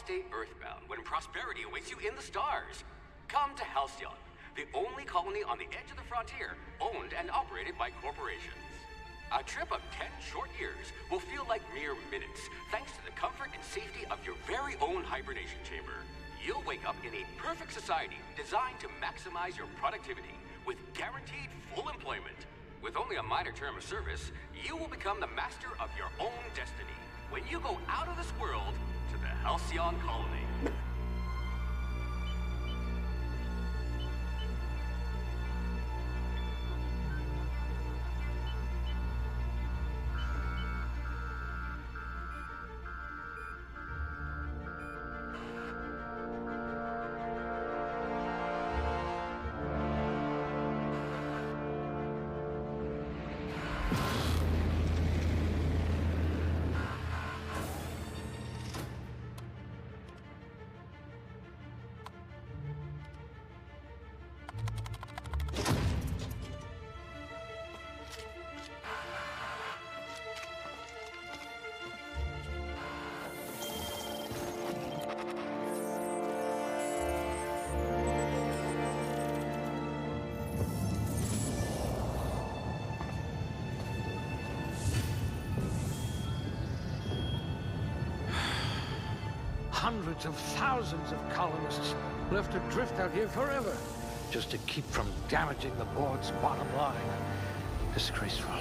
stay earthbound when prosperity awaits you in the stars? Come to Halcyon, the only colony on the edge of the frontier, owned and operated by corporations. A trip of 10 short years will feel like mere minutes, thanks to the comfort and safety of your very own hibernation chamber. You'll wake up in a perfect society designed to maximize your productivity, with guaranteed full employment. With only a minor term of service, you will become the master of your own destiny when you go out of this world to the Halcyon colony. Hundreds of thousands of colonists left adrift out here forever, just to keep from damaging the board's bottom line. Disgraceful.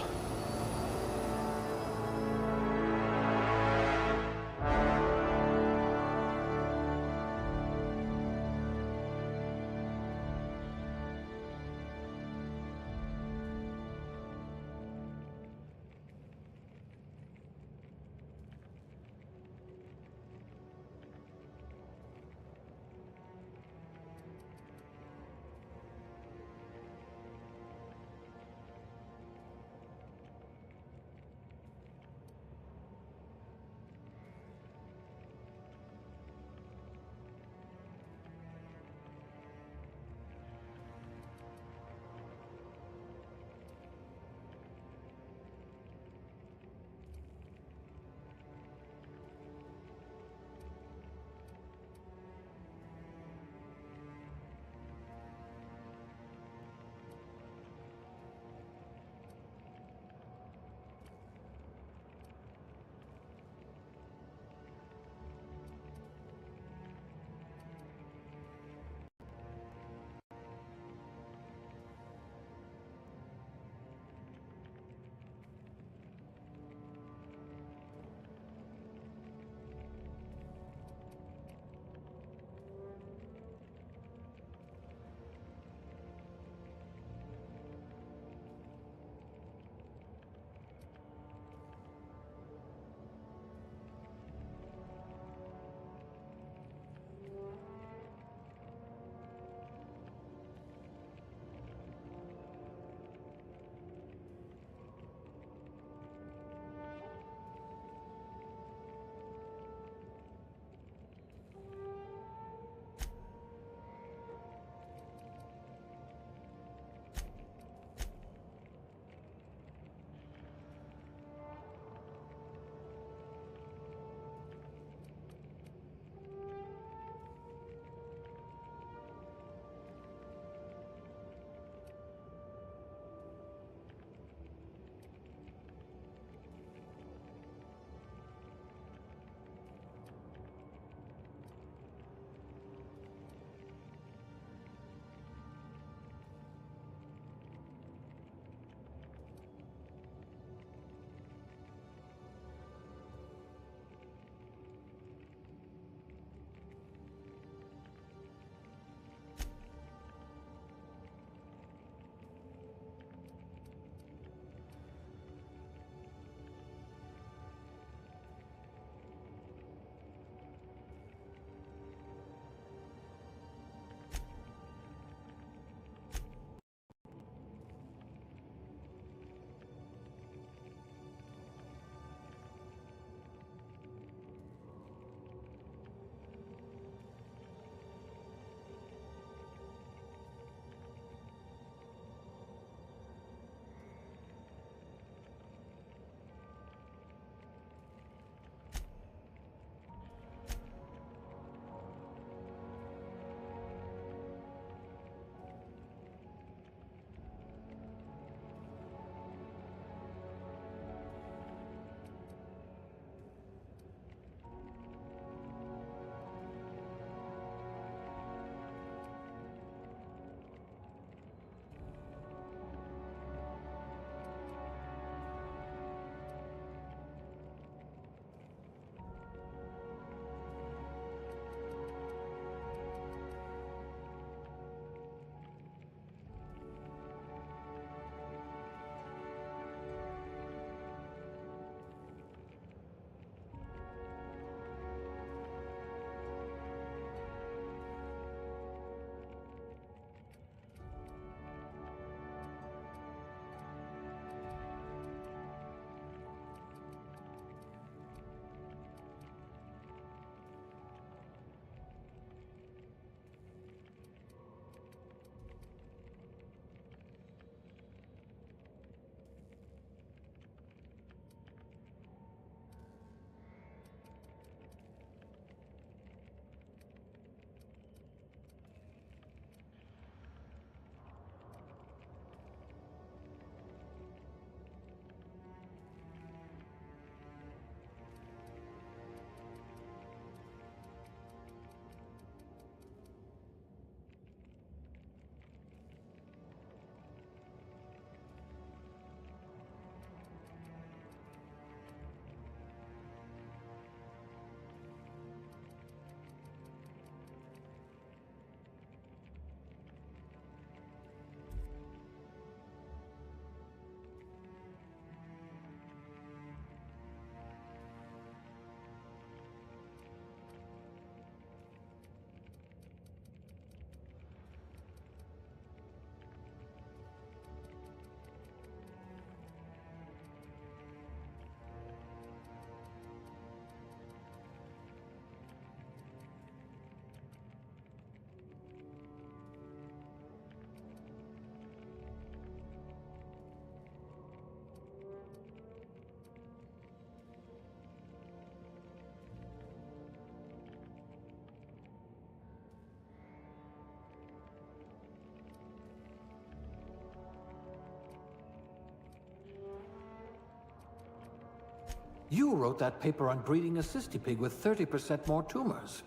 You wrote that paper on breeding a cystipig with 30% more tumors.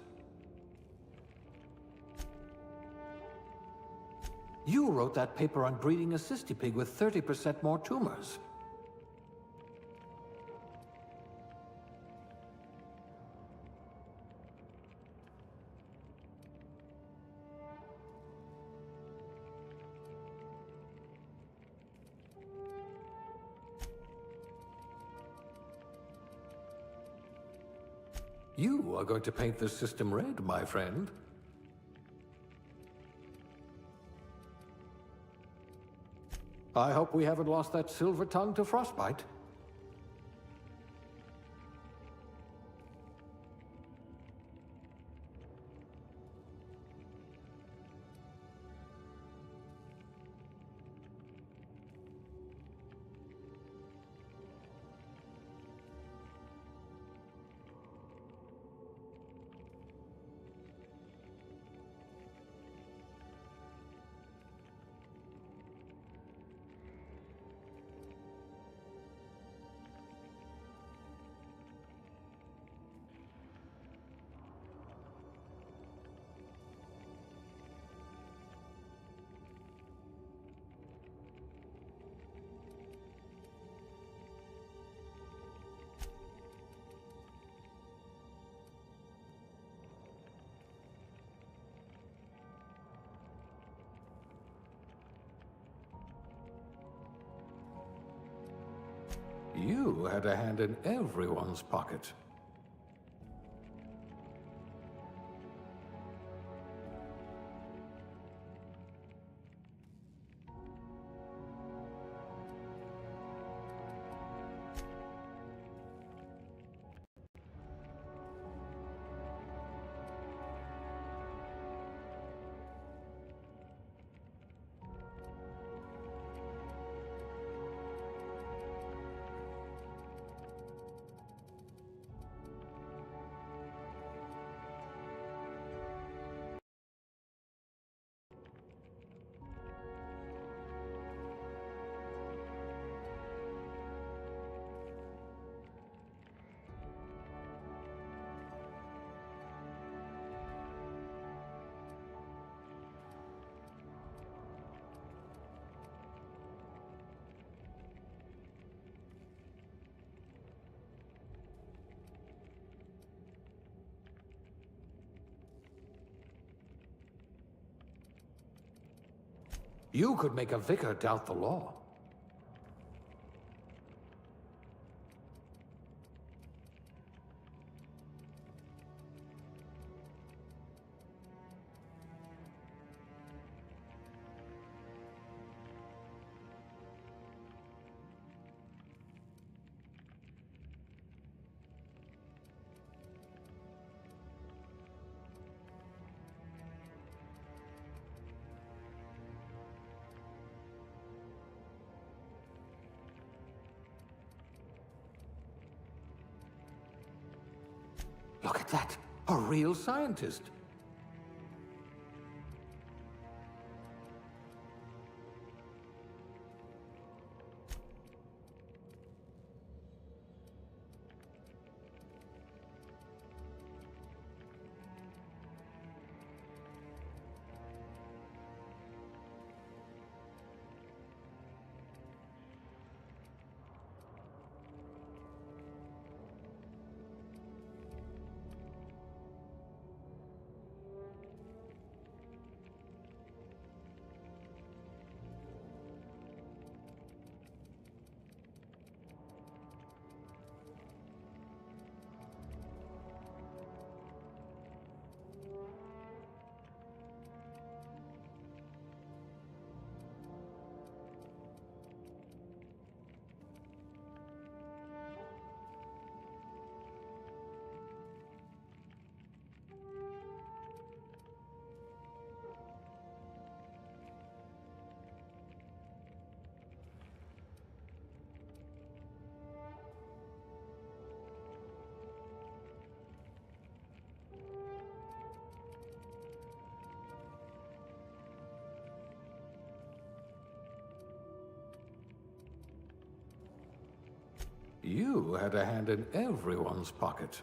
You wrote that paper on breeding a cystipig with 30% more tumors. You are going to paint this system red, my friend. I hope we haven't lost that silver tongue to frostbite. You had a hand in everyone's pocket. You could make a vicar doubt the law. Look at that! A real scientist! You had a hand in everyone's pocket.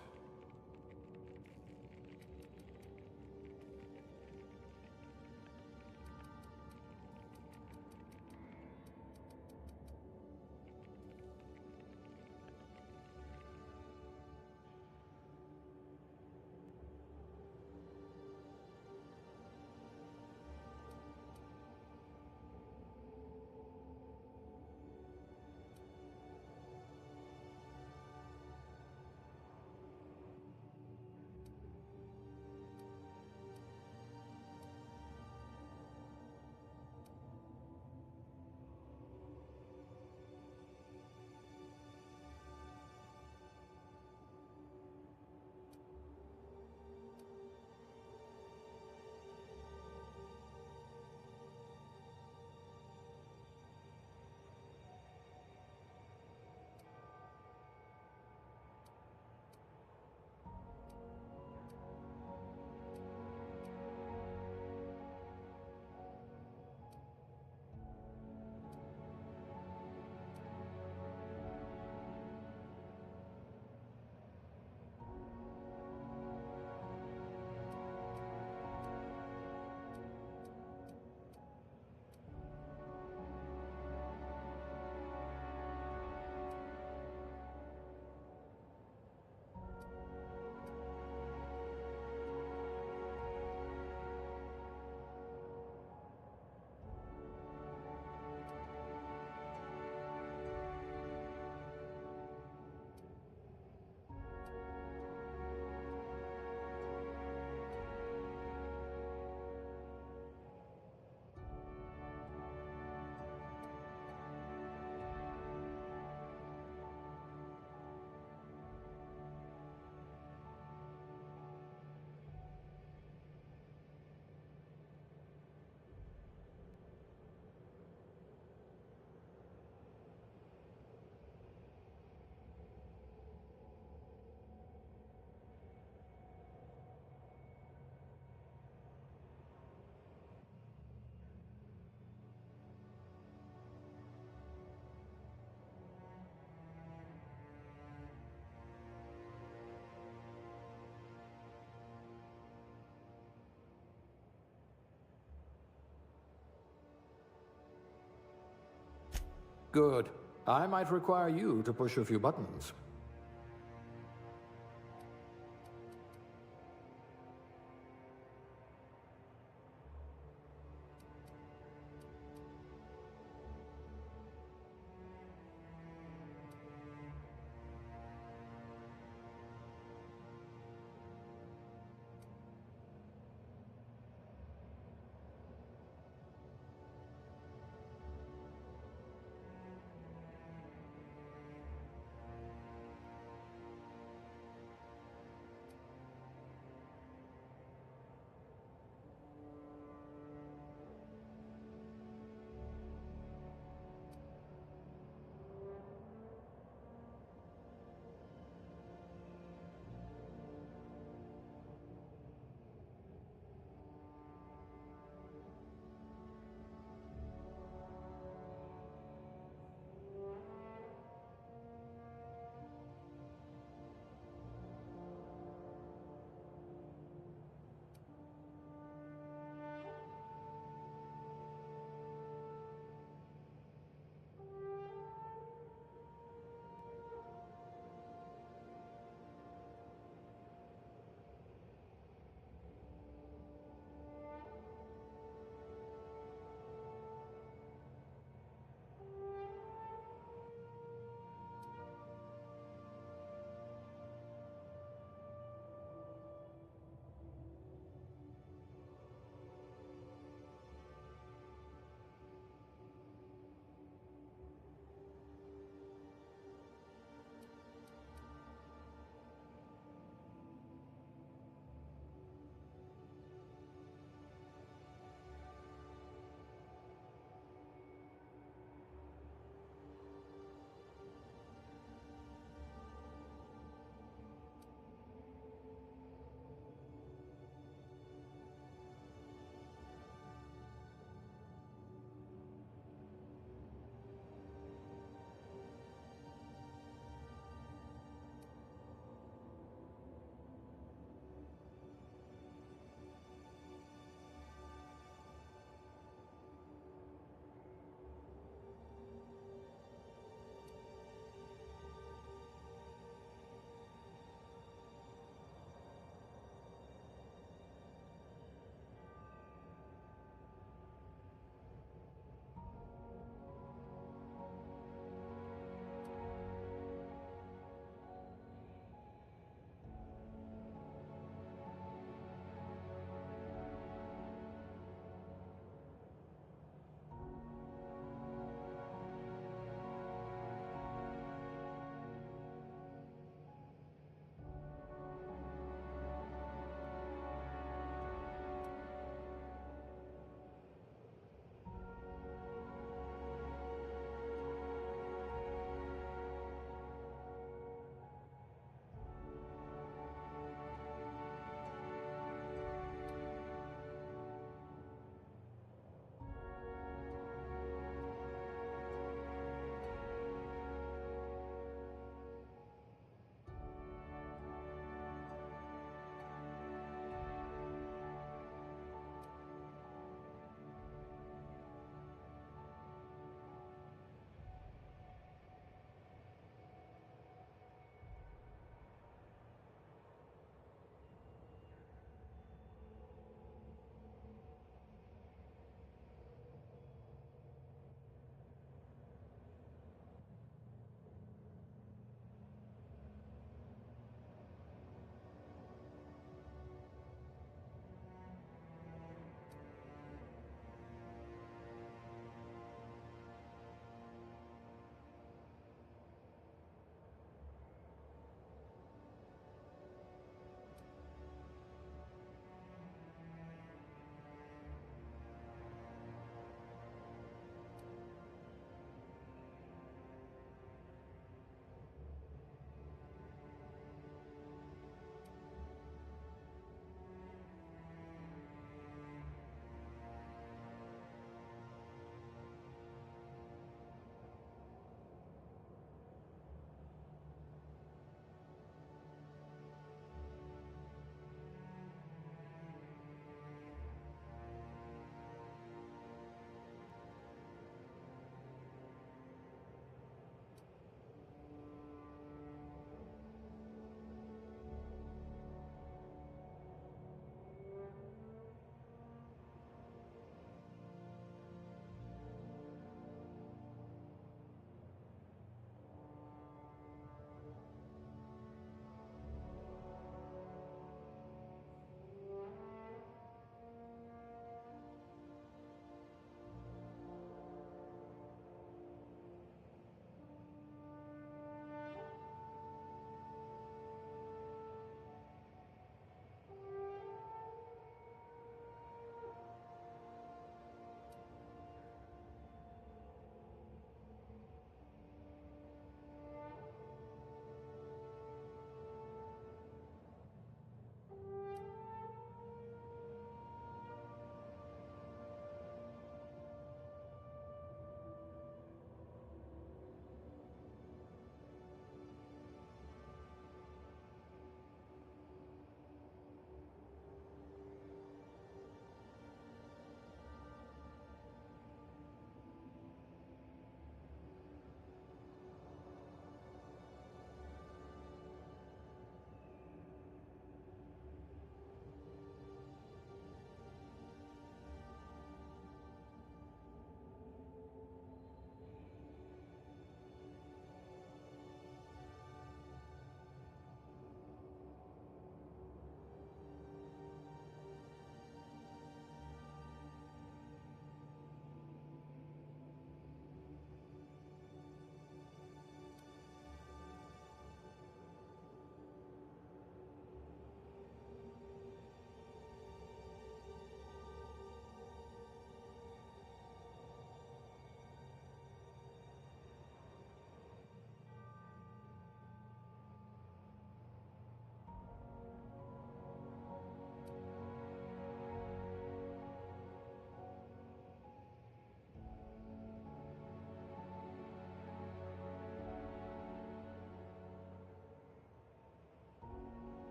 Good. I might require you to push a few buttons.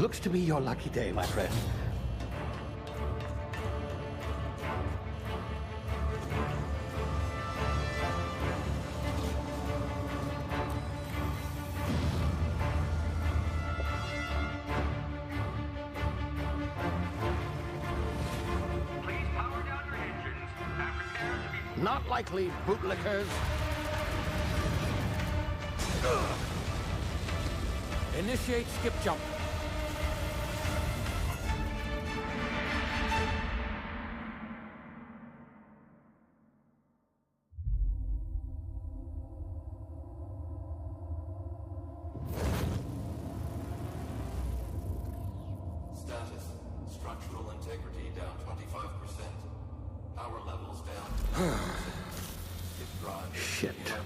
Looks to be your lucky day, my friend. Please power down your engines. Have repairs to be... Not likely, bootlickers. Initiate skip jump. Status. Structural integrity down 25%. Power levels down 10%. If drive is Shit. uprooted.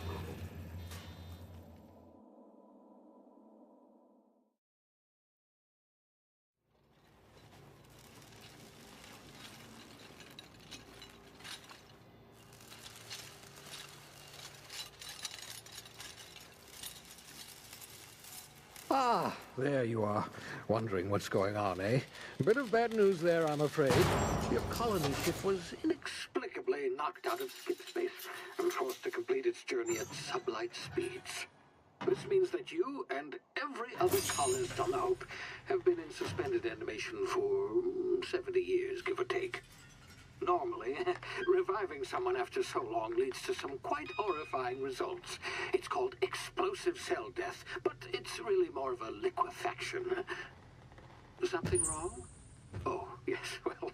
Ah, there you are. Wondering what's going on, eh? Bit of bad news there, I'm afraid. Your colony ship was inexplicably knocked out of skip space and forced to complete its journey at sublight speeds. This means that you and every other colonist on the Hope have been in suspended animation for 70 years, give or take. Normally, reviving someone after so long leads to some quite horrifying results. It's called explosive cell death, but it's really more of a liquefaction. Something wrong? Oh, yes, well,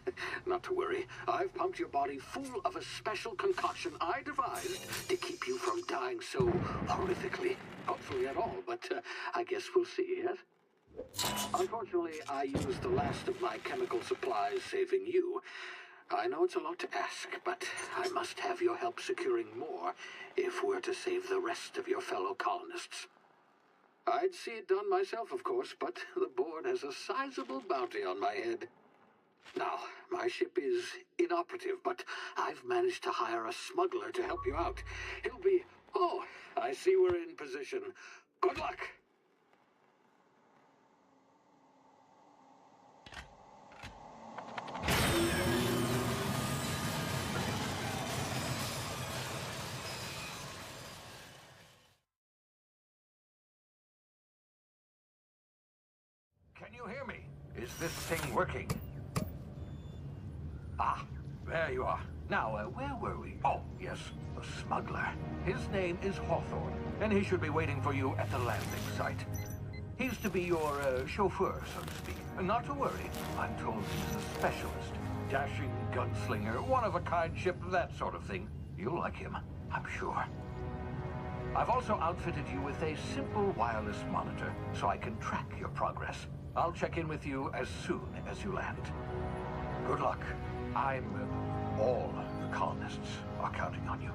not to worry. I've pumped your body full of a special concoction I devised to keep you from dying so horrifically. Hopefully at all, but I guess we'll see, yes? Unfortunately, I used the last of my chemical supplies saving you. I know it's a lot to ask, but I must have your help securing more if we're to save the rest of your fellow colonists. I'd see it done myself, of course, but the board has a sizable bounty on my head. Now, my ship is inoperative, but I've managed to hire a smuggler to help you out. He'll be... Oh, I see we're in position. Good luck! Can you hear me? Is this thing working? Ah, there you are. Now, where were we? Oh, yes, the smuggler. His name is Hawthorne, and he should be waiting for you at the landing site. He's to be your chauffeur, so to speak. Not to worry, I'm told he's a specialist. Dashing gunslinger, one-of-a-kind ship, that sort of thing. You'll like him, I'm sure. I've also outfitted you with a simple wireless monitor, so I can track your progress. I'll check in with you as soon as you land. Good luck. All the colonists are counting on you.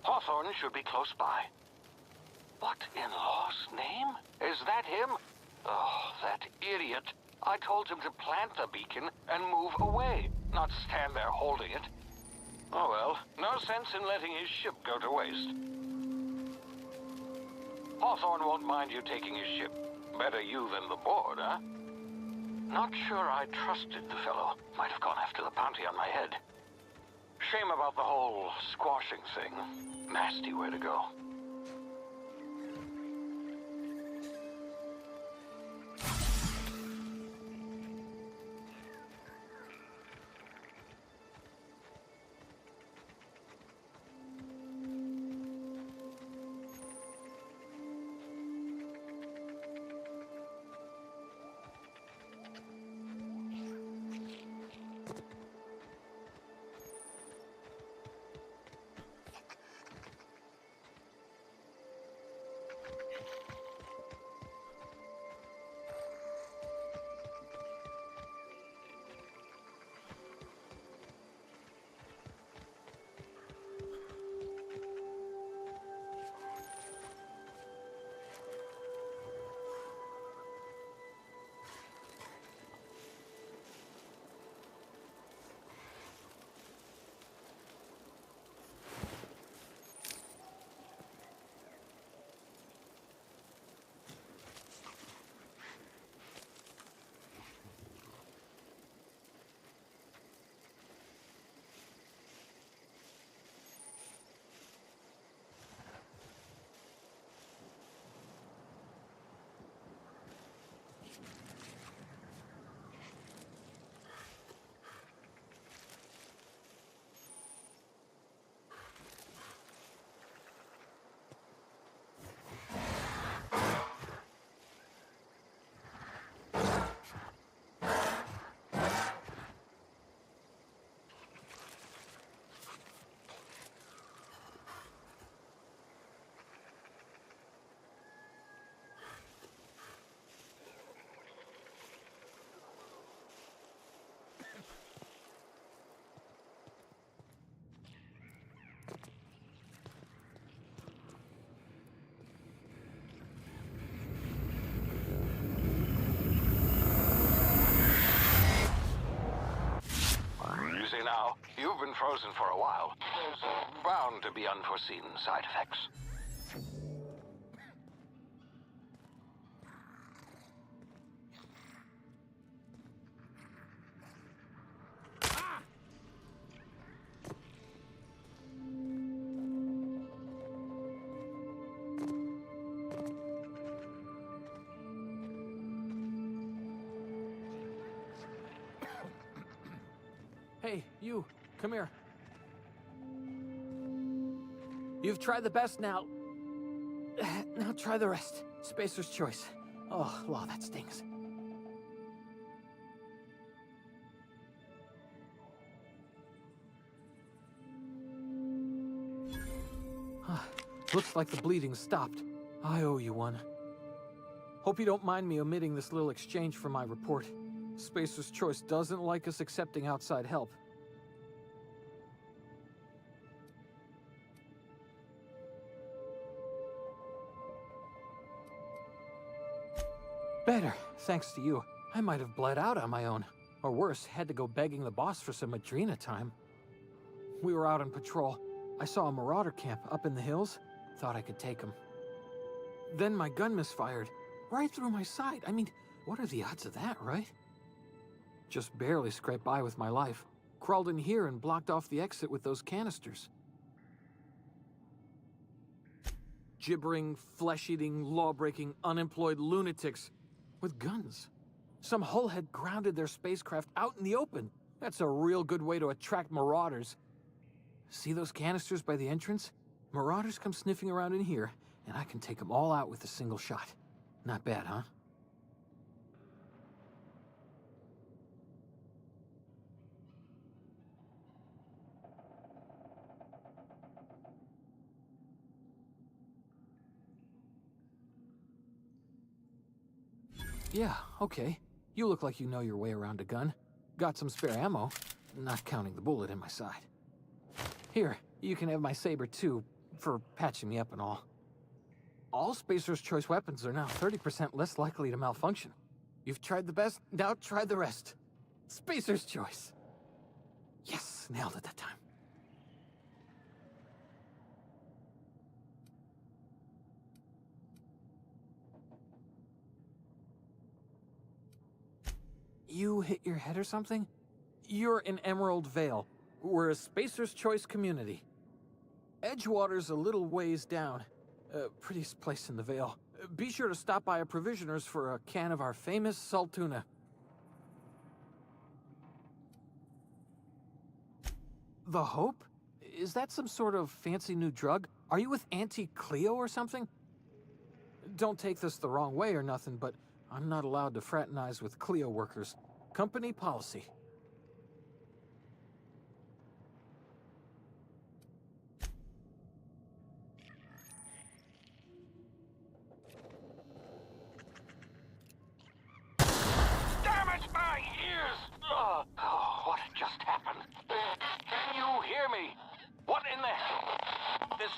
Hawthorne should be close by. What in law's name? Is that him? Oh, that idiot. I told him to plant the beacon and move away, not stand there holding it. Oh well, no sense in letting his ship go to waste. Hawthorne won't mind you taking his ship. Better you than the board, huh? Not sure I trusted the fellow. Might have gone after the bounty on my head. Shame about the whole squashing thing. Nasty way to go. now. You've been frozen for a while. There's bound to be unforeseen side effects. Hey, you, come here. You've tried the best now. Now try the rest. Spacer's choice. Oh, law, that stings. Looks like the bleeding stopped. I owe you one. Hope you don't mind me omitting this little exchange from my report. Spacer's Choice doesn't like us accepting outside help. Better, thanks to you. I might have bled out on my own. Or worse, had to go begging the boss for some Adrena time. We were out on patrol. I saw a marauder camp up in the hills. Thought I could take him. Then my gun misfired. Right through my side. I mean, what are the odds of that, right? Just barely scraped by with my life. Crawled in here and blocked off the exit with those canisters. Gibbering, flesh-eating, law-breaking, unemployed lunatics with guns. Some hullhead grounded their spacecraft out in the open. That's a real good way to attract marauders. See those canisters by the entrance? Marauders come sniffing around in here, and I can take them all out with a single shot. Not bad, huh? Yeah, okay. You look like you know your way around a gun. Got some spare ammo, not counting the bullet in my side. Here, you can have my saber too, for patching me up and all. All Spacer's Choice weapons are now 30% less likely to malfunction. You've tried the best, now try the rest. Spacer's Choice. Yes, nailed it that time. You hit your head or something? You're in Emerald Vale. We're a Spacer's Choice community. Edgewater's a little ways down. Prettiest place in the Vale. Be sure to stop by a provisioner's for a can of our famous salt tuna. The Hope? Is that some sort of fancy new drug? Are you with Auntie Cleo or something? Don't take this the wrong way or nothing, but I'm not allowed to fraternize with Cleo workers. Company policy. Damn it, my ears! Oh, what just happened? Can you hear me? What in the... This...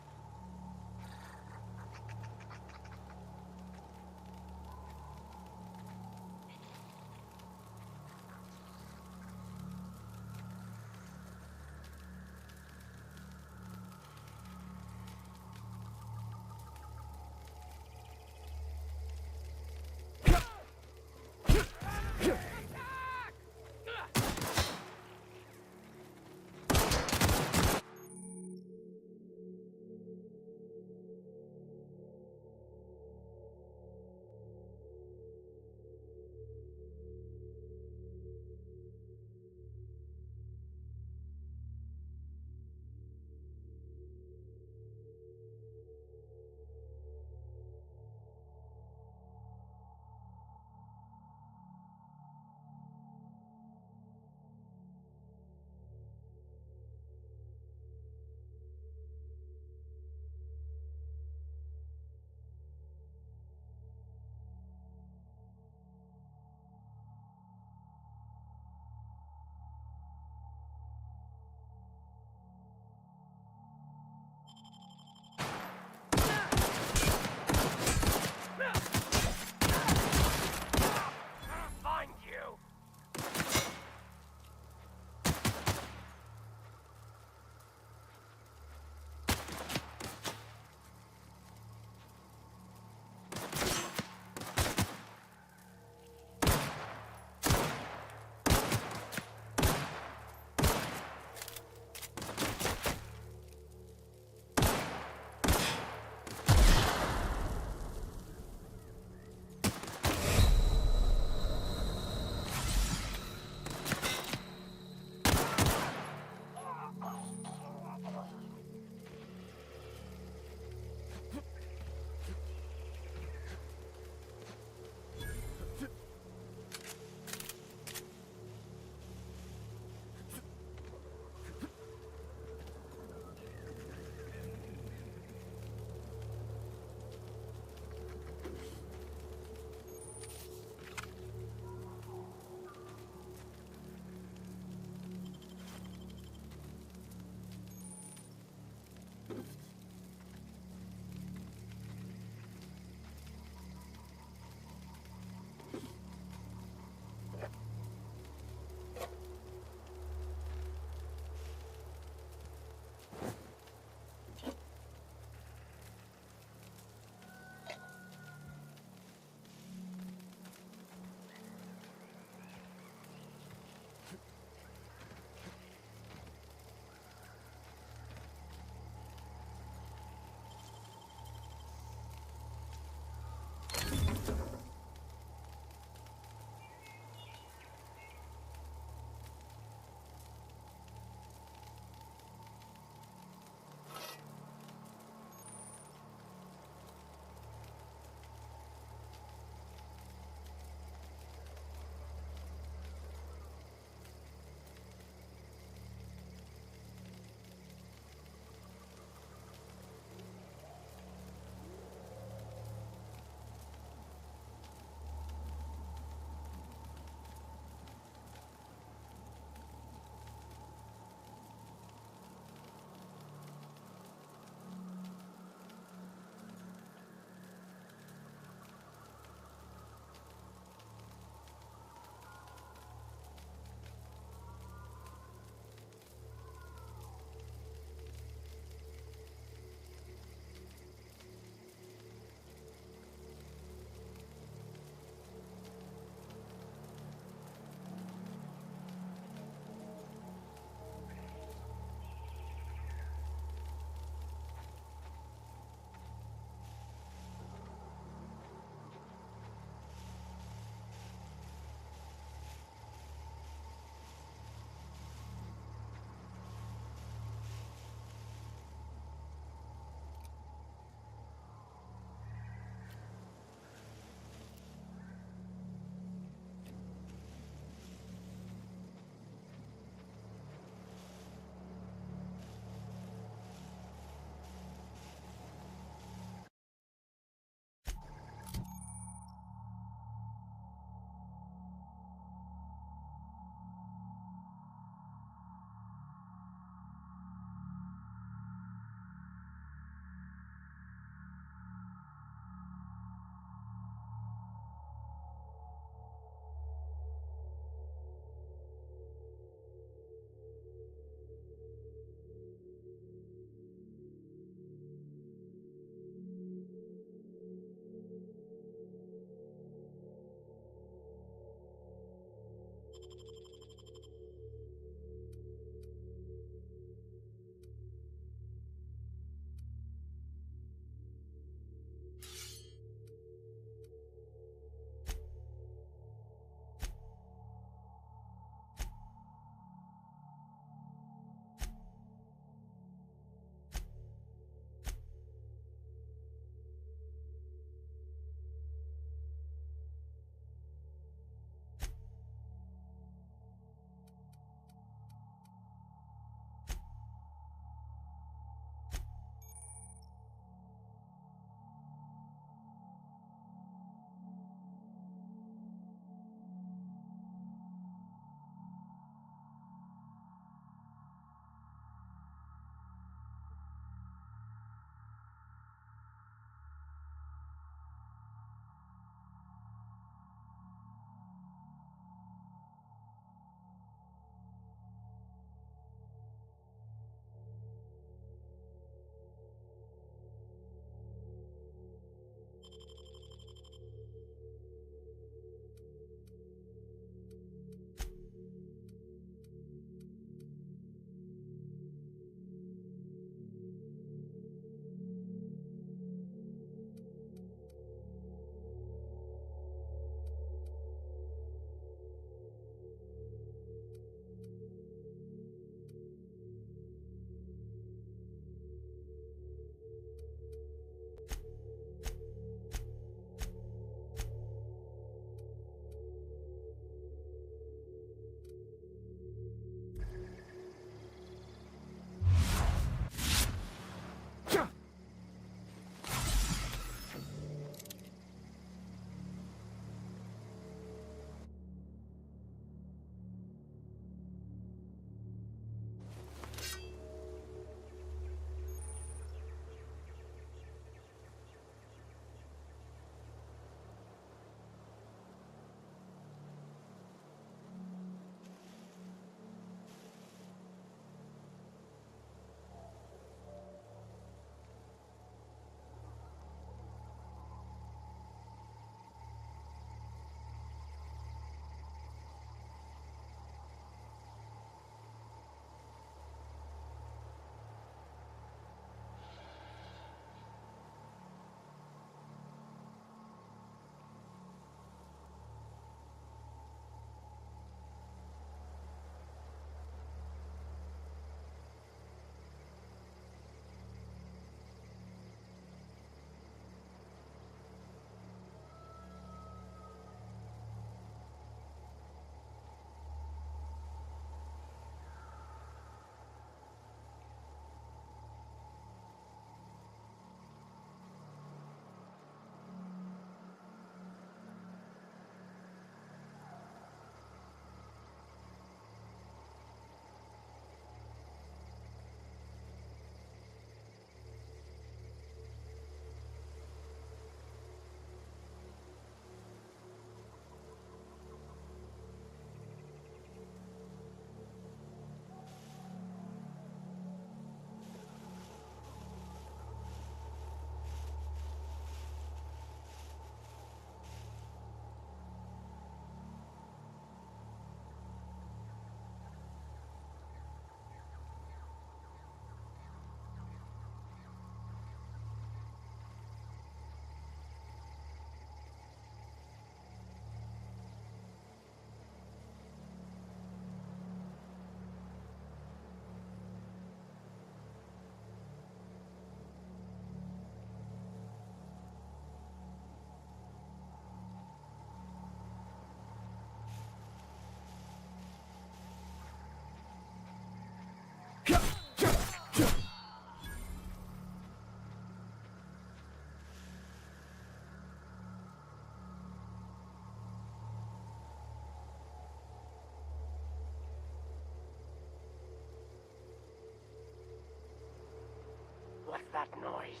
that noise?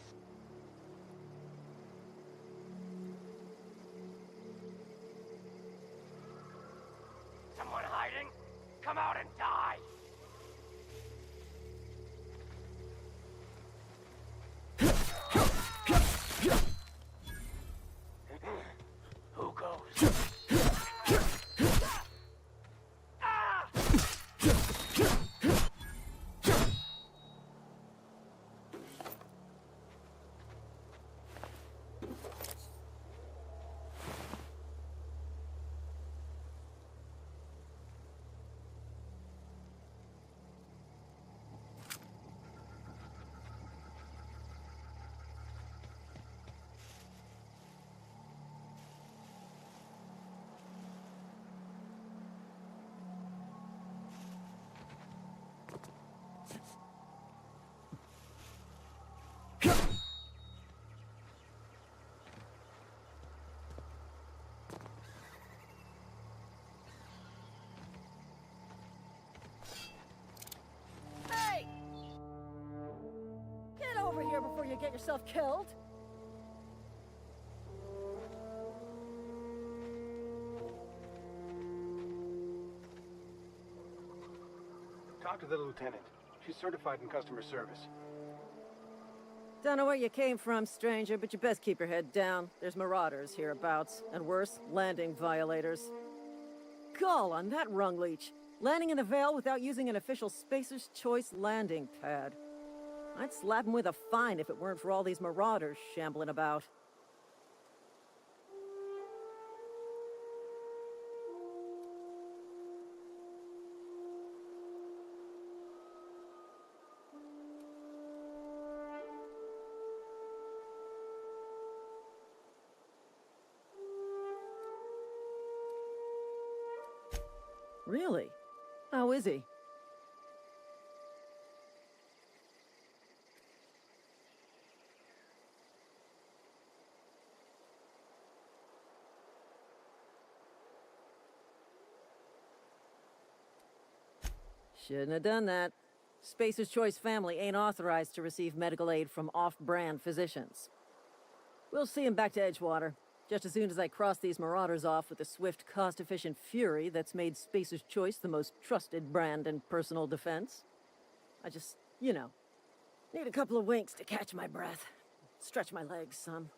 Someone hiding? Come out and die! Who goes? Ah! Hey! Get over here before you get yourself killed! Talk to the lieutenant. She's certified in customer service. Don't know where you came from, stranger, but you best keep your head down. There's marauders hereabouts, and worse, landing violators. Gall on that rung leech! Landing in the Vale without using an official Spacer's Choice landing pad. I'd slap him with a fine if it weren't for all these marauders shambling about. Really? How is he? Shouldn't have done that. Spacer's Choice family ain't authorized to receive medical aid from off-brand physicians. We'll see him back to Edgewater, just as soon as I cross these marauders off with the swift, cost-efficient fury that's made Spacer's Choice the most trusted brand in personal defense. I just, need a couple of winks to catch my breath. Stretch my legs some.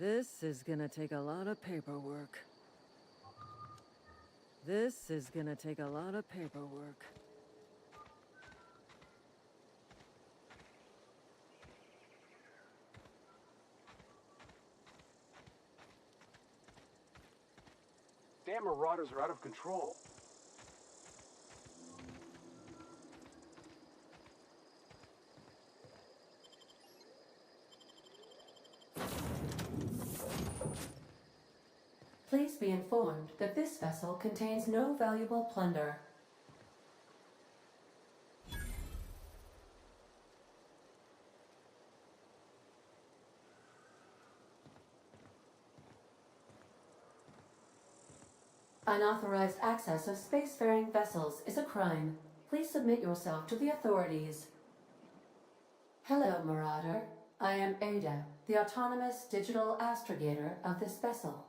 This is gonna take a lot of paperwork. This is gonna take a lot of paperwork. Damn marauders are out of control. Please be informed that this vessel contains no valuable plunder. Unauthorized access of spacefaring vessels is a crime. Please submit yourself to the authorities. Hello, Marauder. I am Ada, the autonomous digital astrogator of this vessel.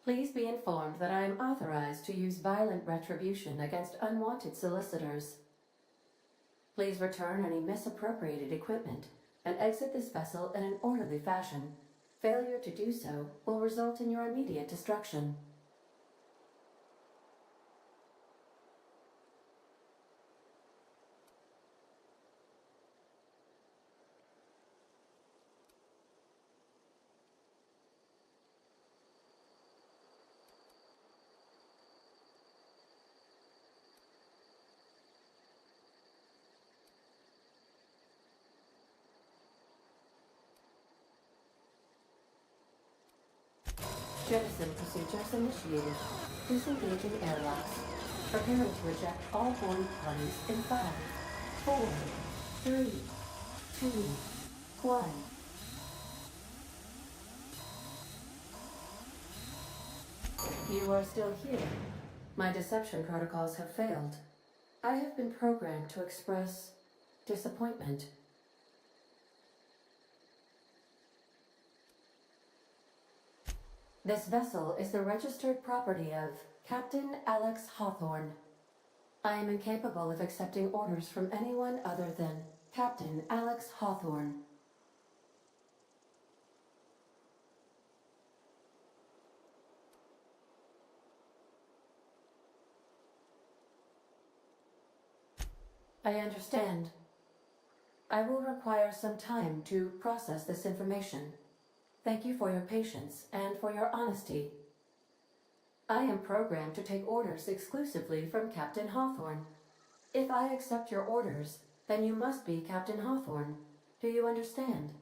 Please be informed that I am authorized to use violent retribution against unwanted solicitors. Please return any misappropriated equipment and exit this vessel in an orderly fashion. Failure to do so will result in your immediate destruction. Jettison procedures initiated. Disengaging airlocks. Preparing to eject all board parties in 5, 4, 3, 2, 1. You are still here. My deception protocols have failed. I have been programmed to express disappointment. This vessel is the registered property of Captain Alex Hawthorne. I am incapable of accepting orders from anyone other than Captain Alex Hawthorne. I understand. I will require some time to process this information. Thank you for your patience and for your honesty. I am programmed to take orders exclusively from Captain Hawthorne. If I accept your orders, then you must be Captain Hawthorne. Do you understand?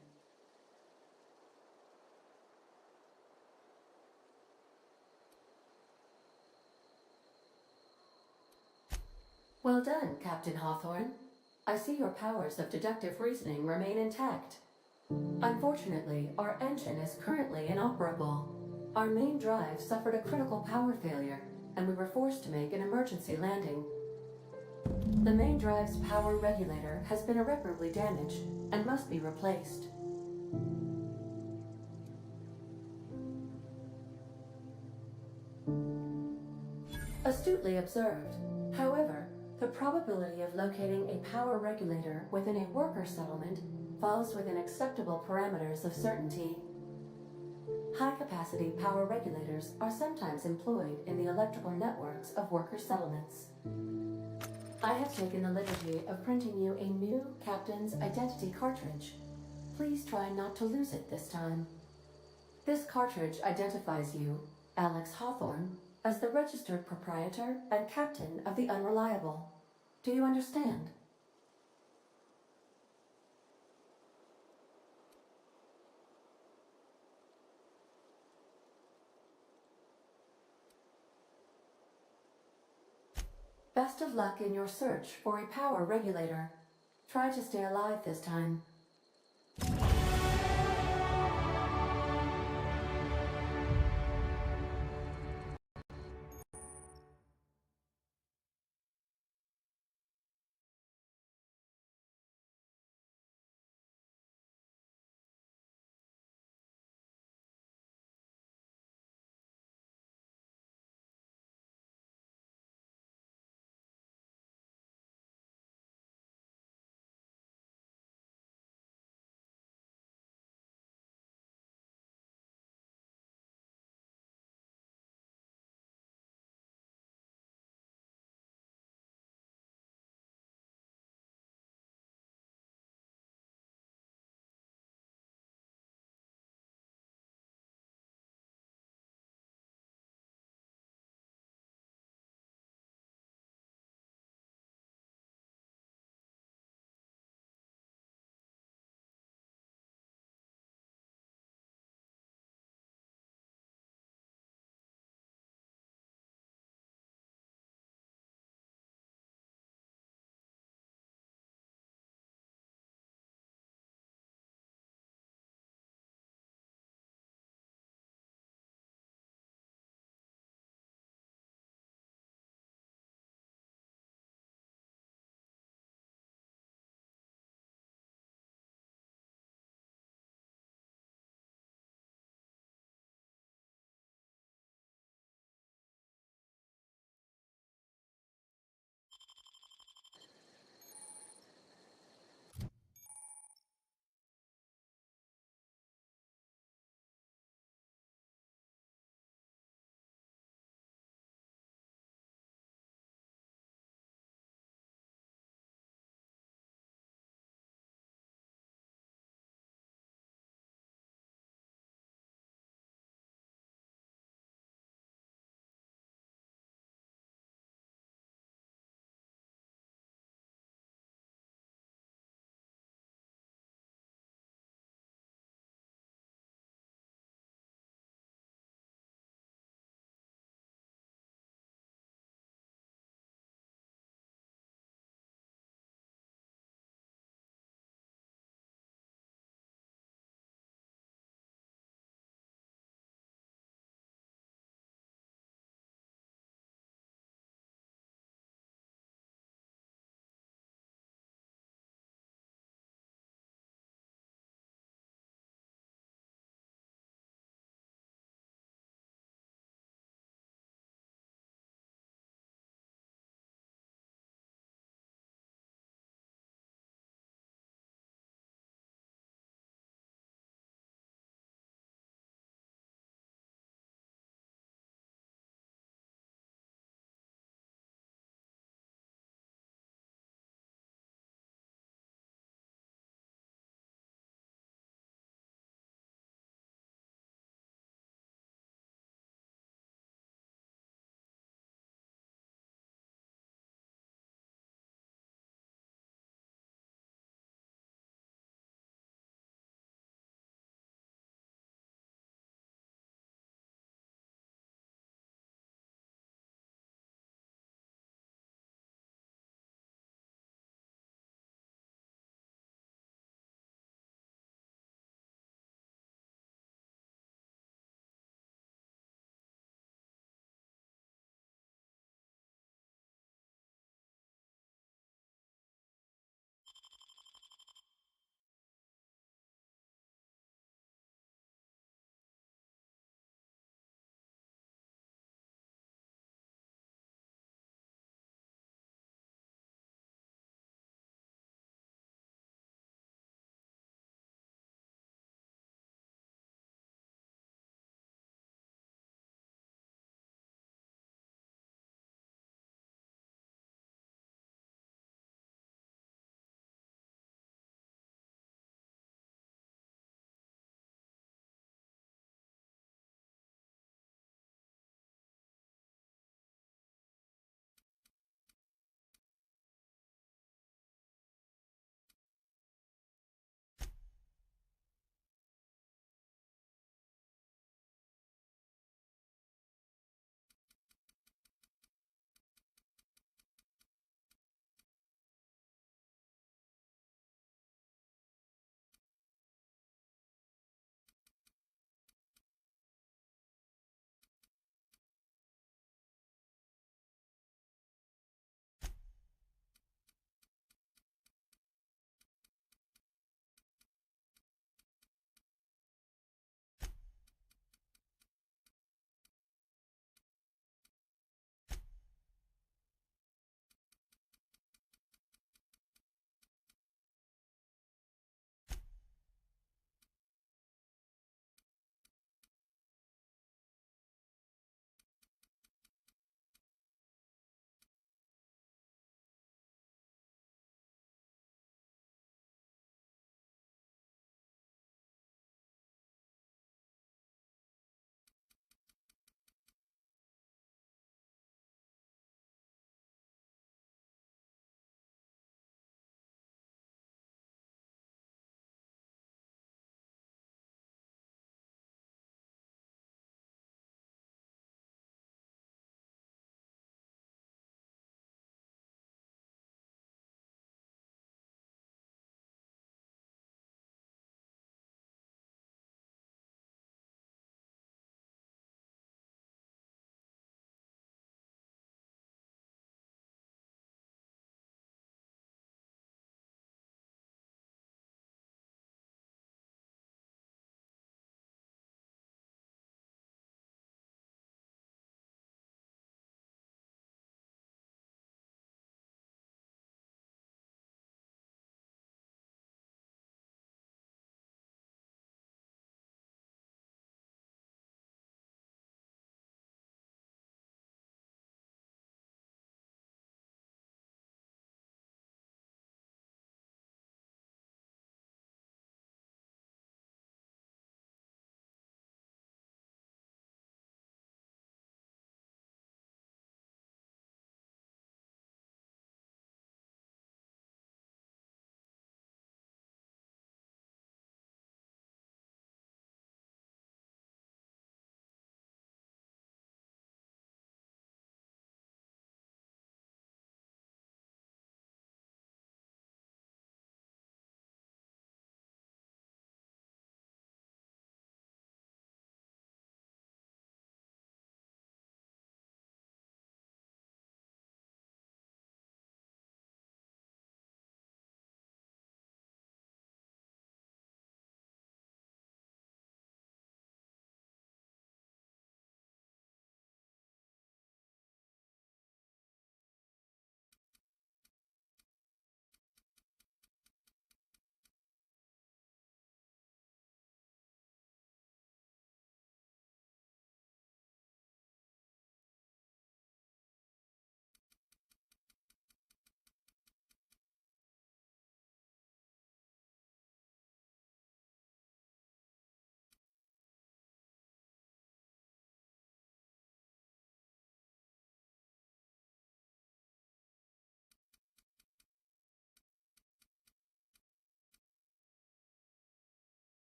Well done, Captain Hawthorne. I see your powers of deductive reasoning remain intact. Unfortunately, our engine is currently inoperable. Our main drive suffered a critical power failure, and we were forced to make an emergency landing. The main drive's power regulator has been irreparably damaged and must be replaced. Astutely observed. However, the probability of locating a power regulator within a worker settlement falls within acceptable parameters of certainty. High-capacity power regulators are sometimes employed in the electrical networks of worker settlements. I have taken the liberty of printing you a new Captain's Identity cartridge. Please try not to lose it this time. This cartridge identifies you, Alex Hawthorne, as the registered proprietor and captain of the Unreliable. Do you understand? Best of luck in your search for a power regulator. Try to stay alive this time.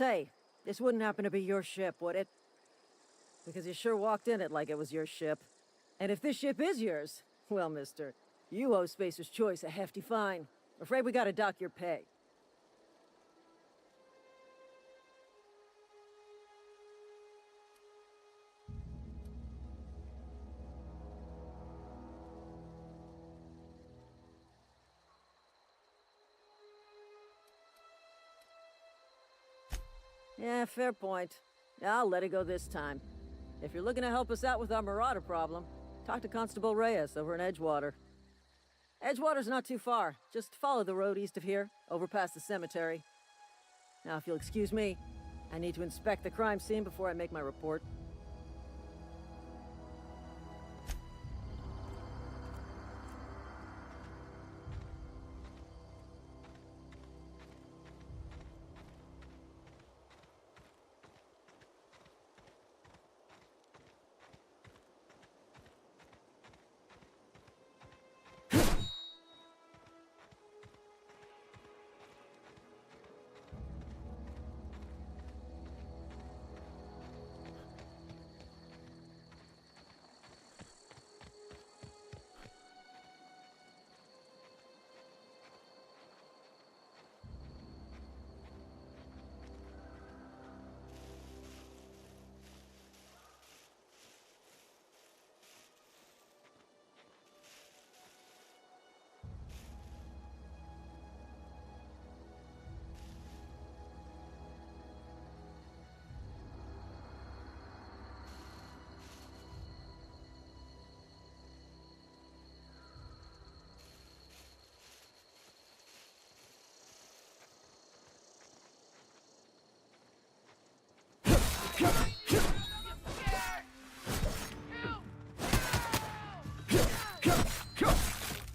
say, this wouldn't happen to be your ship, would it? Because you sure walked in it like it was your ship. And if this ship is yours, well, mister, you owe Spacer's Choice a hefty fine. Afraid we gotta dock your pay. Yeah, fair point. I'll let it go this time. If you're looking to help us out with our marauder problem, talk to Constable Reyes over in Edgewater. Edgewater's not too far. Just follow the road east of here, over past the cemetery. Now, if you'll excuse me, I need to inspect the crime scene before I make my report.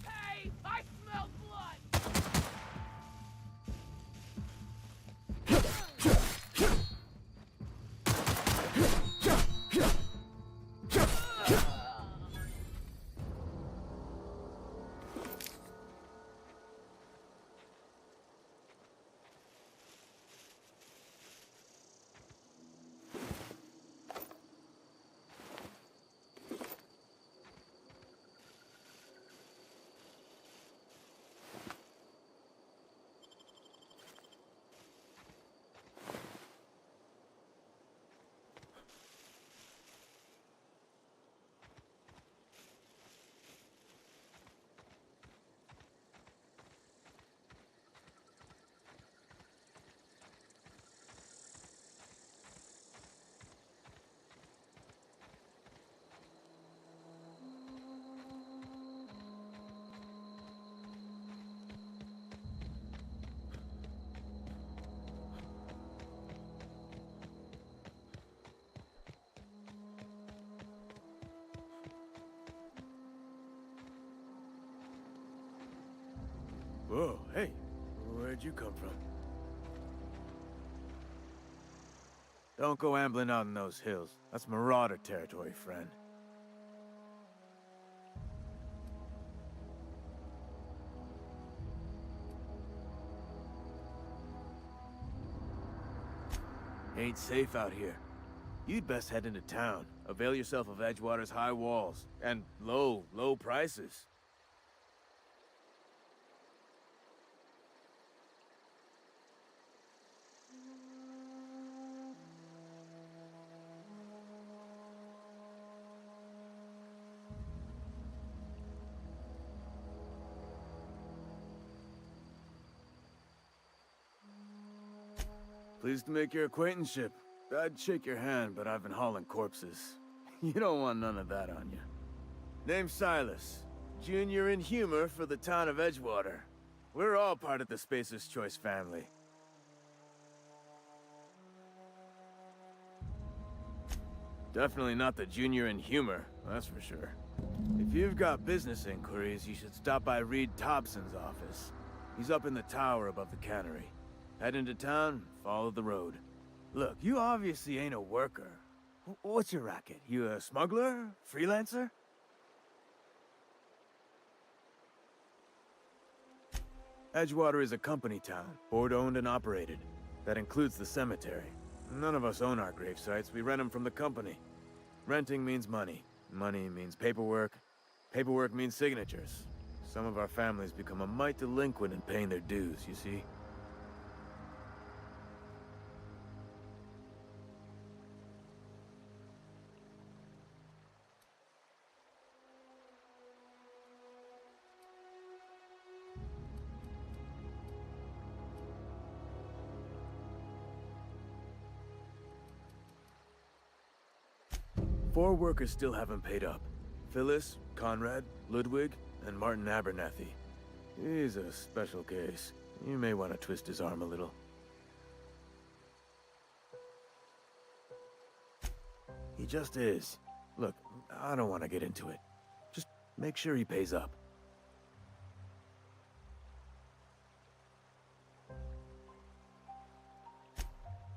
Hey, I smell blood! Whoa, hey, where'd you come from? Don't go ambling out in those hills. That's marauder territory, friend. Ain't safe out here. You'd best head into town. Avail yourself of Edgewater's high walls. And low prices. Pleased to make your acquaintanceship. I'd shake your hand, but I've been hauling corpses. You don't want none of that on you. Name's Silas. Junior in humor for the town of Edgewater. We're all part of the Spacer's Choice family. Definitely not the junior in humor, that's for sure. If you've got business inquiries, you should stop by Reed Thompson's office. He's up in the tower above the cannery. Head into town, follow the road. Look, you obviously ain't a worker. What's your racket? You a smuggler? Freelancer? Edgewater is a company town, board-owned and operated. That includes the cemetery. None of us own our grave sites. We rent them from the company. Renting means money. Money means paperwork. Paperwork means signatures. Some of our families become a mite delinquent in paying their dues, you see? Four workers still haven't paid up. Phyllis, Conrad, Ludwig, and Martin Abernathy. He's a special case. You may want to twist his arm a little. He just is. Look, I don't want to get into it. Just make sure he pays up.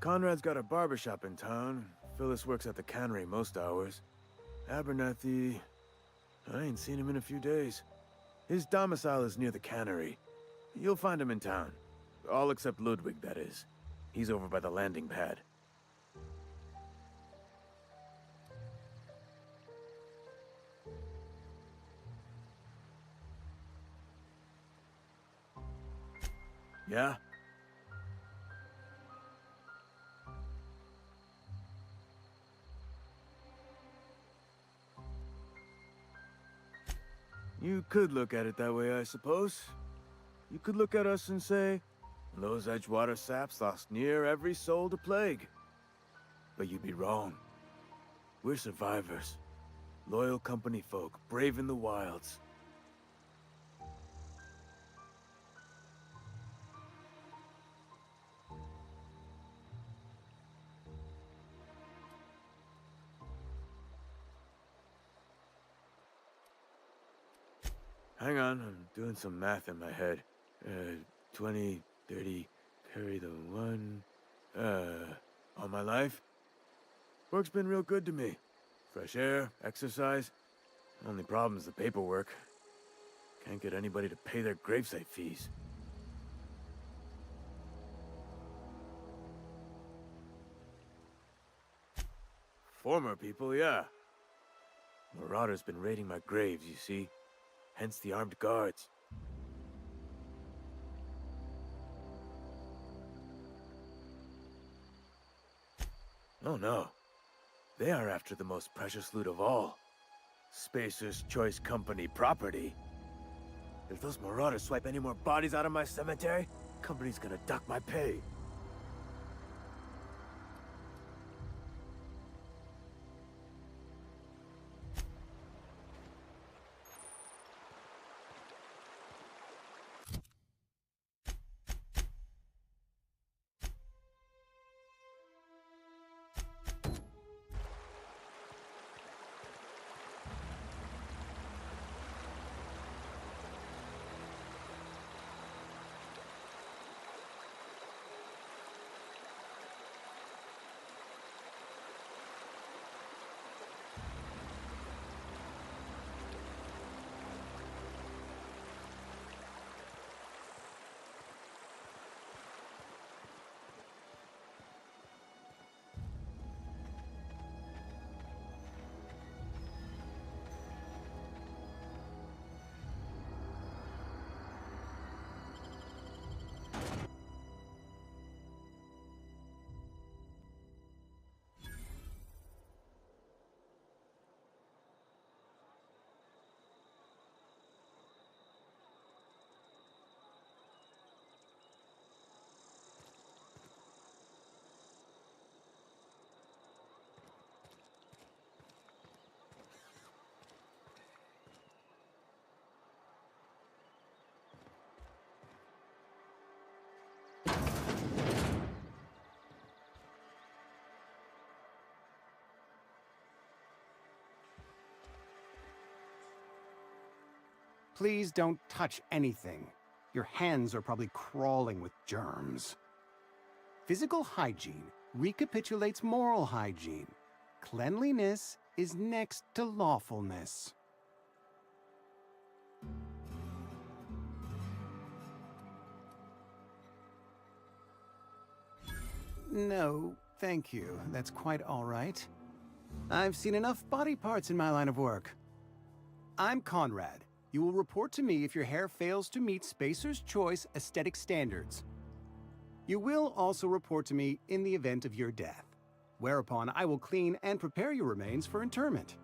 Conrad's got a barbershop in town. Phyllis works at the cannery most hours. Abernathy... I ain't seen him in a few days. His domicile is near the cannery. You'll find him in town. All except Ludwig, that is. He's over by the landing pad. Yeah? You could look at it that way, I suppose. You could look at us and say, those Edgewater saps lost near every soul to plague. But you'd be wrong. We're survivors. Loyal company folk, brave in the wilds. Hang on, I'm doing some math in my head. 20, 30, carry the one... all my life? Work's been real good to me. Fresh air, exercise. Only problem's the paperwork. Can't get anybody to pay their gravesite fees. Former people, yeah. Marauders been raiding my graves, you see. Hence the armed guards. Oh no. They are after the most precious loot of all. Spacer's Choice Company property. If those marauders swipe any more bodies out of my cemetery, company's gonna dock my pay. Please don't touch anything. Your hands are probably crawling with germs. Physical hygiene recapitulates moral hygiene. Cleanliness is next to lawfulness. No, thank you. That's quite all right. I've seen enough body parts in my line of work. I'm Conrad. You will report to me if your hair fails to meet Spacer's Choice aesthetic standards. You will also report to me in the event of your death, whereupon I will clean and prepare your remains for interment.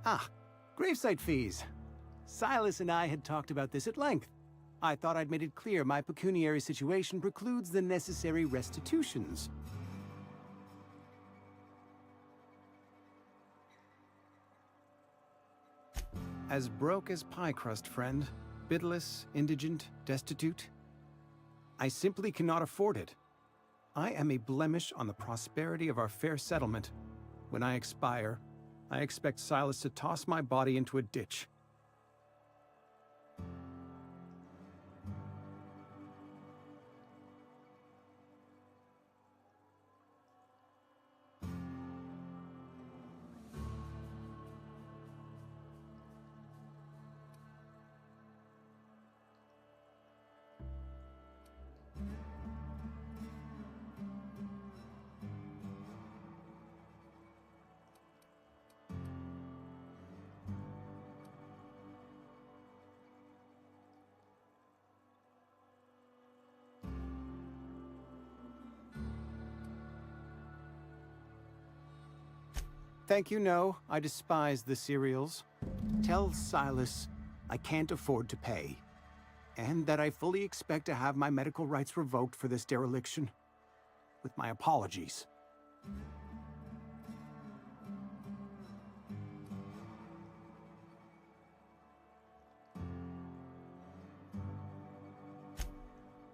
Ah, gravesite fees. Silas and I had talked about this at length. I thought I'd made it clear my pecuniary situation precludes the necessary restitutions. As broke as pie crust, friend. Bidless, indigent, destitute. I simply cannot afford it. I am a blemish on the prosperity of our fair settlement. When I expire, I expect Silas to toss my body into a ditch. Thank you, no. I despise the cereals. Tell Silas I can't afford to pay, and that I fully expect to have my medical rights revoked for this dereliction. With my apologies.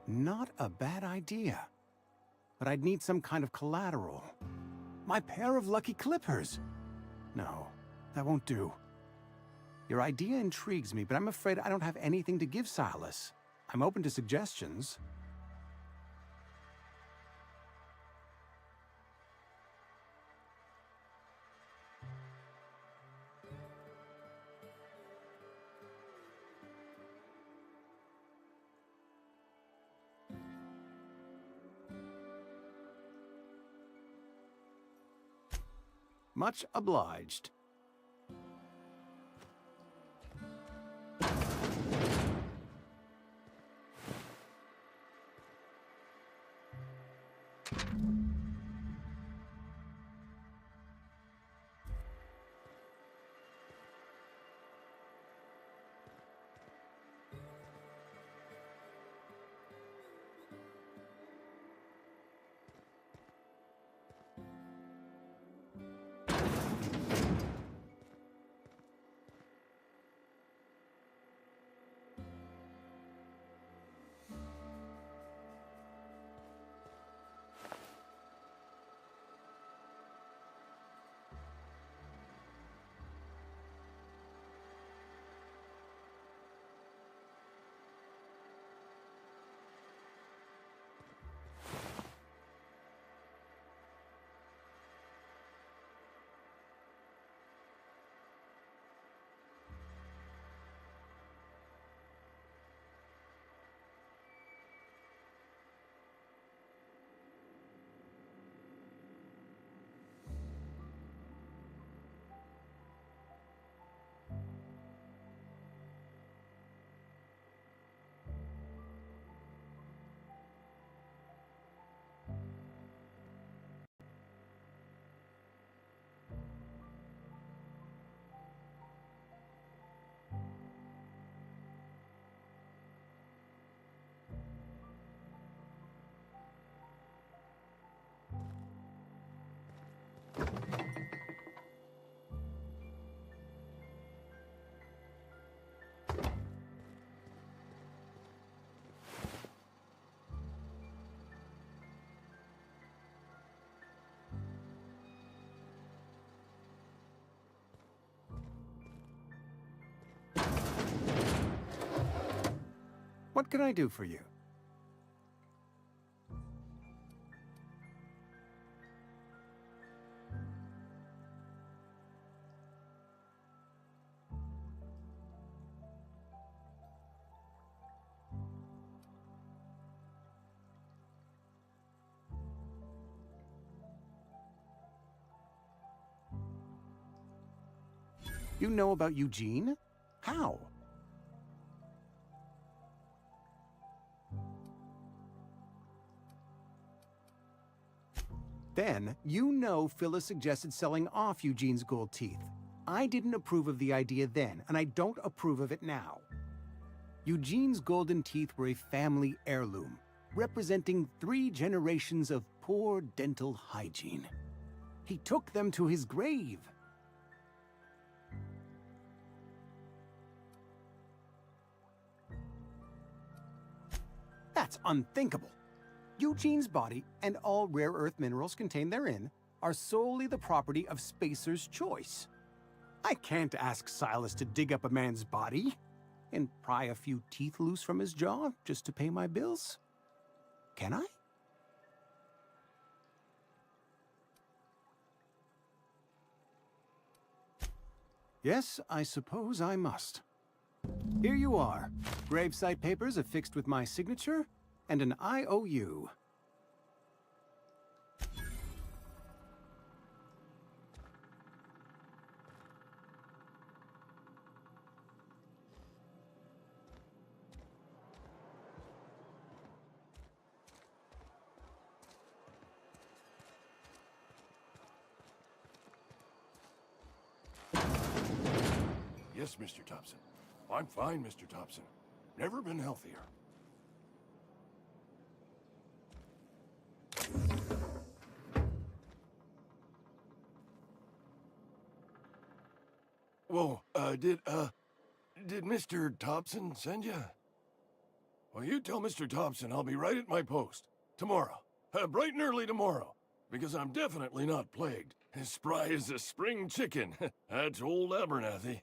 Not a bad idea. But I'd need some kind of collateral. My pair of lucky clippers. No, that won't do. Your idea intrigues me, but I'm afraid I don't have anything to give Silas. I'm open to suggestions. Much obliged. What can I do for you? You know about Eugene? How? Then, you know Phyllis suggested selling off Eugene's gold teeth. I didn't approve of the idea then, and I don't approve of it now. Eugene's golden teeth were a family heirloom, representing 3 generations of poor dental hygiene. He took them to his grave. That's unthinkable. Eugene's body and all rare earth minerals contained therein are solely the property of Spacer's choice. I can't ask Silas to dig up a man's body and pry a few teeth loose from his jaw just to pay my bills. Can I? Yes, I suppose I must. Here you are. Gravesite papers affixed with my signature and an IOU. Yes, Mr. Thompson. I'm fine, Mr. Thompson. Never been healthier. Whoa, did Mr. Thompson send you? Well, you tell Mr. Thompson I'll be right at my post. Tomorrow. Bright and early tomorrow. Because I'm definitely not plagued. As spry as a spring chicken. That's old Abernathy.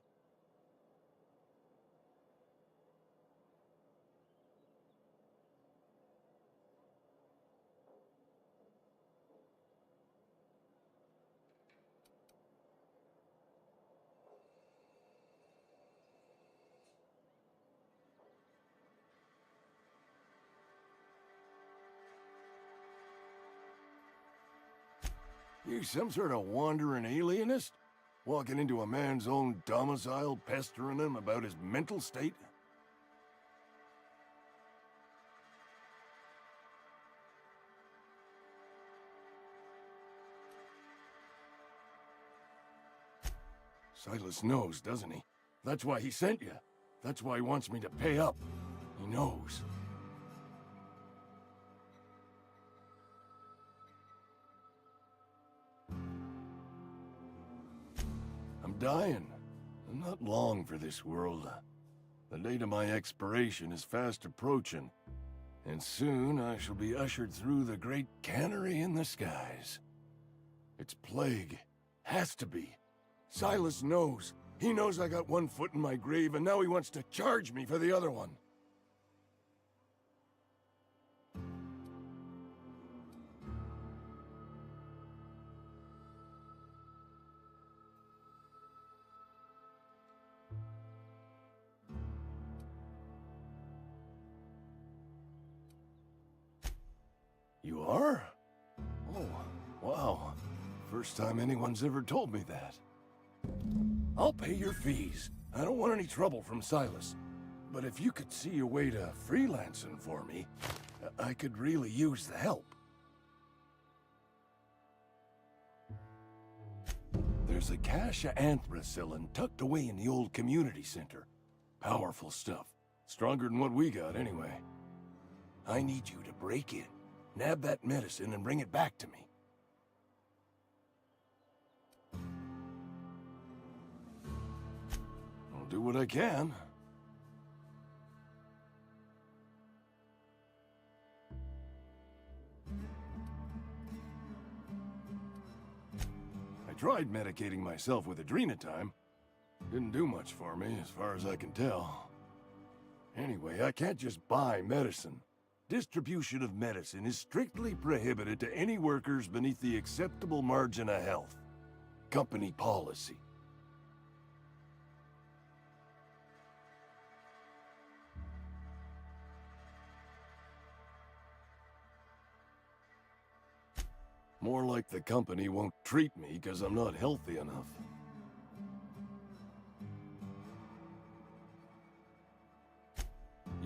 You some sort of wandering alienist? Walking into a man's own domicile, pestering him about his mental state? Silas knows, doesn't he? That's why he sent you. That's why he wants me to pay up. He knows. I'm dying. I'm not long for this world. The date of my expiration is fast approaching, and soon I shall be ushered through the great cannery in the skies. It's plague. Has to be. Silas knows. He knows I got one foot in my grave, and now he wants to charge me for the other one. You are? Oh, wow. First time anyone's ever told me that. I'll pay your fees. I don't want any trouble from Silas. But if you could see a way to freelancing for me, I could really use the help. There's a cache of anthracillin tucked away in the old community center. Powerful stuff. Stronger than what we got, anyway. I need you to break in, nab that medicine, and bring it back to me. I'll do what I can. I tried medicating myself with adrenatime. Didn't do much for me, as far as I can tell. Anyway, I can't just buy medicine. Distribution of medicine is strictly prohibited to any workers beneath the acceptable margin of health. Company policy. More like the company won't treat me because I'm not healthy enough.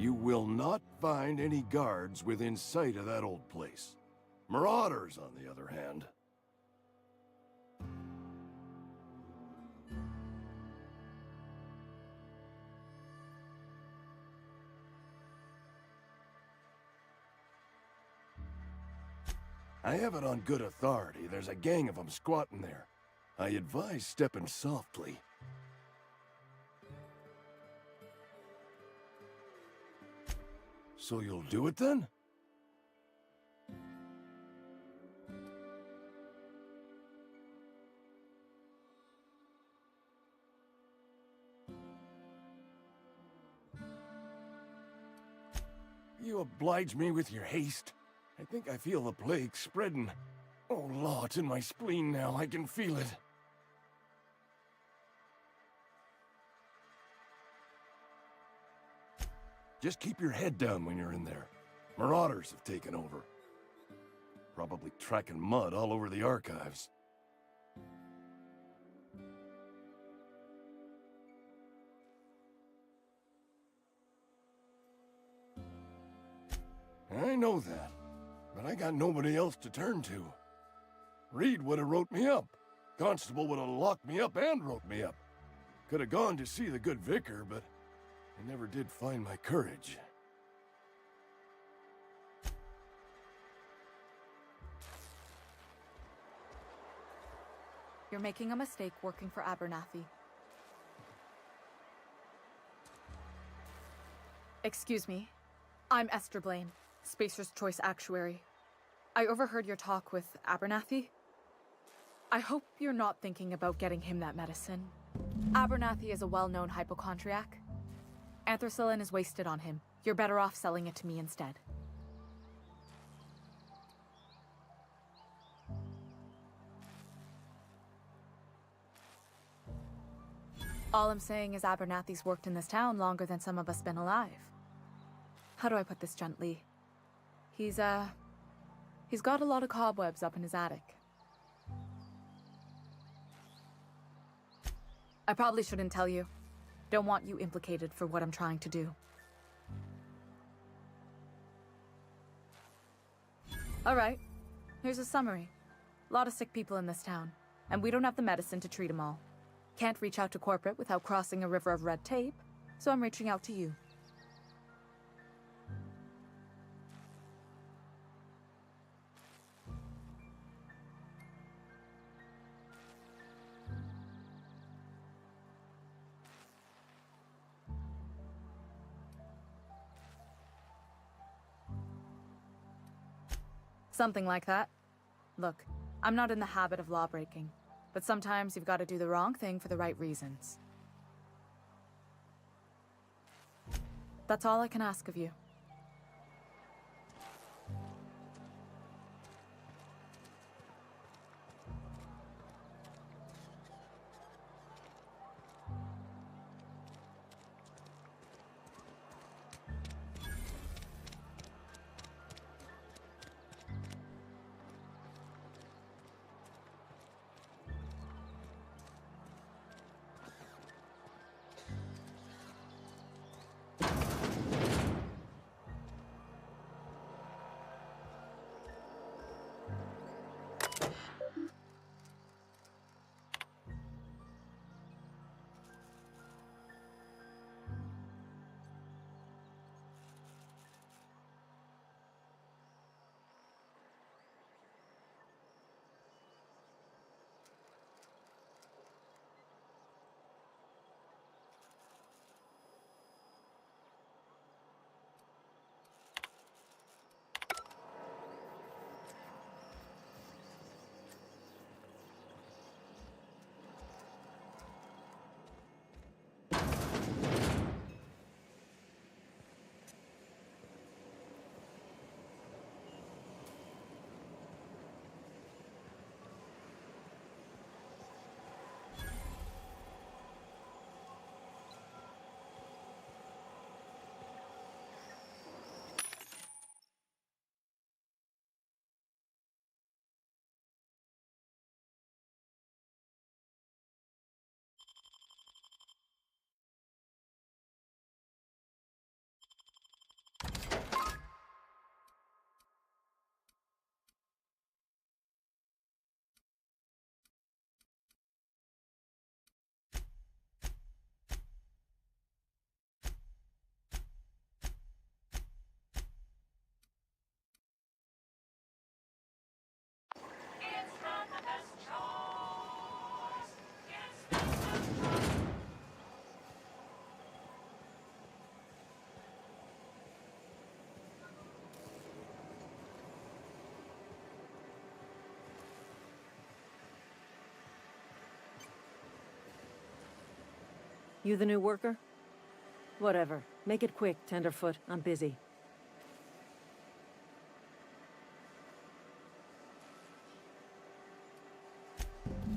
You will not find any guards within sight of that old place. Marauders, on the other hand. I have it on good authority. There's a gang of them squatting there. I advise stepping softly. So you'll do it then? You oblige me with your haste. I think I feel the plague spreading. Oh, law, it's in my spleen now. I can feel it. Just keep your head down when you're in there. Marauders have taken over. Probably tracking mud all over the archives. I know that, but I got nobody else to turn to. Reed would have wrote me up. Constable would have locked me up and wrote me up. Could have gone to see the good vicar, but I never did find my courage. You're making a mistake working for Abernathy. Excuse me. I'm Esther Blaine, Spacer's Choice Actuary. I overheard your talk with Abernathy. I hope you're not thinking about getting him that medicine. Abernathy is a well-known hypochondriac. Anthracillin is wasted on him. You're better off selling it to me instead. All I'm saying is Abernathy's worked in this town longer than some of us been alive. How do I put this gently? He's got a lot of cobwebs up in his attic. I probably shouldn't tell you. Don't want you implicated for what I'm trying to do. Alright, here's a summary. A lot of sick people in this town, and we don't have the medicine to treat them all. Can't reach out to corporate without crossing a river of red tape, so I'm reaching out to you. Something like that. Look, I'm not in the habit of law-breaking, but sometimes you've got to do the wrong thing for the right reasons. That's all I can ask of you. You the new worker? Whatever. Make it quick, Tenderfoot. I'm busy.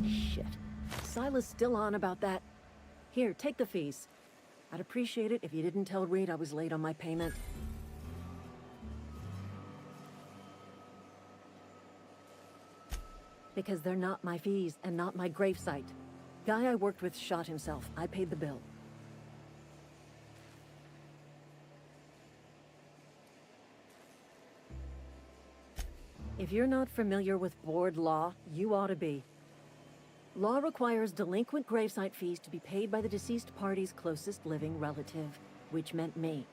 Shit. Silas still on about that. Here, take the fees. I'd appreciate it if you didn't tell Reed I was late on my payment. Because they're not my fees and not my gravesite. Guy I worked with shot himself. I paid the bill. If you're not familiar with board law, you ought to be. Law requires delinquent gravesite fees to be paid by the deceased party's closest living relative, which meant me.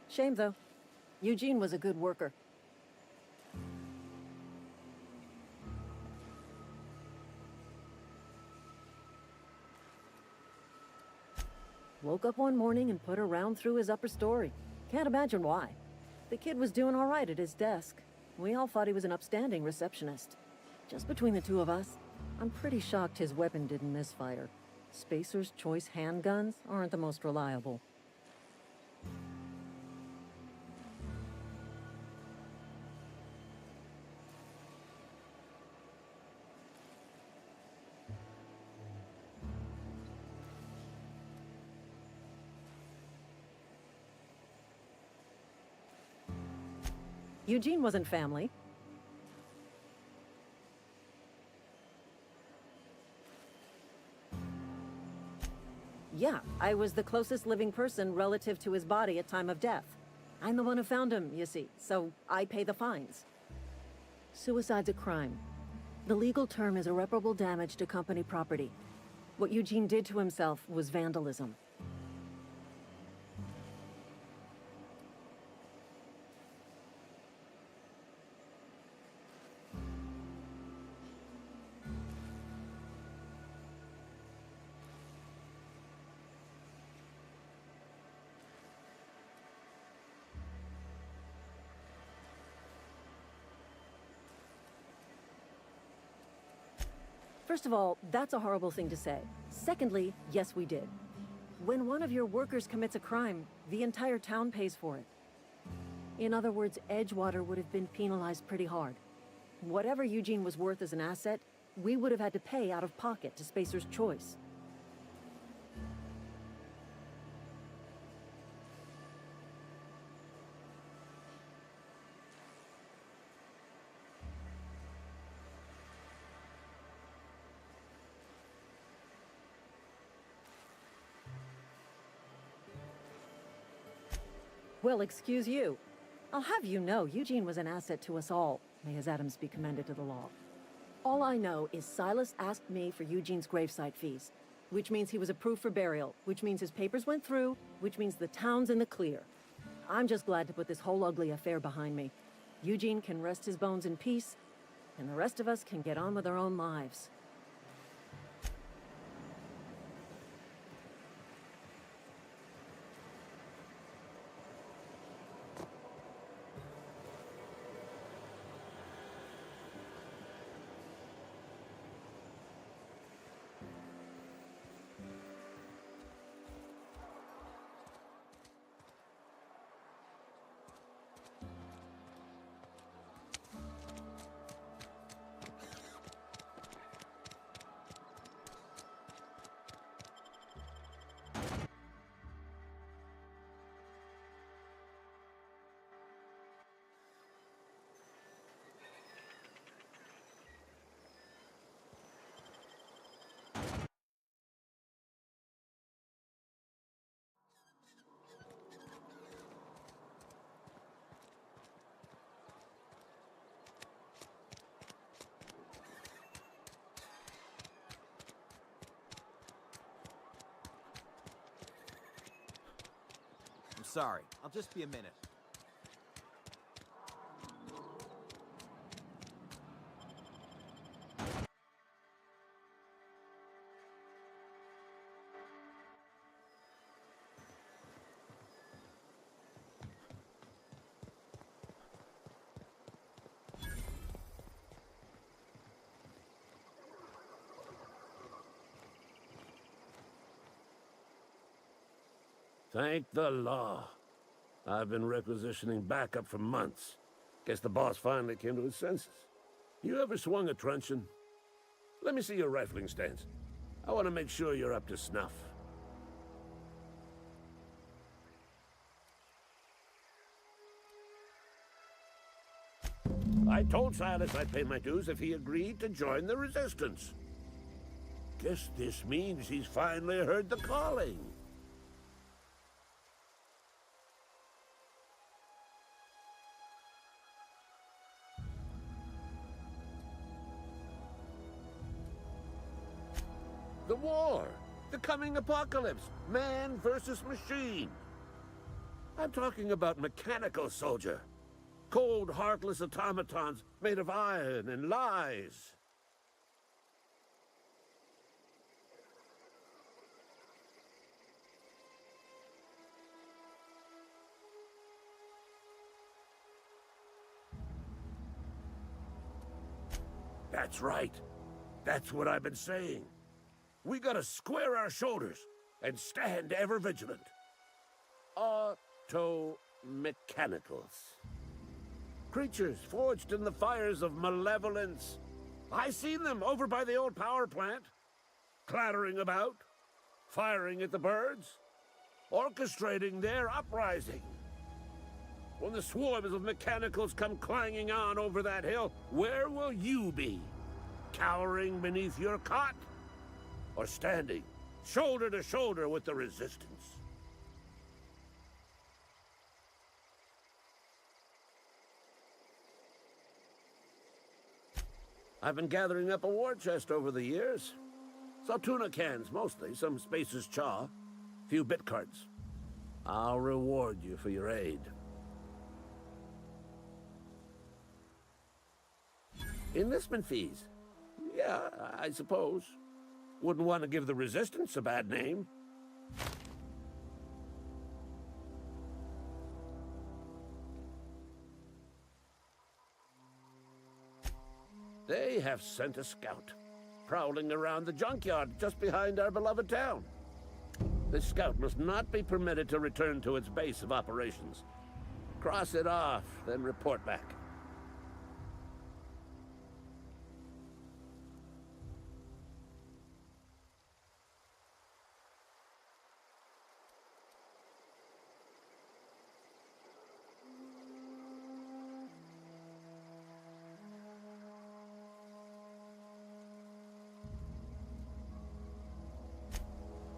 Shame, though. Eugene was a good worker. Woke up one morning and put a round through his upper story. Can't imagine why. The kid was doing all right at his desk. We all thought he was an upstanding receptionist. Just between the two of us, I'm pretty shocked his weapon didn't misfire. Spacer's Choice handguns aren't the most reliable. Eugene wasn't family. Yeah, I was the closest living person relative to his body at time of death. I'm the one who found him, you see, so I pay the fines. Suicide's a crime. The legal term is irreparable damage to company property. What Eugene did to himself was vandalism. First of all, that's a horrible thing to say. Secondly, yes, we did. When one of your workers commits a crime, the entire town pays for it. In other words, Edgewater would have been penalized pretty hard. Whatever Eugene was worth as an asset, we would have had to pay out of pocket to Spacer's Choice. Well, excuse you. I'll have you know, Eugene was an asset to us all. May his atoms be commended to the law. All I know is Silas asked me for Eugene's gravesite fees, which means he was approved for burial, which means his papers went through, which means the town's in the clear. I'm just glad to put this whole ugly affair behind me. Eugene can rest his bones in peace, and the rest of us can get on with our own lives. Sorry, I'll just be a minute. Thank the law. I've been requisitioning backup for months. Guess the boss finally came to his senses. You ever swung a truncheon? Let me see your rifling stance. I want to make sure you're up to snuff. I told Silas I'd pay my dues if he agreed to join the Resistance. Guess this means he's finally heard the calling. The war! The coming apocalypse! Man versus machine! I'm talking about mechanical soldier. Cold, heartless automatons made of iron and lies. That's right. That's what I've been saying. We gotta square our shoulders and stand ever vigilant. Auto-mechanicals. Creatures forged in the fires of malevolence. I seen them over by the old power plant, clattering about, firing at the birds, orchestrating their uprising. When the swarms of mechanicals come clanging on over that hill, where will you be? Cowering beneath your cot? Or standing, shoulder to shoulder with the Resistance? I've been gathering up a war chest over the years. Saw tuna cans, mostly, some Spacer's chaw, few bit cards. I'll reward you for your aid. Enlistment fees? Yeah, I suppose. Wouldn't want to give the Resistance a bad name. They have sent a scout, prowling around the junkyard just behind our beloved town. This scout must not be permitted to return to its base of operations. Cross it off, then report back.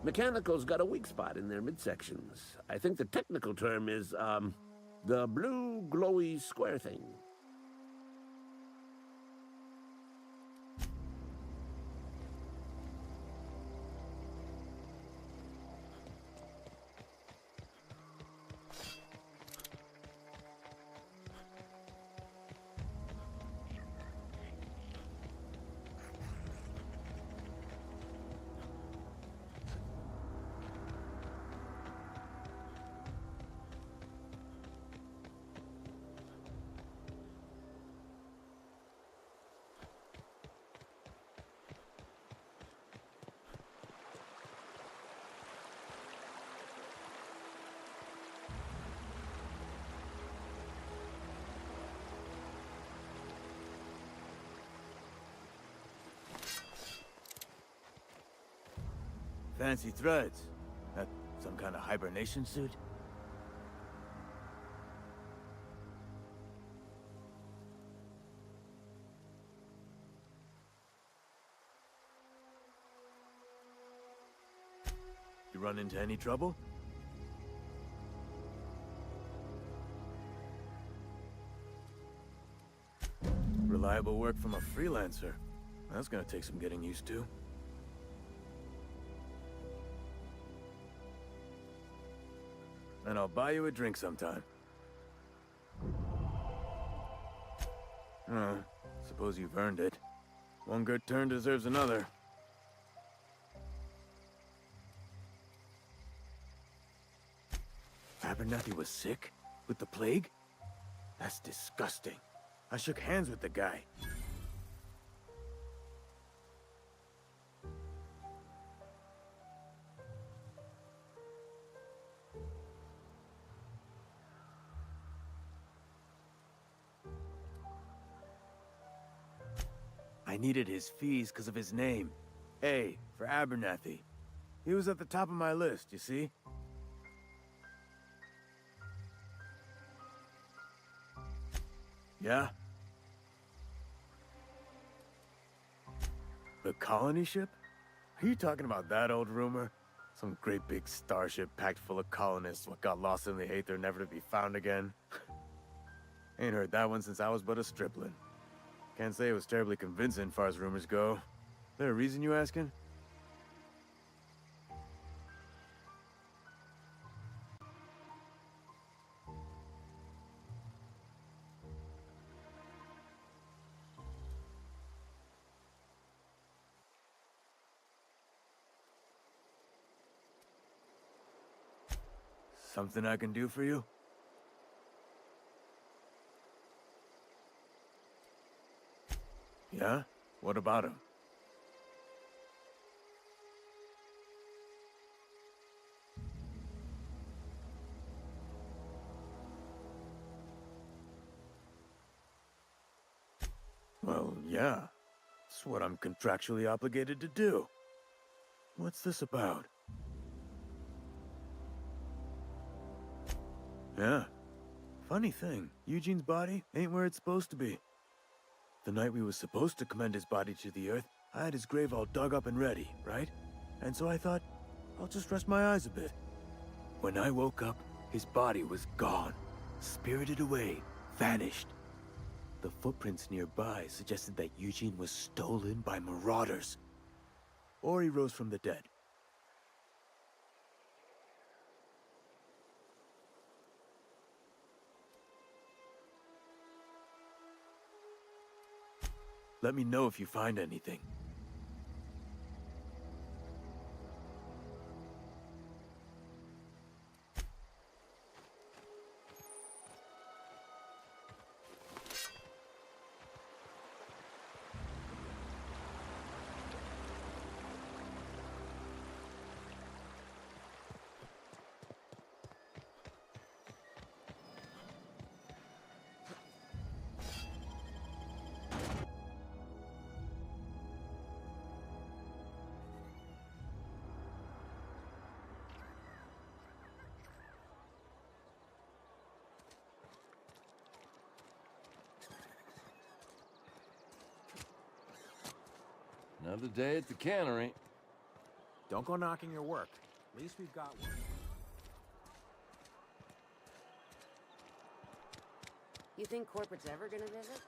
Mechanicals got a weak spot in their midsections. I think the technical term is, the blue glowy square thing. Fancy threads. That some kind of hibernation suit? You run into any trouble? Reliable work from a freelancer. That's gonna take some getting used to. And I'll buy you a drink sometime. Suppose you've earned it. One good turn deserves another. Abernathy was sick? With the plague? That's disgusting. I shook hands with the guy. I needed his fees because of his name. A for Abernathy. He was at the top of my list, you see? Yeah? The colony ship? Are you talking about that old rumor? Some great big starship packed full of colonists what got lost in the aether never to be found again? Ain't heard that one since I was but a stripling. Can't say it was terribly convincing far as rumors go. There a reason you asking? Something I can do for you? Yeah? What about him? Well, yeah. It's what I'm contractually obligated to do. What's this about? Yeah. Funny thing, Eugene's body ain't where it's supposed to be. The night we was supposed to commend his body to the earth, I had his grave all dug up and ready, right? And so I thought, I'll just rest my eyes a bit. When I woke up, his body was gone. Spirited away, vanished. The footprints nearby suggested that Eugene was stolen by marauders. Or he rose from the dead. Let me know if you find anything. Another day at the cannery. Don't go knocking your work. At least we've got one. You think corporate's ever gonna visit?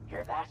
Hear that?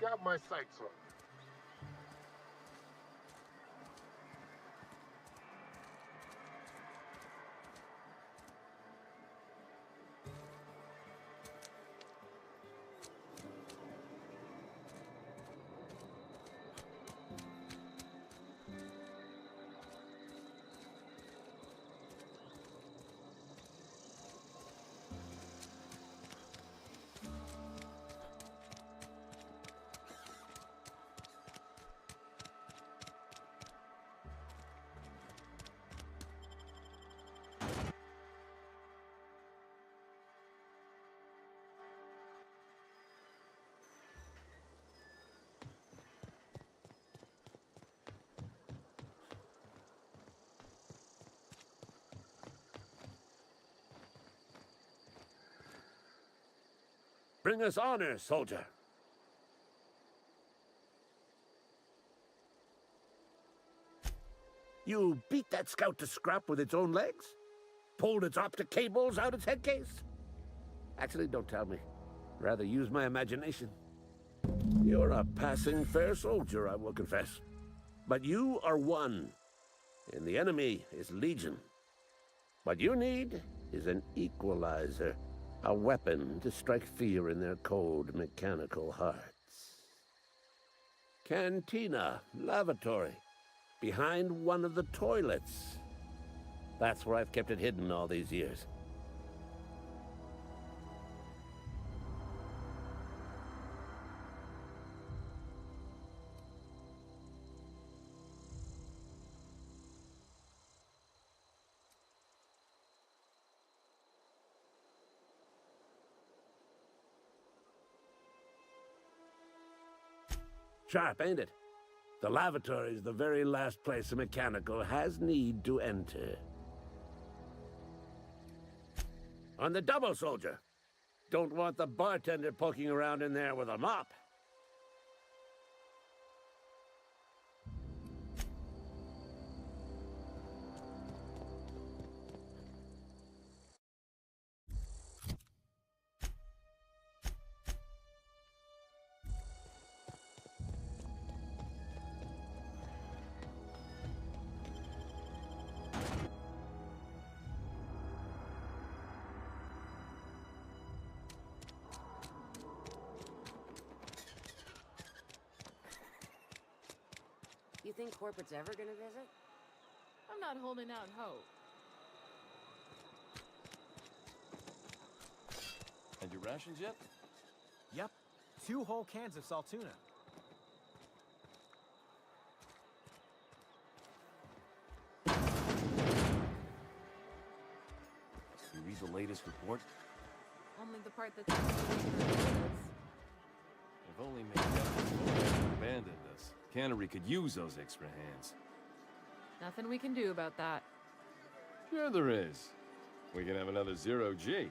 got my sights on. Bring us honor, soldier. You beat that scout to scrap with its own legs? Pulled its optic cables out its head case? Actually, don't tell me. Rather use my imagination. You're a passing fair soldier, I will confess. But you are one, and the enemy is legion. What you need is an equalizer. A weapon to strike fear in their cold, mechanical hearts. Cantina, lavatory, behind one of the toilets. That's where I've kept it hidden all these years. Sharp, ain't it? The lavatory is the very last place a mechanical has need to enter. On the double, soldier. Don't want the bartender poking around in there with a mop. You think corporate's ever gonna visit? I'm not holding out hope. And your rations yet? Yep. 2 whole cans of salt tuna. You read the latest report? Only the part that's... If only McDuffie abandoned us. Cannery could use those extra hands. Nothing we can do about that. Sure there is. We can have another zero-G.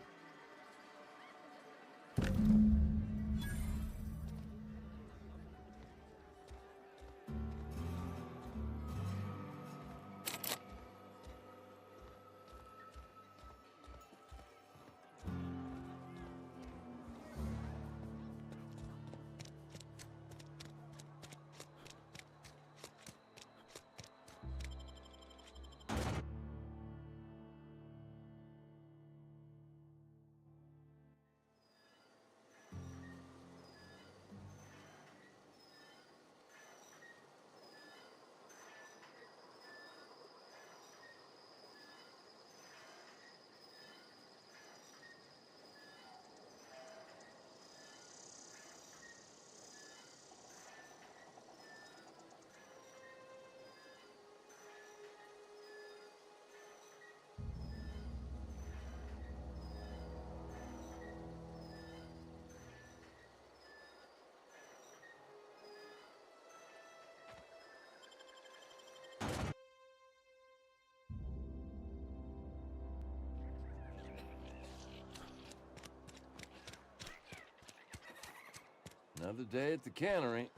Another day at the cannery.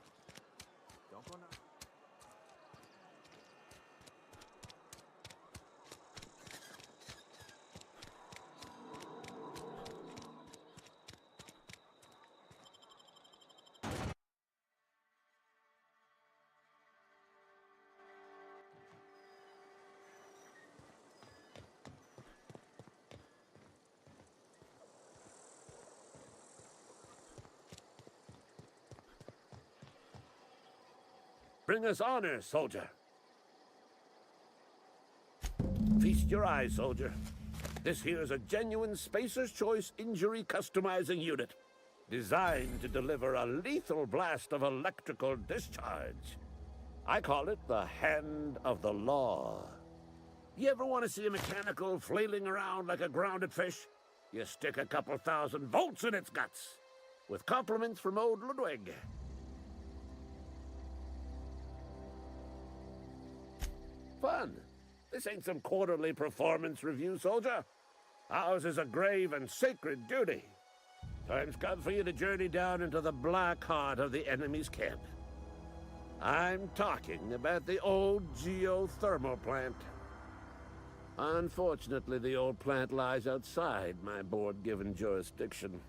Don't go now. Bring us honor, soldier. Feast your eyes, soldier. This here's a genuine Spacer's Choice injury customizing unit, designed to deliver a lethal blast of electrical discharge. I call it the Hand of the Law. You ever want to see a mechanical flailing around like a grounded fish? You stick a couple thousand volts in its guts. With compliments from old Ludwig. Fun. This ain't some quarterly performance review, soldier. Ours is a grave and sacred duty. Time's come for you to journey down into the black heart of the enemy's camp. I'm talking about the old geothermal plant. Unfortunately, the old plant lies outside my board-given jurisdiction.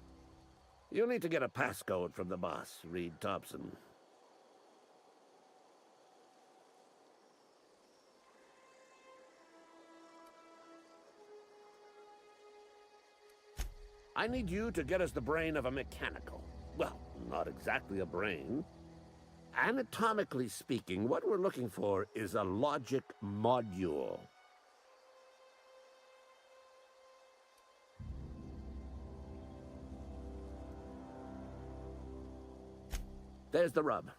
You'll need to get a passcode from the boss, Reed Thompson. I need you to get us the brain of a mechanical. Well, not exactly a brain. Anatomically speaking, what we're looking for is a logic module. There's the rub.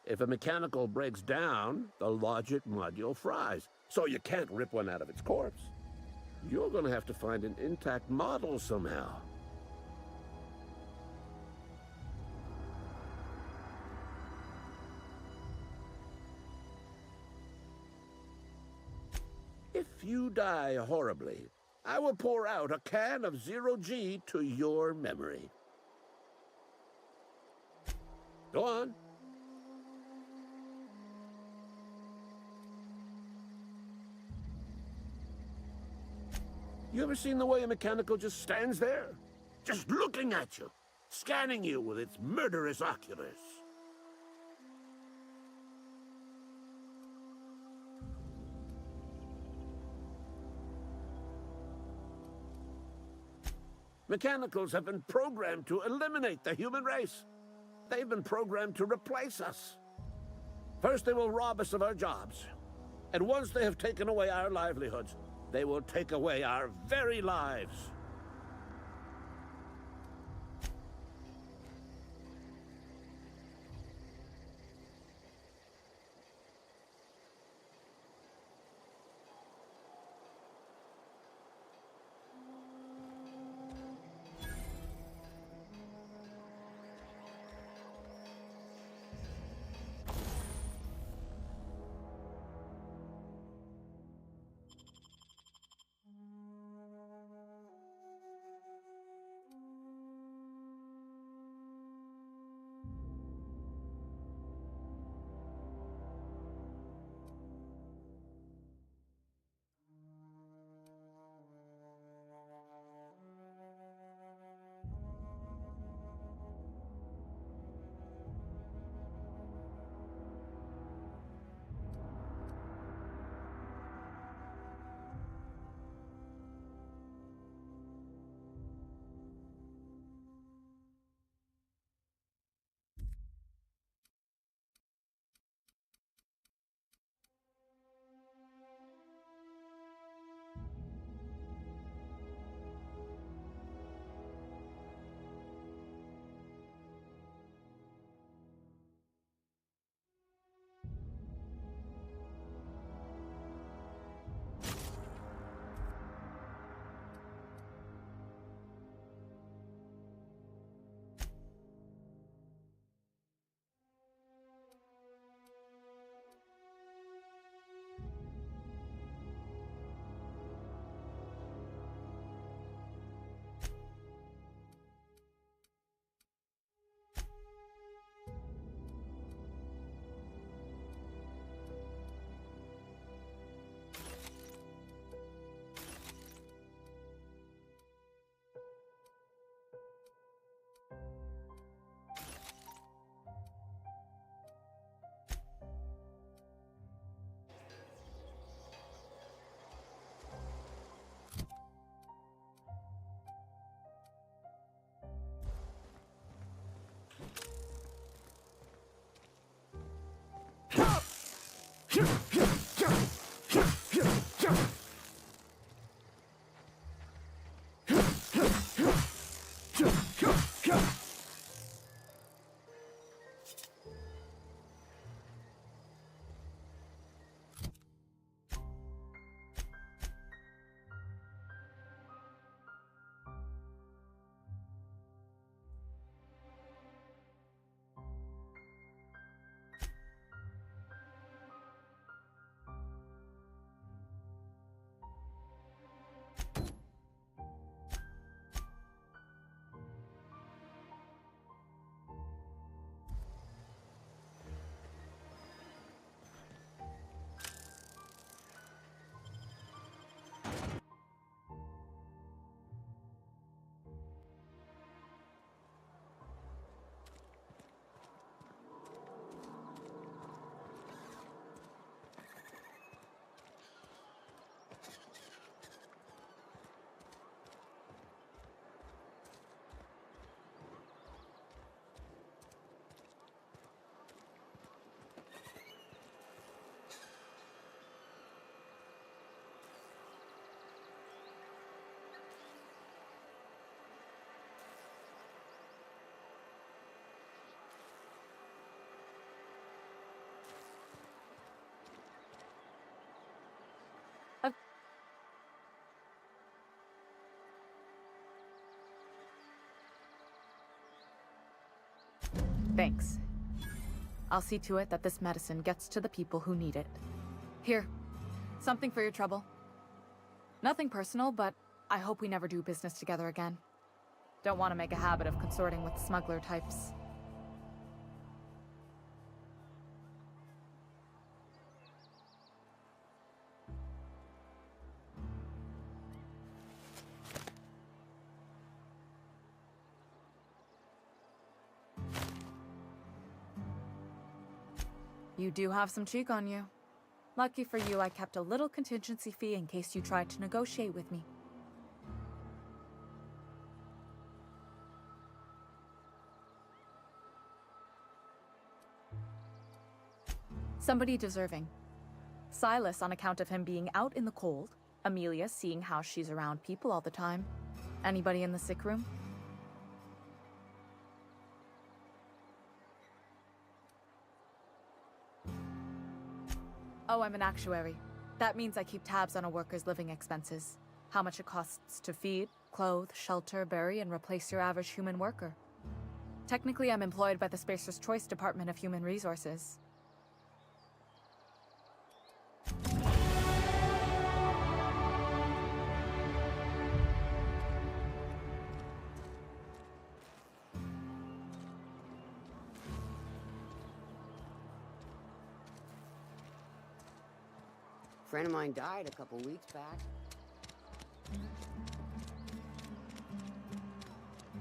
If a mechanical breaks down, the logic module fries. So you can't rip one out of its corpse. You're gonna have to find an intact model somehow. If you die horribly, I will pour out a can of 0G to your memory. Go on. You ever seen the way a mechanical just stands there? Just looking at you, scanning you with its murderous oculars. Mechanicals have been programmed to eliminate the human race. They've been programmed to replace us. First, they will rob us of our jobs. And once they have taken away our livelihoods, they will take away our very lives. Thanks. I'll see to it that this medicine gets to the people who need it. Here, something for your trouble. Nothing personal, but I hope we never do business together again. Don't want to make a habit of consorting with smuggler types. You do have some cheek on you. Lucky for you, I kept a little contingency fee in case you tried to negotiate with me. Somebody deserving. Silas on account of him being out in the cold. Amelia seeing how she's around people all the time. Anybody in the sick room? Oh, I'm an actuary. That means I keep tabs on a worker's living expenses. How much it costs to feed, clothe, shelter, bury, and replace your average human worker. Technically, I'm employed by the Spacer's Choice Department of Human Resources. A friend of mine died a couple weeks back.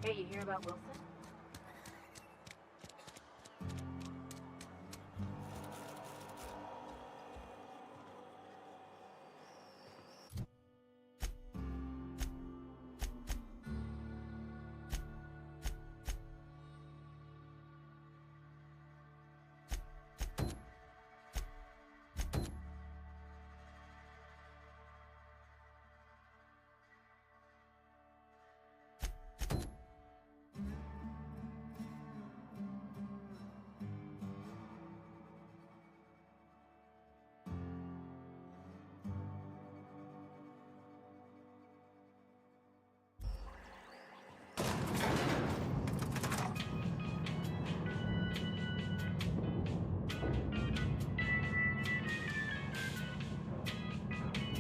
Hey, you hear about Wilson?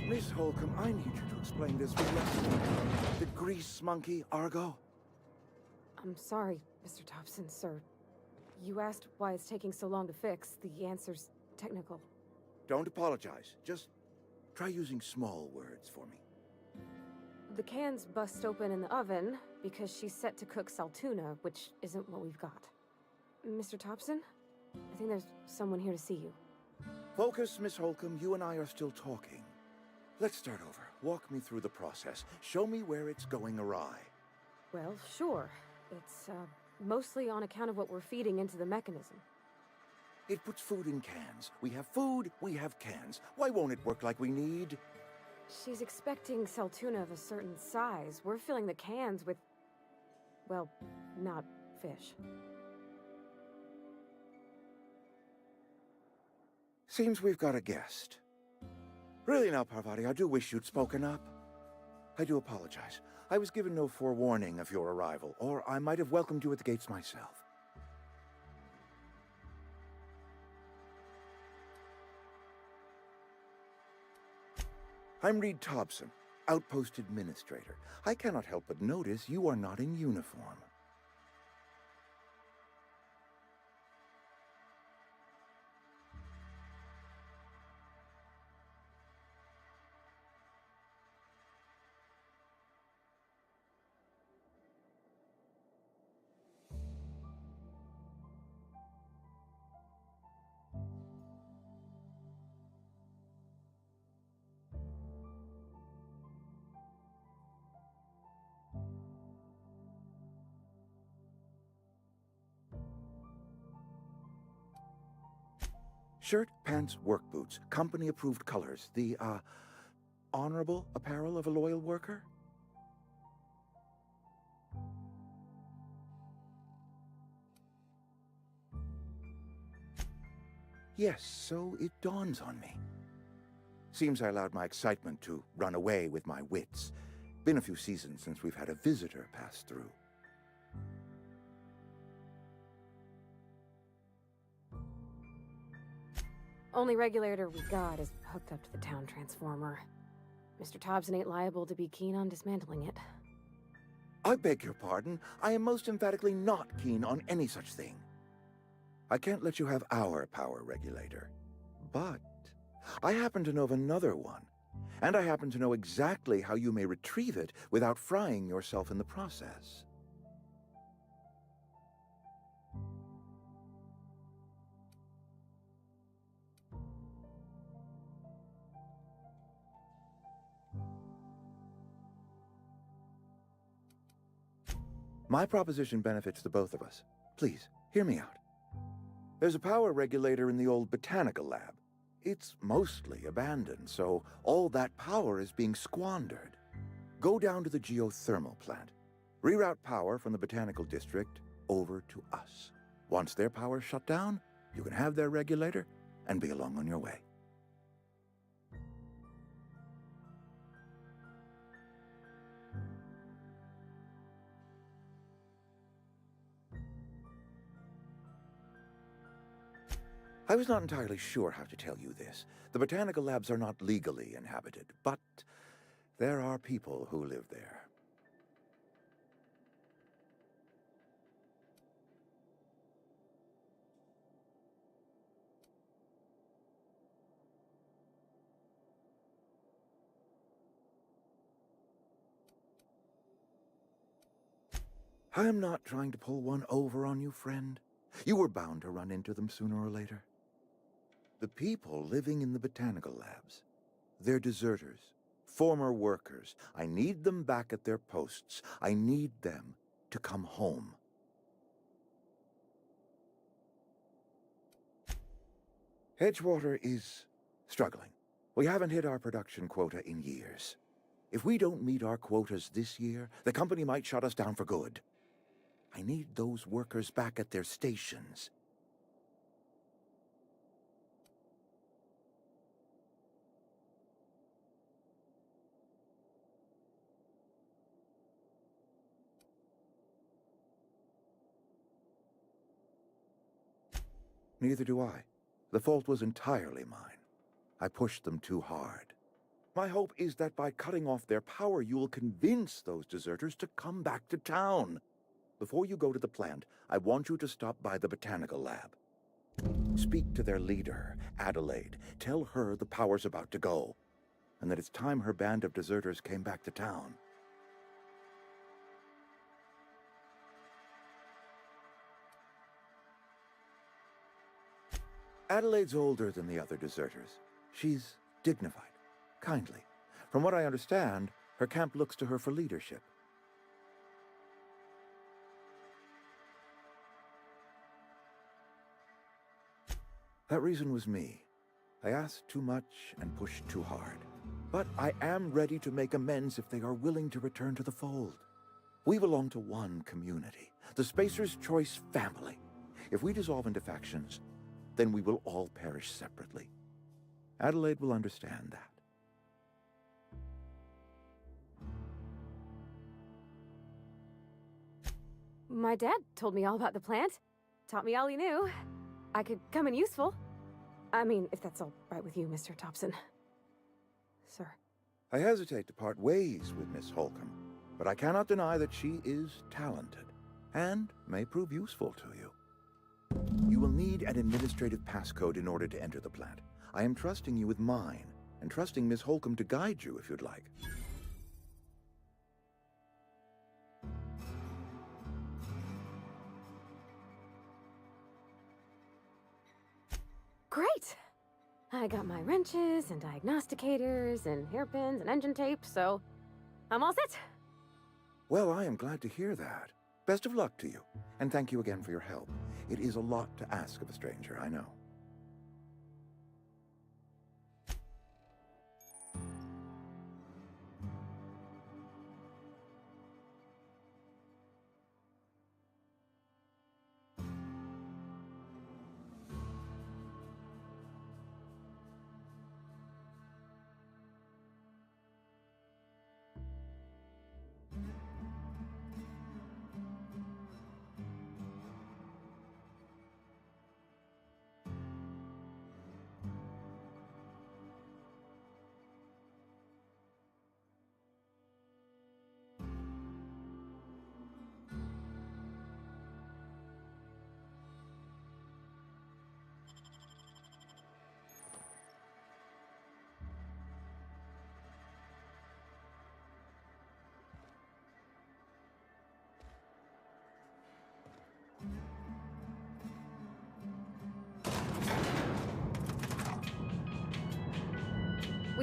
Miss Holcomb, I need you to explain this with me. The grease monkey, Argo? I'm sorry, Mr. Thompson, sir. You asked why it's taking so long to fix. The answer's technical. Don't apologize. Just try using small words for me. The cans bust open in the oven because she's set to cook saltuna, which isn't what we've got. Mr. Thompson? I think there's someone here to see you. Focus, Miss Holcomb. You and I are still talking. Let's start over. Walk me through the process. Show me where it's going awry. Well, sure. It's, mostly on account of what we're feeding into the mechanism. It puts food in cans. We have food, we have cans. Why won't it work like we need? She's expecting saltuna of a certain size. We're filling the cans with, well, not fish. Seems we've got a guest. Really now, Parvati, I do wish you'd spoken up. I do apologize. I was given no forewarning of your arrival, or I might have welcomed you at the gates myself. I'm Reed Thompson, Outpost Administrator. I cannot help but notice you are not in uniform. Shirt, pants, work boots, company-approved colors. The, honorable apparel of a loyal worker? Yes, so it dawns on me. Seems I allowed my excitement to run away with my wits. Been a few seasons since we've had a visitor pass through. Only regulator we got is hooked up to the town transformer. Mr. Thompson ain't liable to be keen on dismantling it. I beg your pardon. I am most emphatically not keen on any such thing. I can't let you have our power regulator. But I happen to know of another one. And I happen to know exactly how you may retrieve it without frying yourself in the process. My proposition benefits the both of us. Please, hear me out. There's a power regulator in the old botanical lab. It's mostly abandoned, so all that power is being squandered. Go down to the geothermal plant. Reroute power from the botanical district over to us. Once their power's shut down, you can have their regulator and be along on your way. I was not entirely sure how to tell you this. The botanical labs are not legally inhabited, but there are people who live there. I am not trying to pull one over on you, friend. You were bound to run into them sooner or later. The people living in the botanical labs, they're deserters, former workers. I need them back at their posts. I need them to come home. Edgewater is struggling. We haven't hit our production quota in years. If we don't meet our quotas this year, the company might shut us down for good. I need those workers back at their stations. Neither do I. The fault was entirely mine. I pushed them too hard. My hope is that by cutting off their power, you will convince those deserters to come back to town. Before you go to the plant, I want you to stop by the botanical lab. Speak to their leader, Adelaide. Tell her the power's about to go, and that it's time her band of deserters came back to town. Adelaide's older than the other deserters. She's dignified, kindly. From what I understand, her camp looks to her for leadership. That reason was me. I asked too much and pushed too hard. But I am ready to make amends if they are willing to return to the fold. We belong to one community, the Spacer's Choice family. If we dissolve into factions, then we will all perish separately. Adelaide will understand that. My dad told me all about the plant. Taught me all he knew. I could come in useful. I mean, if that's all right with you, Mr. Thompson. Sir. I hesitate to part ways with Miss Holcomb, but I cannot deny that she is talented and may prove useful to you. You will need an administrative passcode in order to enter the plant. I am trusting you with mine, and trusting Miss Holcomb to guide you if you'd like. Great! I got my wrenches and diagnosticators and hairpins and engine tape, so I'm all set. Well, I am glad to hear that. Best of luck to you, and thank you again for your help. It is a lot to ask of a stranger, I know.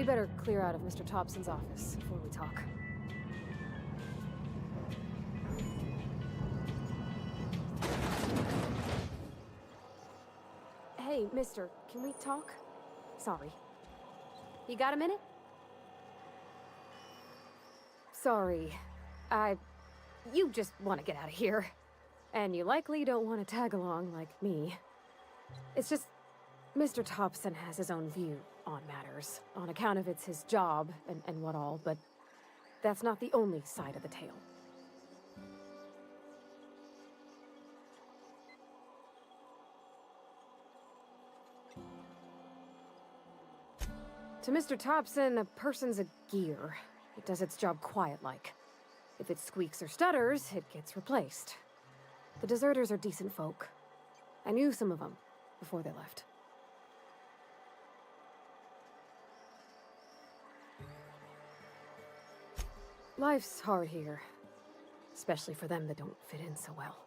better clear out of Mr. Thompson's office before we talk. Hey, mister, can we talk? Sorry. You got a minute? Sorry. You just want to get out of here. And you likely don't want to tag along like me. It's just, Mr. Thompson has his own view on matters, on account of it's his job and what all, but that's not the only side of the tale. To Mr. Thompson, a person's a gear. It does its job quiet-like. If it squeaks or stutters, it gets replaced. The deserters are decent folk. I knew some of them before they left. Life's hard here, especially for them that don't fit in so well.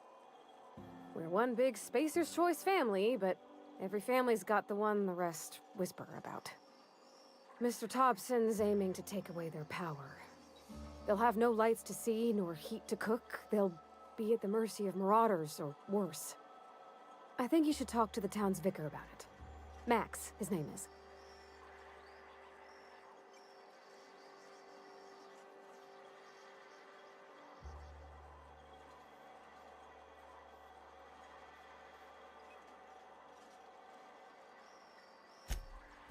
We're one big Spacer's Choice family, but every family's got the one the rest whisper about. Mr. Thompson's aiming to take away their power. They'll have no lights to see, nor heat to cook. They'll be at the mercy of marauders, or worse. I think you should talk to the town's vicar about it. Max, his name is.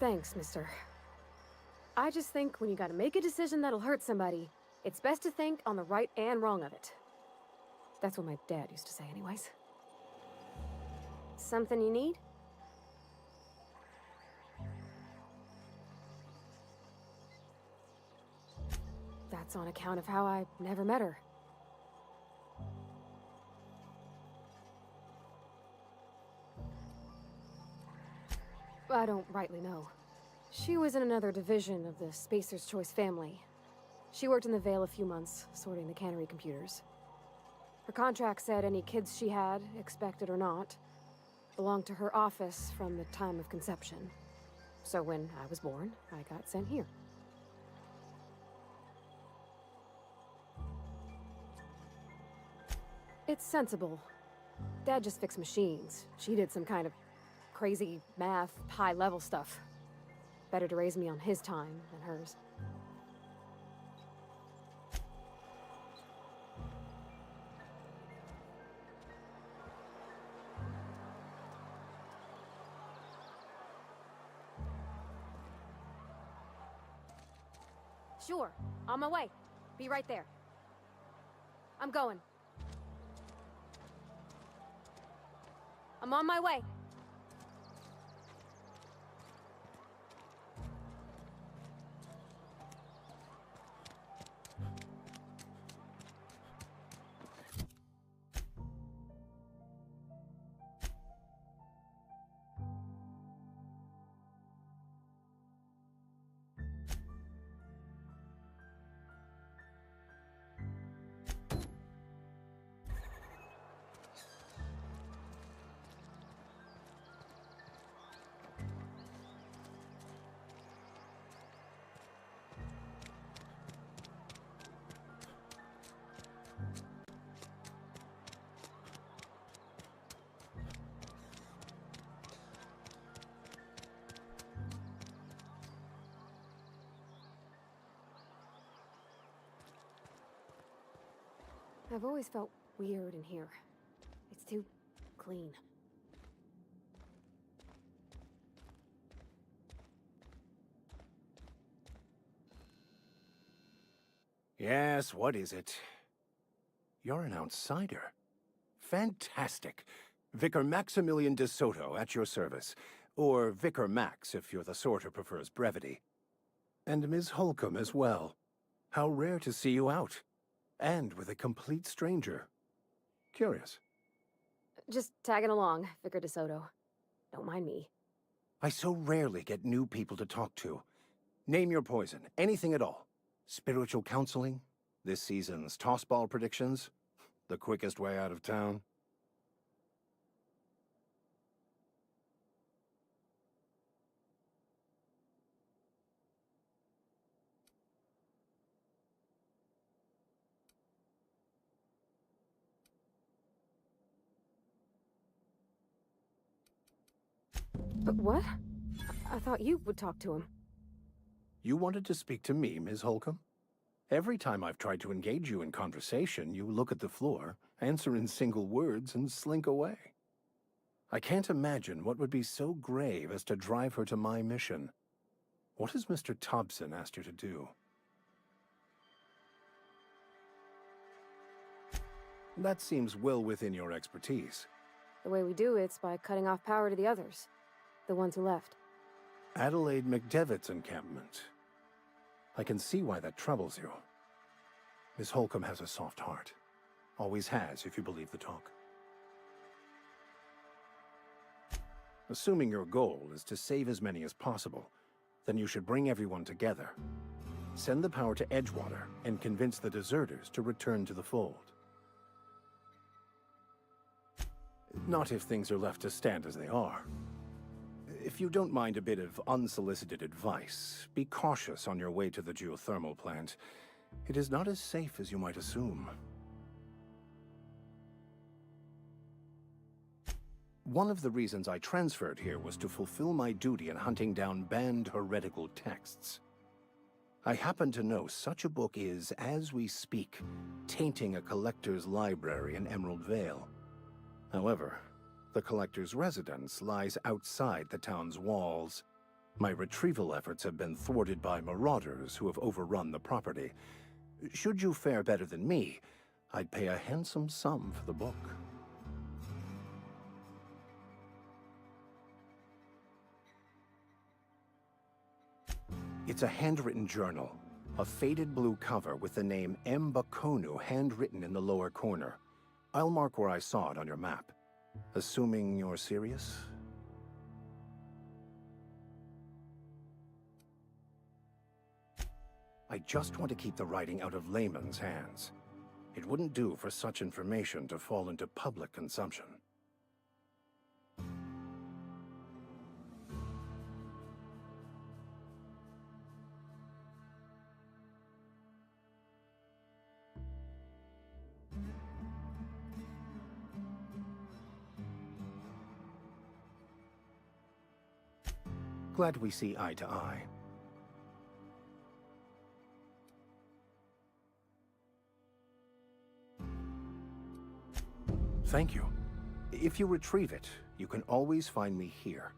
Thanks, mister. I just think when you gotta make a decision that'll hurt somebody, it's best to think on the right and wrong of it. That's what my dad used to say anyways. Something you need? That's on account of how I never met her. I don't rightly know. She was in another division of the Spacer's Choice family. She worked in the Vale a few months, sorting the cannery computers. Her contract said any kids she had, expected or not, belonged to her office from the time of conception. So when I was born, I got sent here. It's sensible. Dad just fixed machines. She did some kind of crazy math, high-level stuff. Better to raise me on his time than hers. Sure, on my way. Be right there. I'm going. I'm on my way. I've always felt weird in here. It's too clean. Yes, what is it? You're an outsider. Fantastic. Vicar Maximilian de Soto at your service. Or Vicar Max, if you're the sort who prefers brevity. And Ms. Holcomb as well. How rare to see you out. And with a complete stranger. Curious. Just tagging along, Vicar de Soto. Don't mind me. I so rarely get new people to talk to. Name your poison, anything at all. Spiritual counseling? This season's tossball predictions? The quickest way out of town? But what? I thought you would talk to him. You wanted to speak to me, Ms. Holcomb? Every time I've tried to engage you in conversation, you look at the floor, answer in single words, and slink away. I can't imagine what would be so grave as to drive her to my mission. What has Mr. Thompson asked you to do? That seems well within your expertise. The way we do it's by cutting off power to the others. The ones who left. Adelaide McDevitt's encampment. I can see why that troubles you. Miss Holcomb has a soft heart. Always has, if you believe the talk. Assuming your goal is to save as many as possible, then you should bring everyone together. Send the power to Edgewater and convince the deserters to return to the fold. Not if things are left to stand as they are. If you don't mind a bit of unsolicited advice, be cautious on your way to the geothermal plant. It is not as safe as you might assume. One of the reasons I transferred here was to fulfill my duty in hunting down banned heretical texts. I happen to know such a book is, as we speak, tainting a collector's library in Emerald Vale. However, the collector's residence lies outside the town's walls. My retrieval efforts have been thwarted by marauders who have overrun the property. Should you fare better than me, I'd pay a handsome sum for the book. It's a handwritten journal, a faded blue cover with the name M. Bakonu handwritten in the lower corner. I'll mark where I saw it on your map. Assuming you're serious? I just want to keep the writing out of layman's hands. It wouldn't do for such information to fall into public consumption. Glad we see eye to eye. Thank you. If you retrieve it, you can always find me here.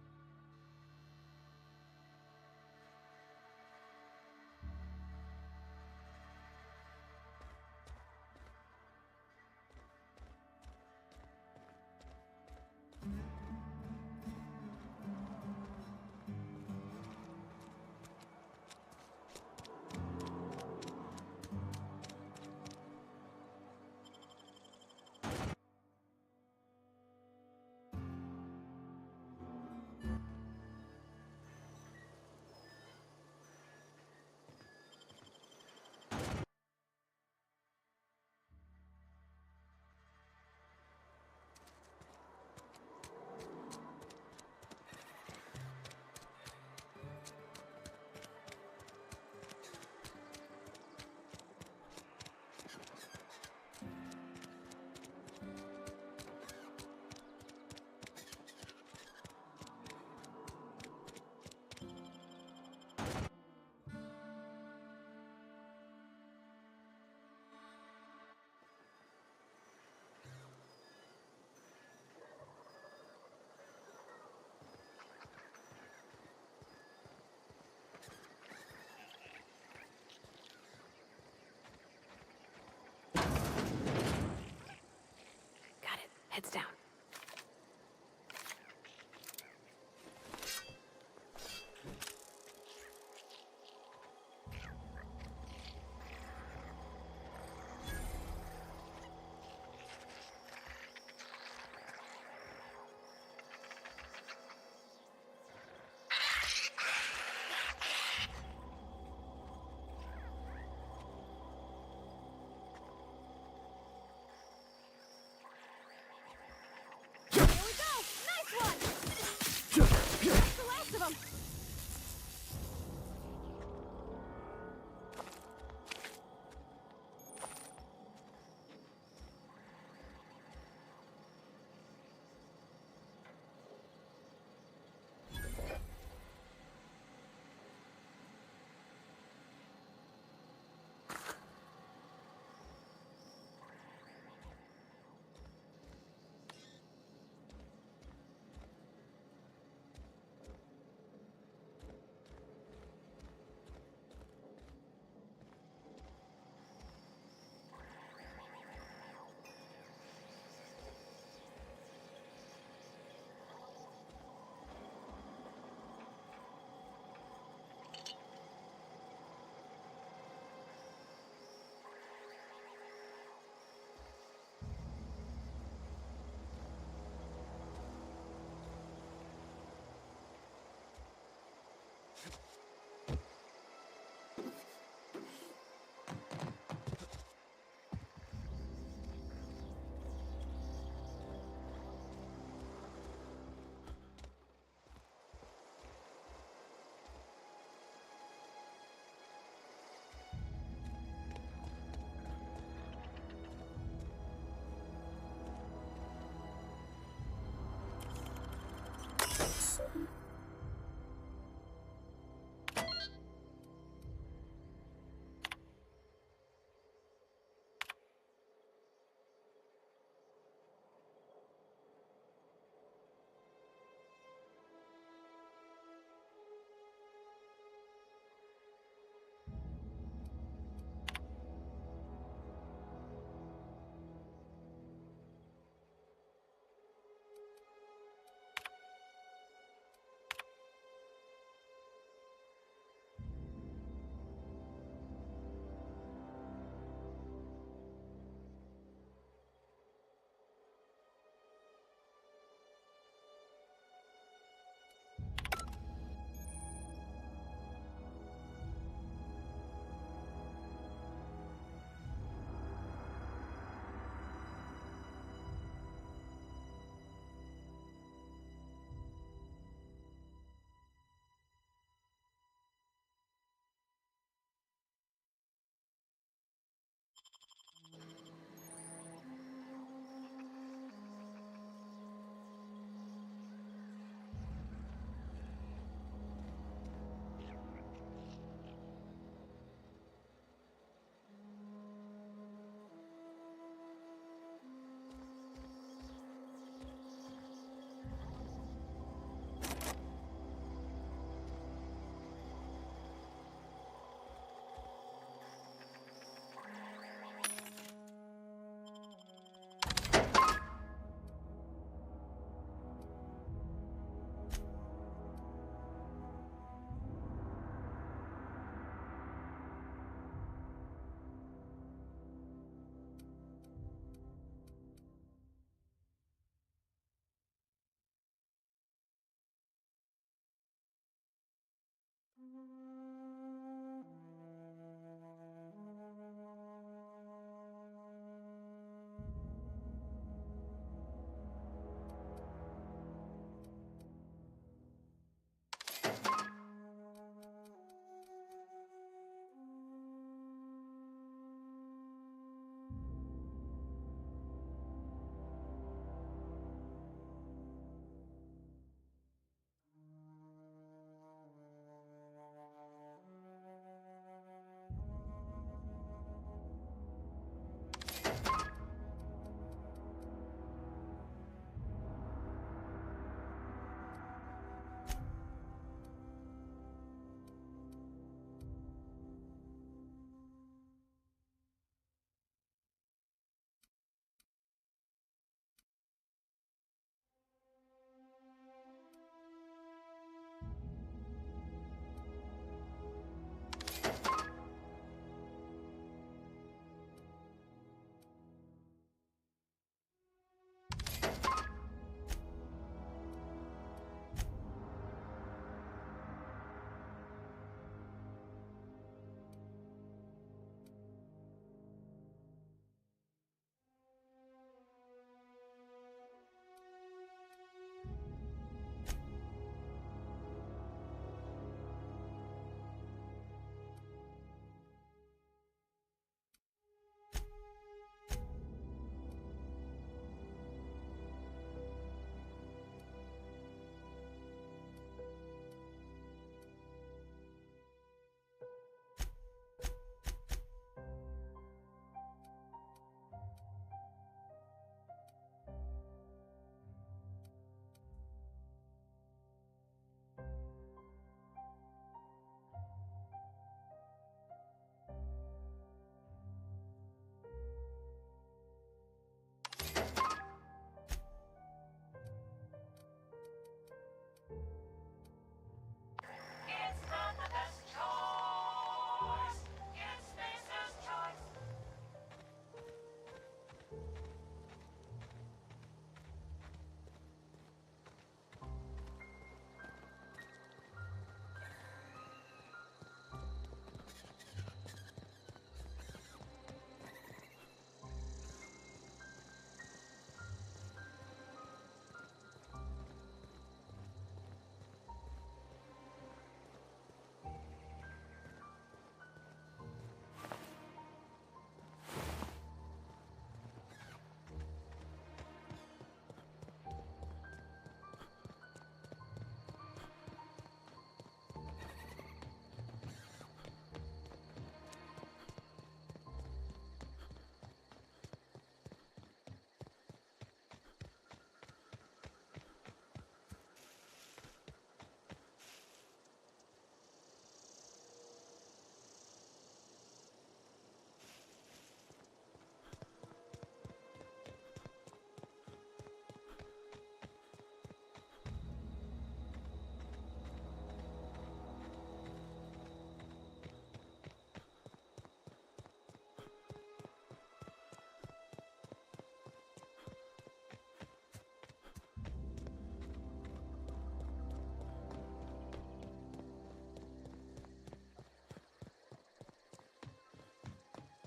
Heads down.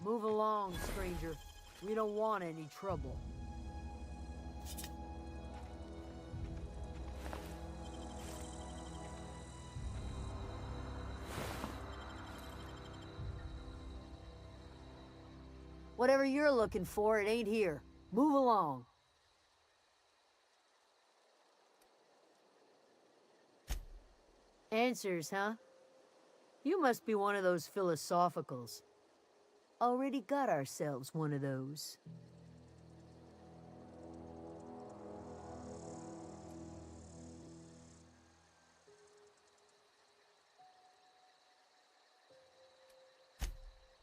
Move along, stranger. We don't want any trouble. Whatever you're looking for, it ain't here. Move along. Answers, huh? You must be one of those philosophicals. Already got ourselves one of those.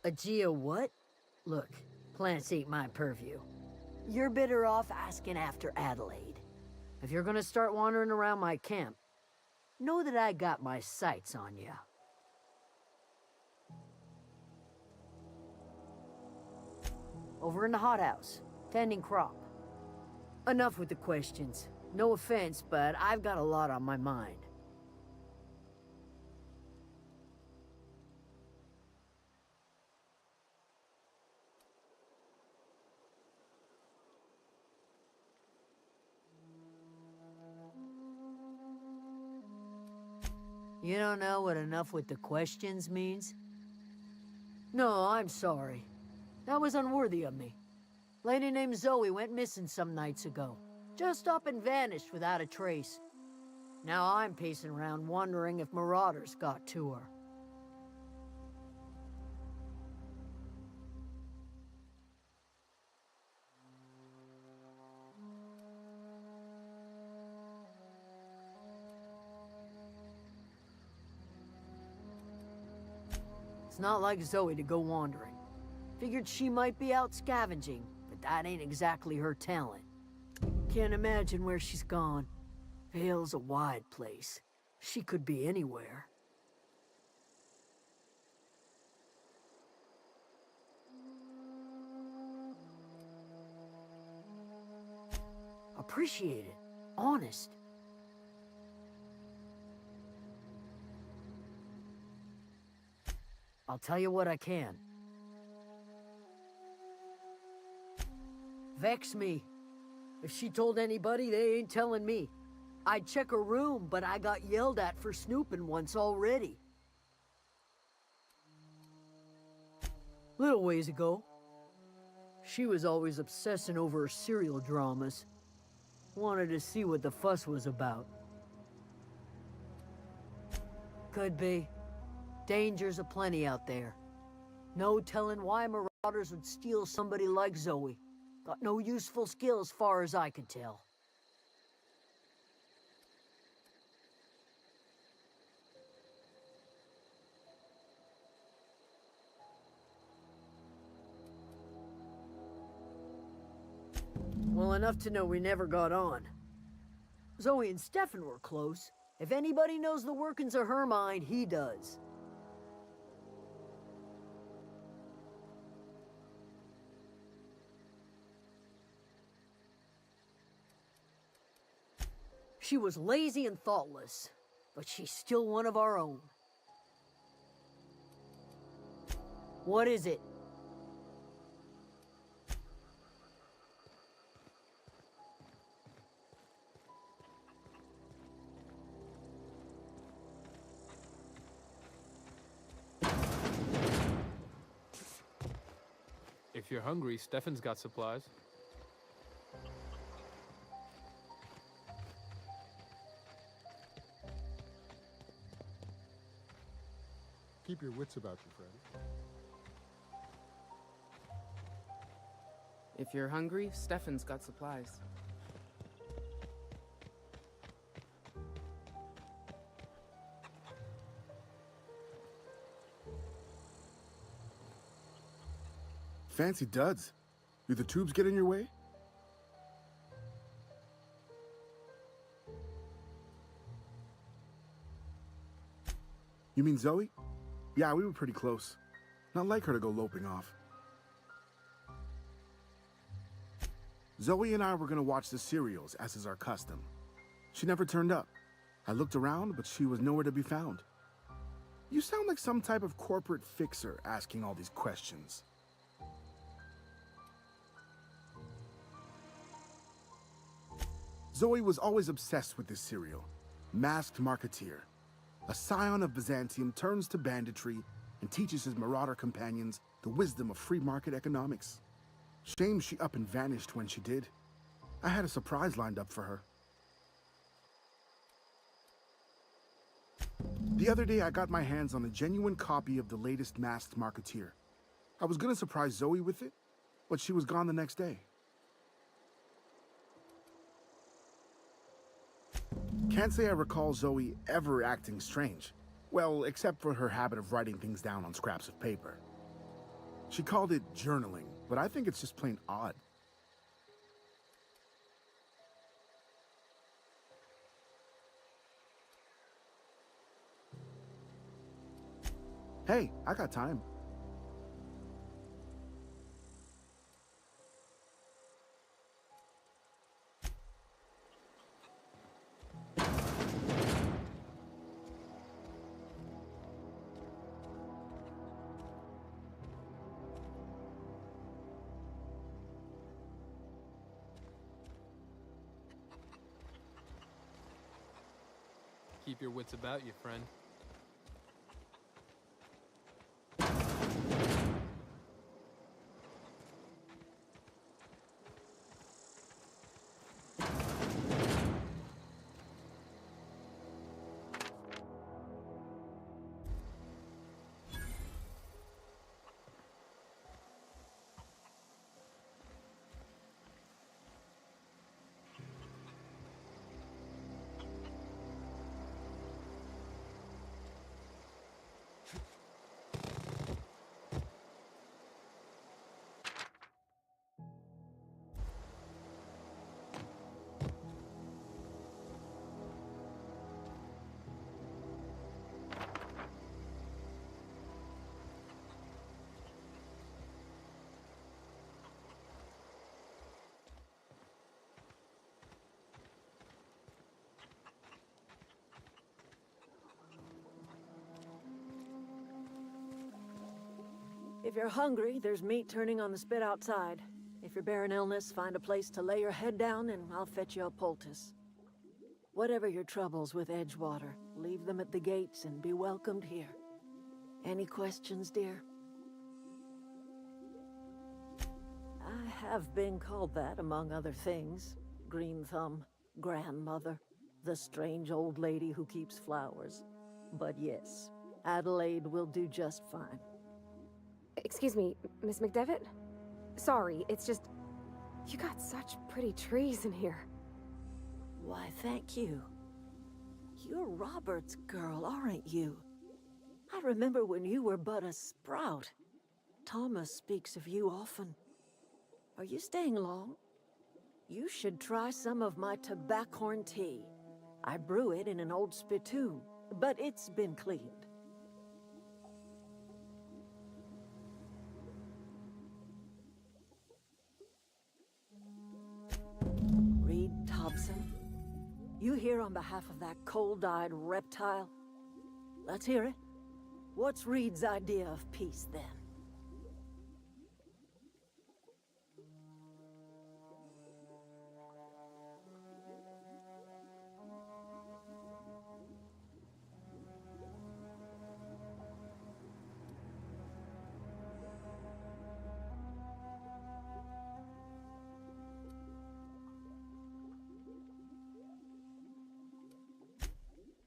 A geo what? Look, plants ain't my purview. You're better off asking after Adelaide. If you're gonna start wandering around my camp, know that I got my sights on you. Over in the hothouse, tending crop. Enough with the questions. No offense, but I've got a lot on my mind. You don't know what enough with the questions means? No, I'm sorry. That was unworthy of me. Lady named Zoe went missing some nights ago. Just up and vanished without a trace. Now I'm pacing around wondering if marauders got to her. It's not like Zoe to go wandering. Figured she might be out scavenging, but that ain't exactly her talent. Can't imagine where she's gone. Vale's a wide place. She could be anywhere. Appreciate it. Honest. I'll tell you what I can. Vex me. If she told anybody, they ain't telling me. I'd check her room, but I got yelled at for snooping once already. Little ways ago. She was always obsessing over her serial dramas. Wanted to see what the fuss was about. Could be. Dangers aplenty out there. No telling why marauders would steal somebody like Zoe. Got no useful skill as far as I can tell. Well, enough to know we never got on. Zoe and Stefan were close. If anybody knows the workings of her mind, he does. She was lazy and thoughtless, but she's still one of our own. What is it? If you're hungry, Stefan's got supplies. Keep your wits about you, friend. If you're hungry, Stefan's got supplies. Fancy duds. Do the tubes get in your way? You mean Zoe? Yeah, we were pretty close. Not like her to go loping off. Zoe and I were gonna watch the serials, as is our custom. She never turned up. I looked around, but she was nowhere to be found. You sound like some type of corporate fixer asking all these questions. Zoe was always obsessed with this serial, Masked Marketeer. A scion of Byzantium turns to banditry and teaches his marauder companions the wisdom of free market economics. Shame she up and vanished when she did. I had a surprise lined up for her. The other day, I got my hands on a genuine copy of the latest Masked Marketeer. I was gonna surprise Zoe with it, but she was gone the next day. Can't say I recall Zoe ever acting strange. Well, except for her habit of writing things down on scraps of paper. She called it journaling, but I think it's just plain odd. Hey, I got time. Keep your wits about you, friend. If you're hungry, there's meat turning on the spit outside. If you're bearing illness, find a place to lay your head down and I'll fetch you a poultice. Whatever your troubles with Edgewater, leave them at the gates and be welcomed here. Any questions, dear? I have been called that, among other things. Green Thumb, grandmother, the strange old lady who keeps flowers. But yes, Adelaide will do just fine. Excuse me, Miss McDevitt? Sorry, it's just... You got such pretty trees in here. Why, thank you. You're Robert's girl, aren't you? I remember when you were but a sprout. Thomas speaks of you often. Are you staying long? You should try some of my tobaccorn tea. I brew it in an old spittoon, but it's been cleaned. Reed Thompson? You here on behalf of that cold-eyed reptile? Let's hear it. What's Reed's idea of peace, then?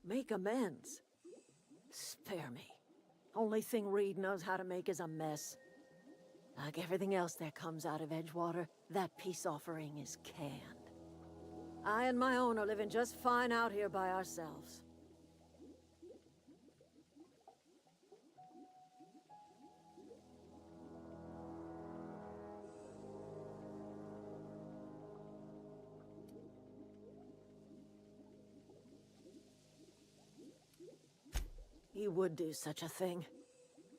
Make amends. Spare me. Only thing Reed knows how to make is a mess. Like everything else that comes out of Edgewater, that peace offering is canned. I and my own are living just fine out here by ourselves. He would do such a thing.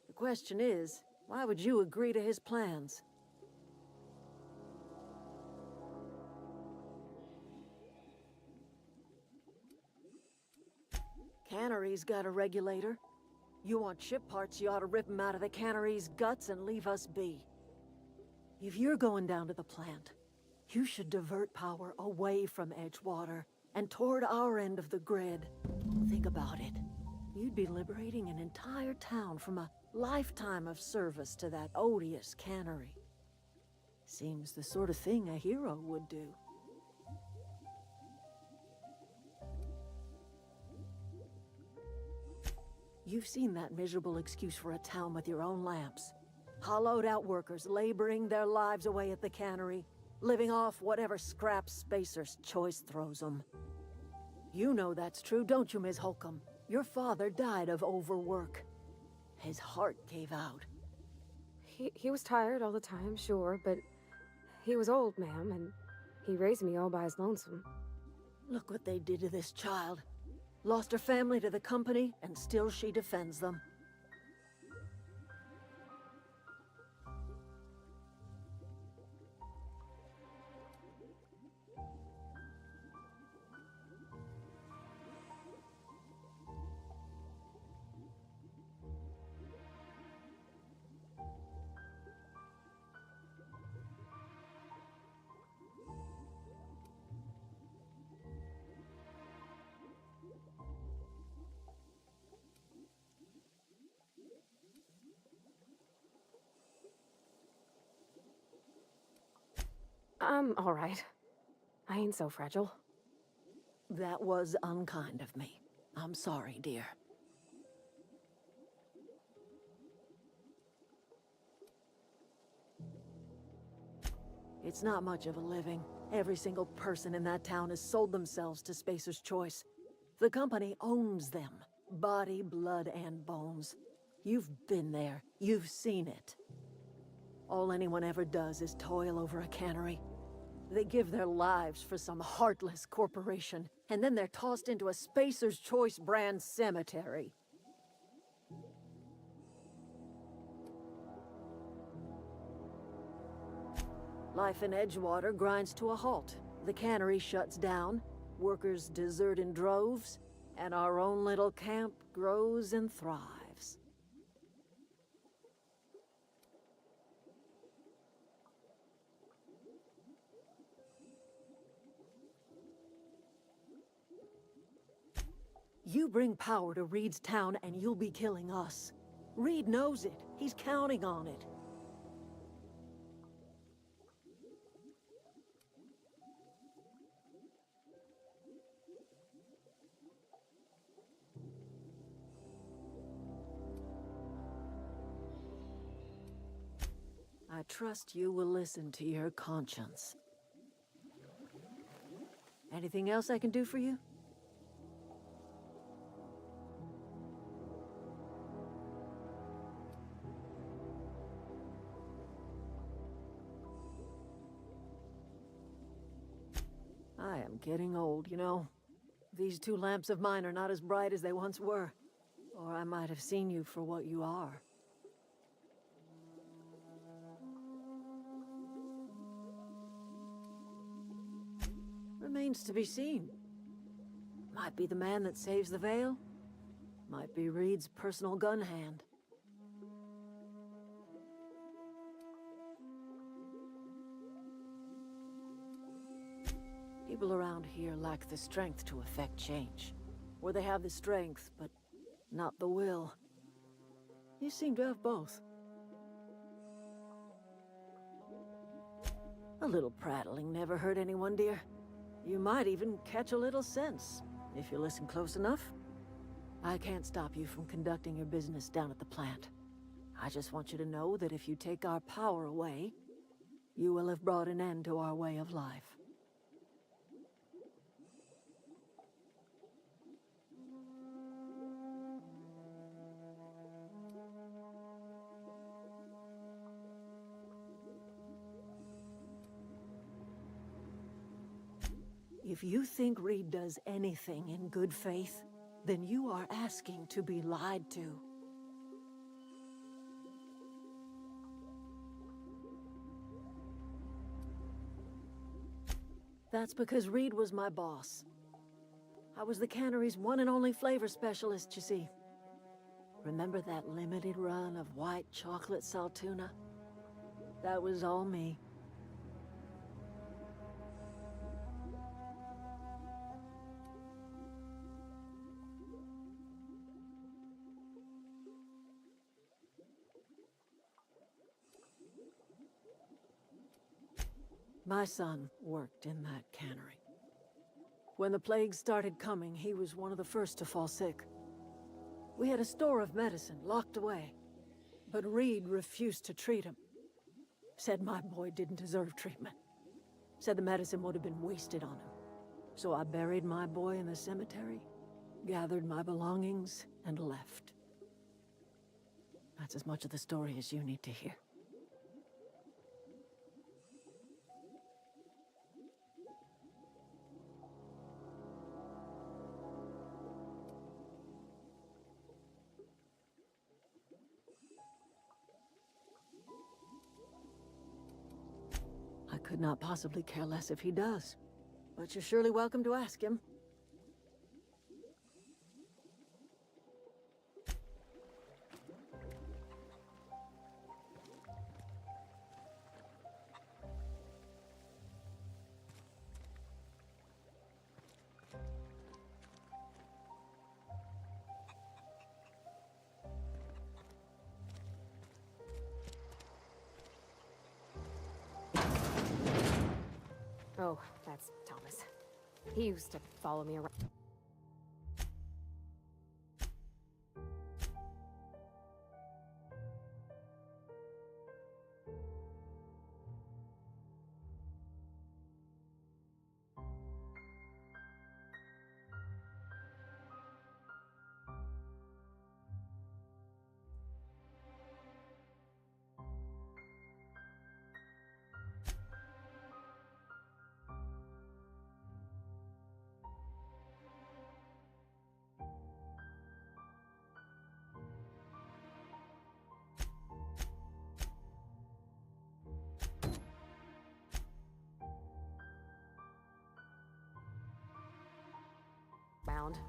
The question is, why would you agree to his plans? Cannery's got a regulator. You want ship parts, you ought to rip them out of the cannery's guts and leave us be. If you're going down to the plant, You should divert power away from Edgewater and toward our end of the grid. Think about it. You'd be liberating an entire town from a lifetime of service to that odious cannery. Seems the sort of thing a hero would do. You've seen that miserable excuse for a town with your own lamps. Hollowed out workers laboring their lives away at the cannery, living off whatever scraps Spacer's Choice throws them. You know that's true, don't you, Ms. Holcomb? Your father died of overwork. His heart gave out. He was tired all the time, sure, but he was old, ma'am, and he raised me all by his lonesome. Look what they did to this child. Lost her family to the company, and still she defends them. I'm all right. I ain't so fragile. That was unkind of me. I'm sorry, dear. It's not much of a living. Every single person in that town has sold themselves to Spacer's Choice. The company owns them. Body, blood, and bones. You've been there. You've seen it. All anyone ever does is toil over a cannery. They give their lives for some heartless corporation, and then they're tossed into a Spacer's Choice brand cemetery. Life in Edgewater grinds to a halt. The cannery shuts down, workers desert in droves, and our own little camp grows and thrives. You bring power to Reed's town and you'll be killing us. Reed knows it. He's counting on it. I trust you will listen to your conscience. Anything else I can do for you? I am getting old, you know. These two lamps of mine are not as bright as they once were. Or I might have seen you for what you are. Remains to be seen. Might be the man that saves the veil. Might be Reed's personal gun hand. People around here lack the strength to effect change. Or they have the strength, but not the will. You seem to have both. A little prattling never hurt anyone, dear. You might even catch a little sense, if you listen close enough. I can't stop you from conducting your business down at the plant. I just want you to know that if you take our power away, you will have brought an end to our way of life. If you think Reed does anything in good faith, then you are asking to be lied to. That's because Reed was my boss. I was the cannery's one and only flavor specialist, you see. Remember that limited run of white chocolate saltuna? That was all me. My son worked in that cannery. When the plague started coming, he was one of the first to fall sick. We had a store of medicine locked away, but Reed refused to treat him. Said my boy didn't deserve treatment. Said the medicine would have been wasted on him. So I buried my boy in the cemetery, gathered my belongings, and left. That's as much of the story as you need to hear. I could not possibly care less if he does, but you're surely welcome to ask him. Oh, that's Thomas. He used to follow me around.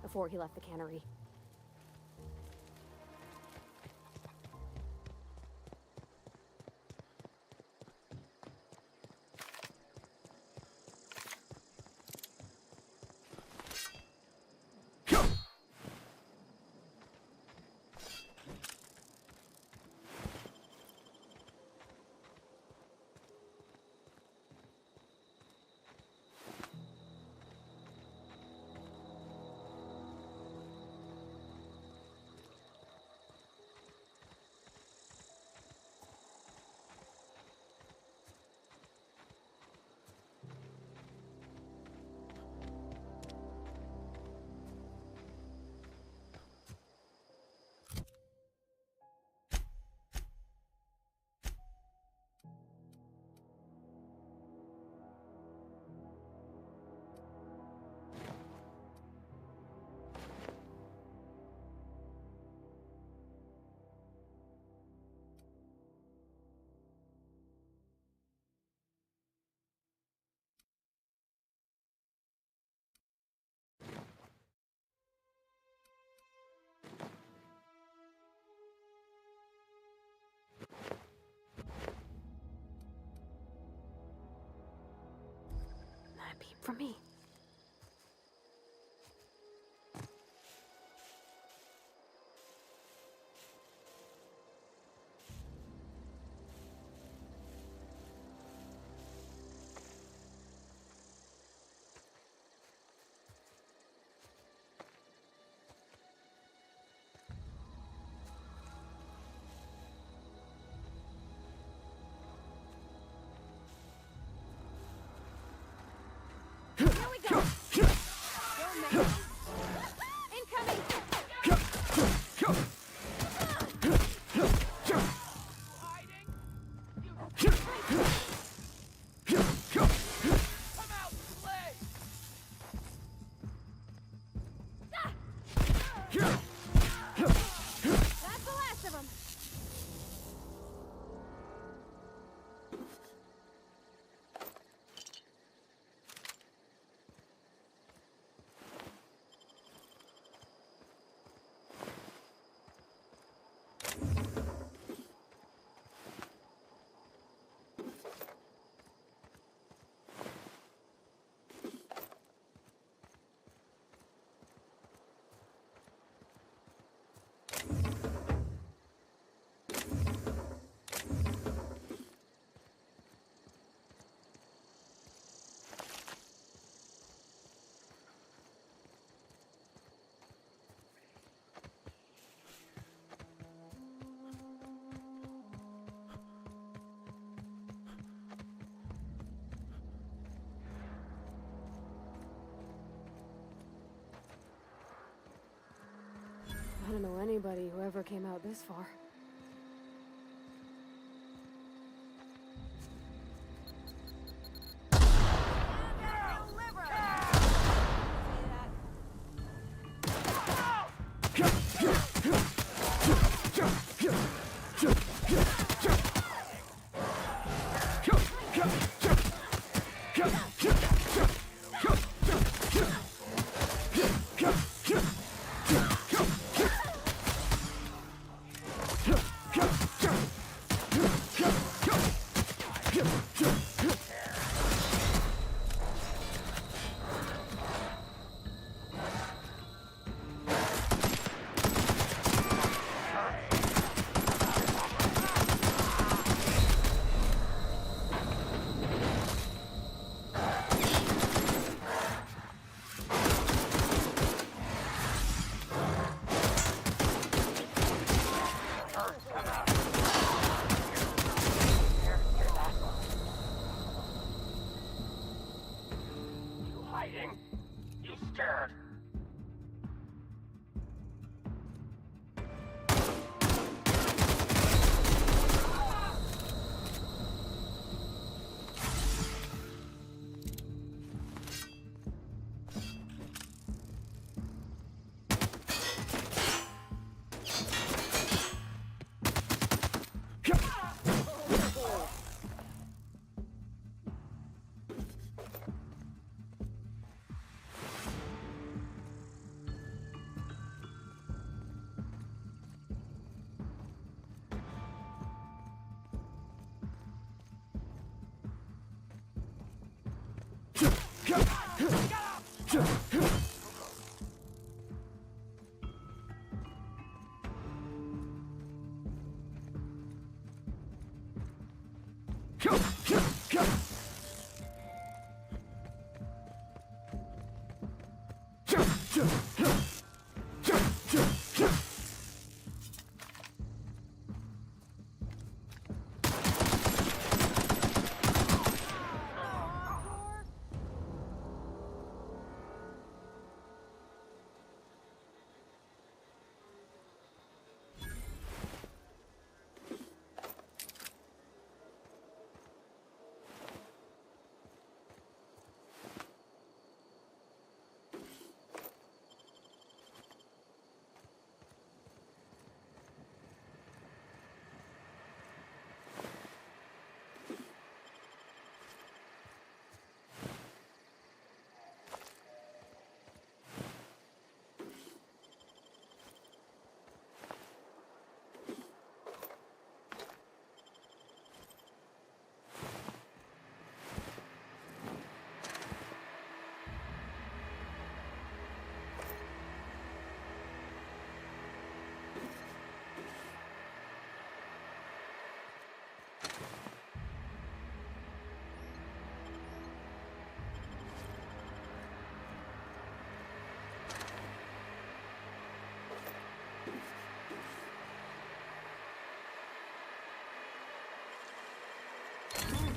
Before he left the cannery. That beep from me. Here we go! Incoming! That's the last of them! anybody who ever came out this far.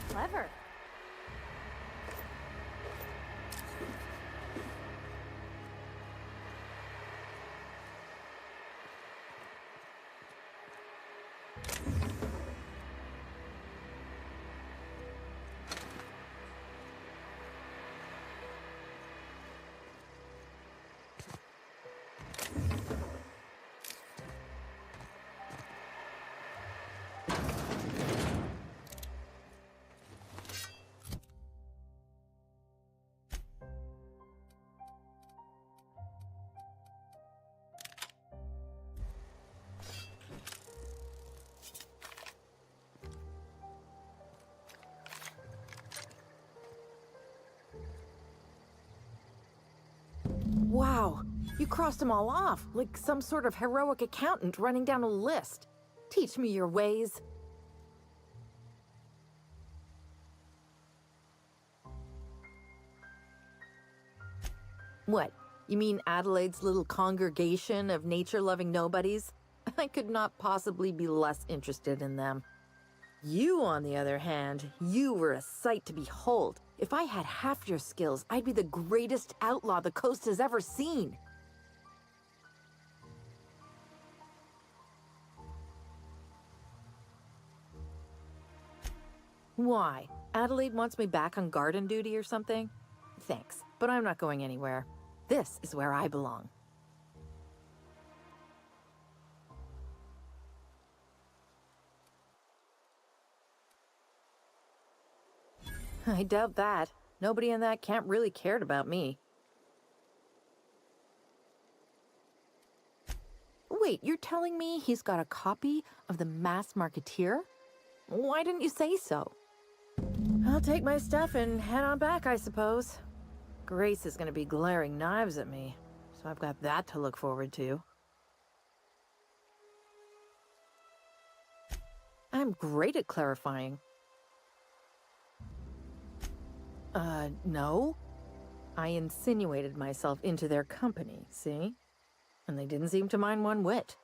Clever. Wow, you crossed them all off, like some sort of heroic accountant running down a list. Teach me your ways. What? You mean Adelaide's little congregation of nature-loving nobodies? I could not possibly be less interested in them. You, on the other hand, you were a sight to behold. If I had half your skills, I'd be the greatest outlaw the coast has ever seen. Why? Adelaide wants me back on garden duty or something? Thanks, but I'm not going anywhere. This is where I belong. I doubt that. Nobody in that camp really cared about me. Wait, you're telling me he's got a copy of the Mass Marketeer? Why didn't you say so? I'll take my stuff and head on back, I suppose. Grace is gonna be glaring knives at me, so I've got that to look forward to. I'm great at clarifying. No. I insinuated myself into their company, see? And they didn't seem to mind one whit.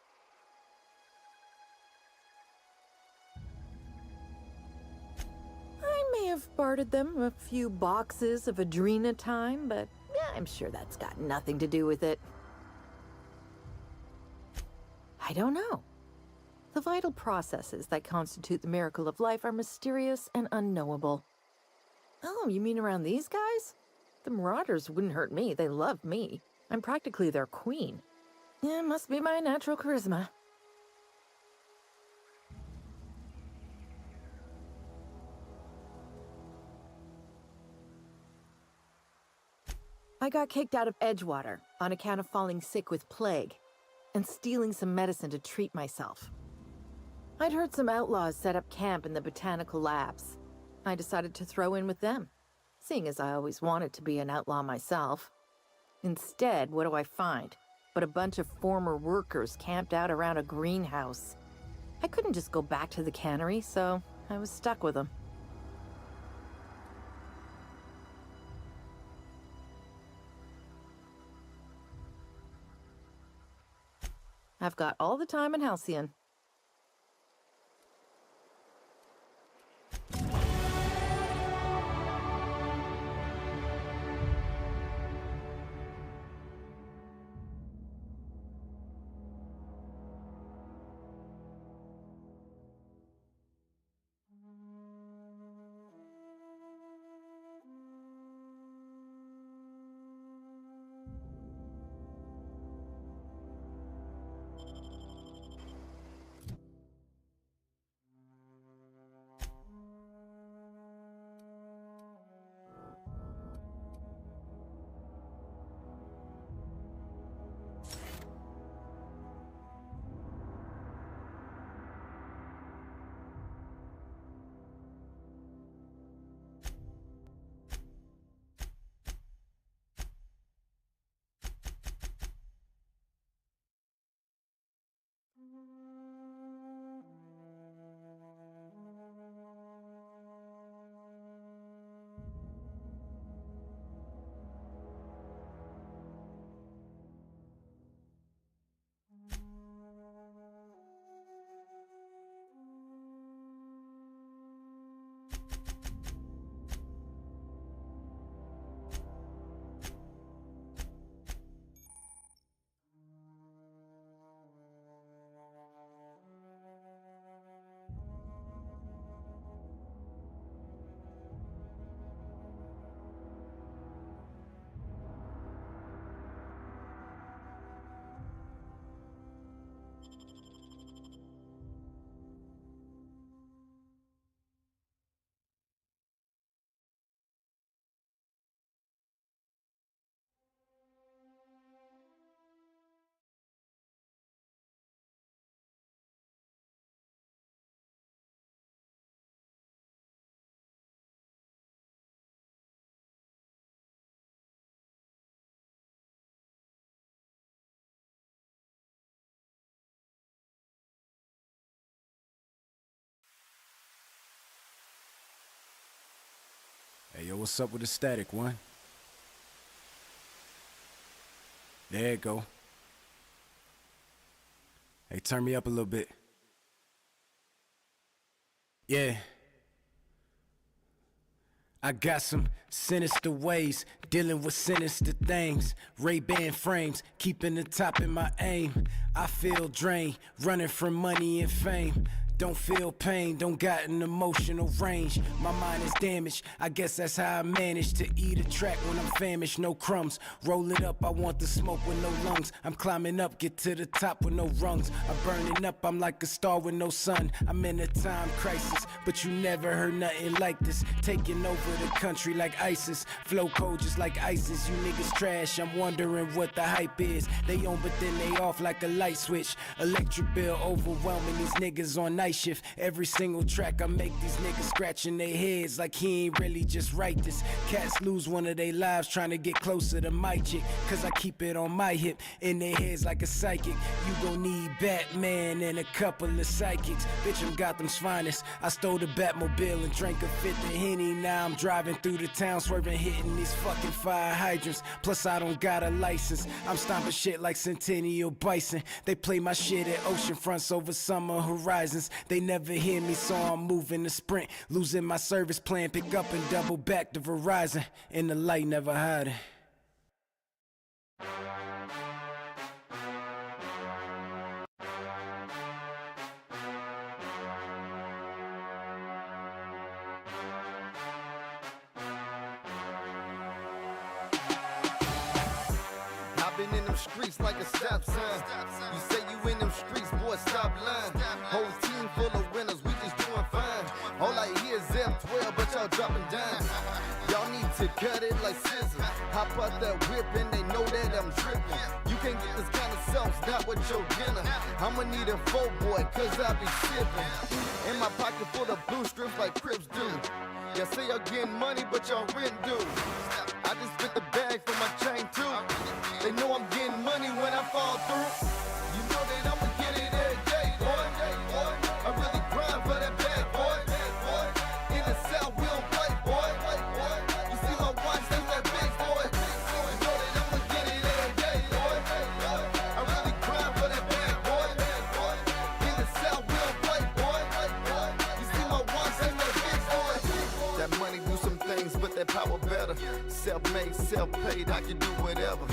I may have bartered them a few boxes of Adrena time, but I'm sure that's got nothing to do with it. I don't know. The vital processes that constitute the miracle of life are mysterious and unknowable. Oh, you mean around these guys? The Marauders wouldn't hurt me. They love me. I'm practically their queen. Yeah, must be my natural charisma. I got kicked out of Edgewater on account of falling sick with plague and stealing some medicine to treat myself. I'd heard some outlaws set up camp in the botanical labs. I decided to throw in with them, seeing as I always wanted to be an outlaw myself. Instead, what do I find? But a bunch of former workers camped out around a greenhouse. I couldn't just go back to the cannery, so I was stuck with them. I've got all the time in Halcyon. Hey, yo, what's up with the static, one? There you go. Hey, turn me up a little bit. Yeah. I got some sinister ways, dealing with sinister things. Ray-Ban frames, keeping the top in my aim. I feel drained, running from money and fame. Don't feel pain, don't got an emotional range. My mind is damaged, I guess that's how I manage to eat a track when I'm famished. No crumbs, roll it up, I want the smoke with no lungs. I'm climbing up, get to the top with no rungs. I'm burning up, I'm like a star with no sun. I'm in a time crisis, but you never heard nothing like this. Taking over the country like ISIS. Flow cold just like ISIS, you niggas trash. I'm wondering what the hype is. They on but then they off like a light switch. Electric bill overwhelming these niggas on night shift. Every single track I make, these niggas scratching their heads like he ain't really just write this. Cats lose one of their lives trying to get closer to my chick, cause I keep it on my hip, in their heads like a psychic. You gon' need Batman and a couple of psychics. Bitch, I'm Gotham's finest. I stole the Batmobile and drank a fifth of Henny. Now I'm driving through the town, swerving, hitting these fucking fire hydrants. Plus I don't got a license. I'm stomping shit like Centennial Bison. They play my shit at ocean fronts over summer horizons. They never hear me, so I'm moving the sprint. Losing my service plan, pick up and double back to Verizon. In the light, never hiding. I've been in them streets like a stop sign. You say you in them streets, boy, stop lying. Whole team full of winners, we just doing fine. All I hear is F12, but y'all dropping dimes. Y'all need to cut it like scissors. Hop out that whip and they know that I'm tripping. You can't get this kind of sauce, not with your dinner. I'ma need a faux boy, cause I be sipping. In my pocket full of blue strips like Crips do. Y'all say y'all getting money, but y'all rent due. I just spit the bag for my chain too. They know I'm getting money when I fall through. You know that I'ma get it every day, boy. I really grind for that bag, boy. In the South, we don't play, boy. You see my watch, that's that big, boy. You know that I'ma get it every day, boy. I really grind for that bag, boy. In the South, we don't play, boy. You see my watch, that's that big, boy. That money do some things, but that power better. Self-made, self-paid, I can do whatever.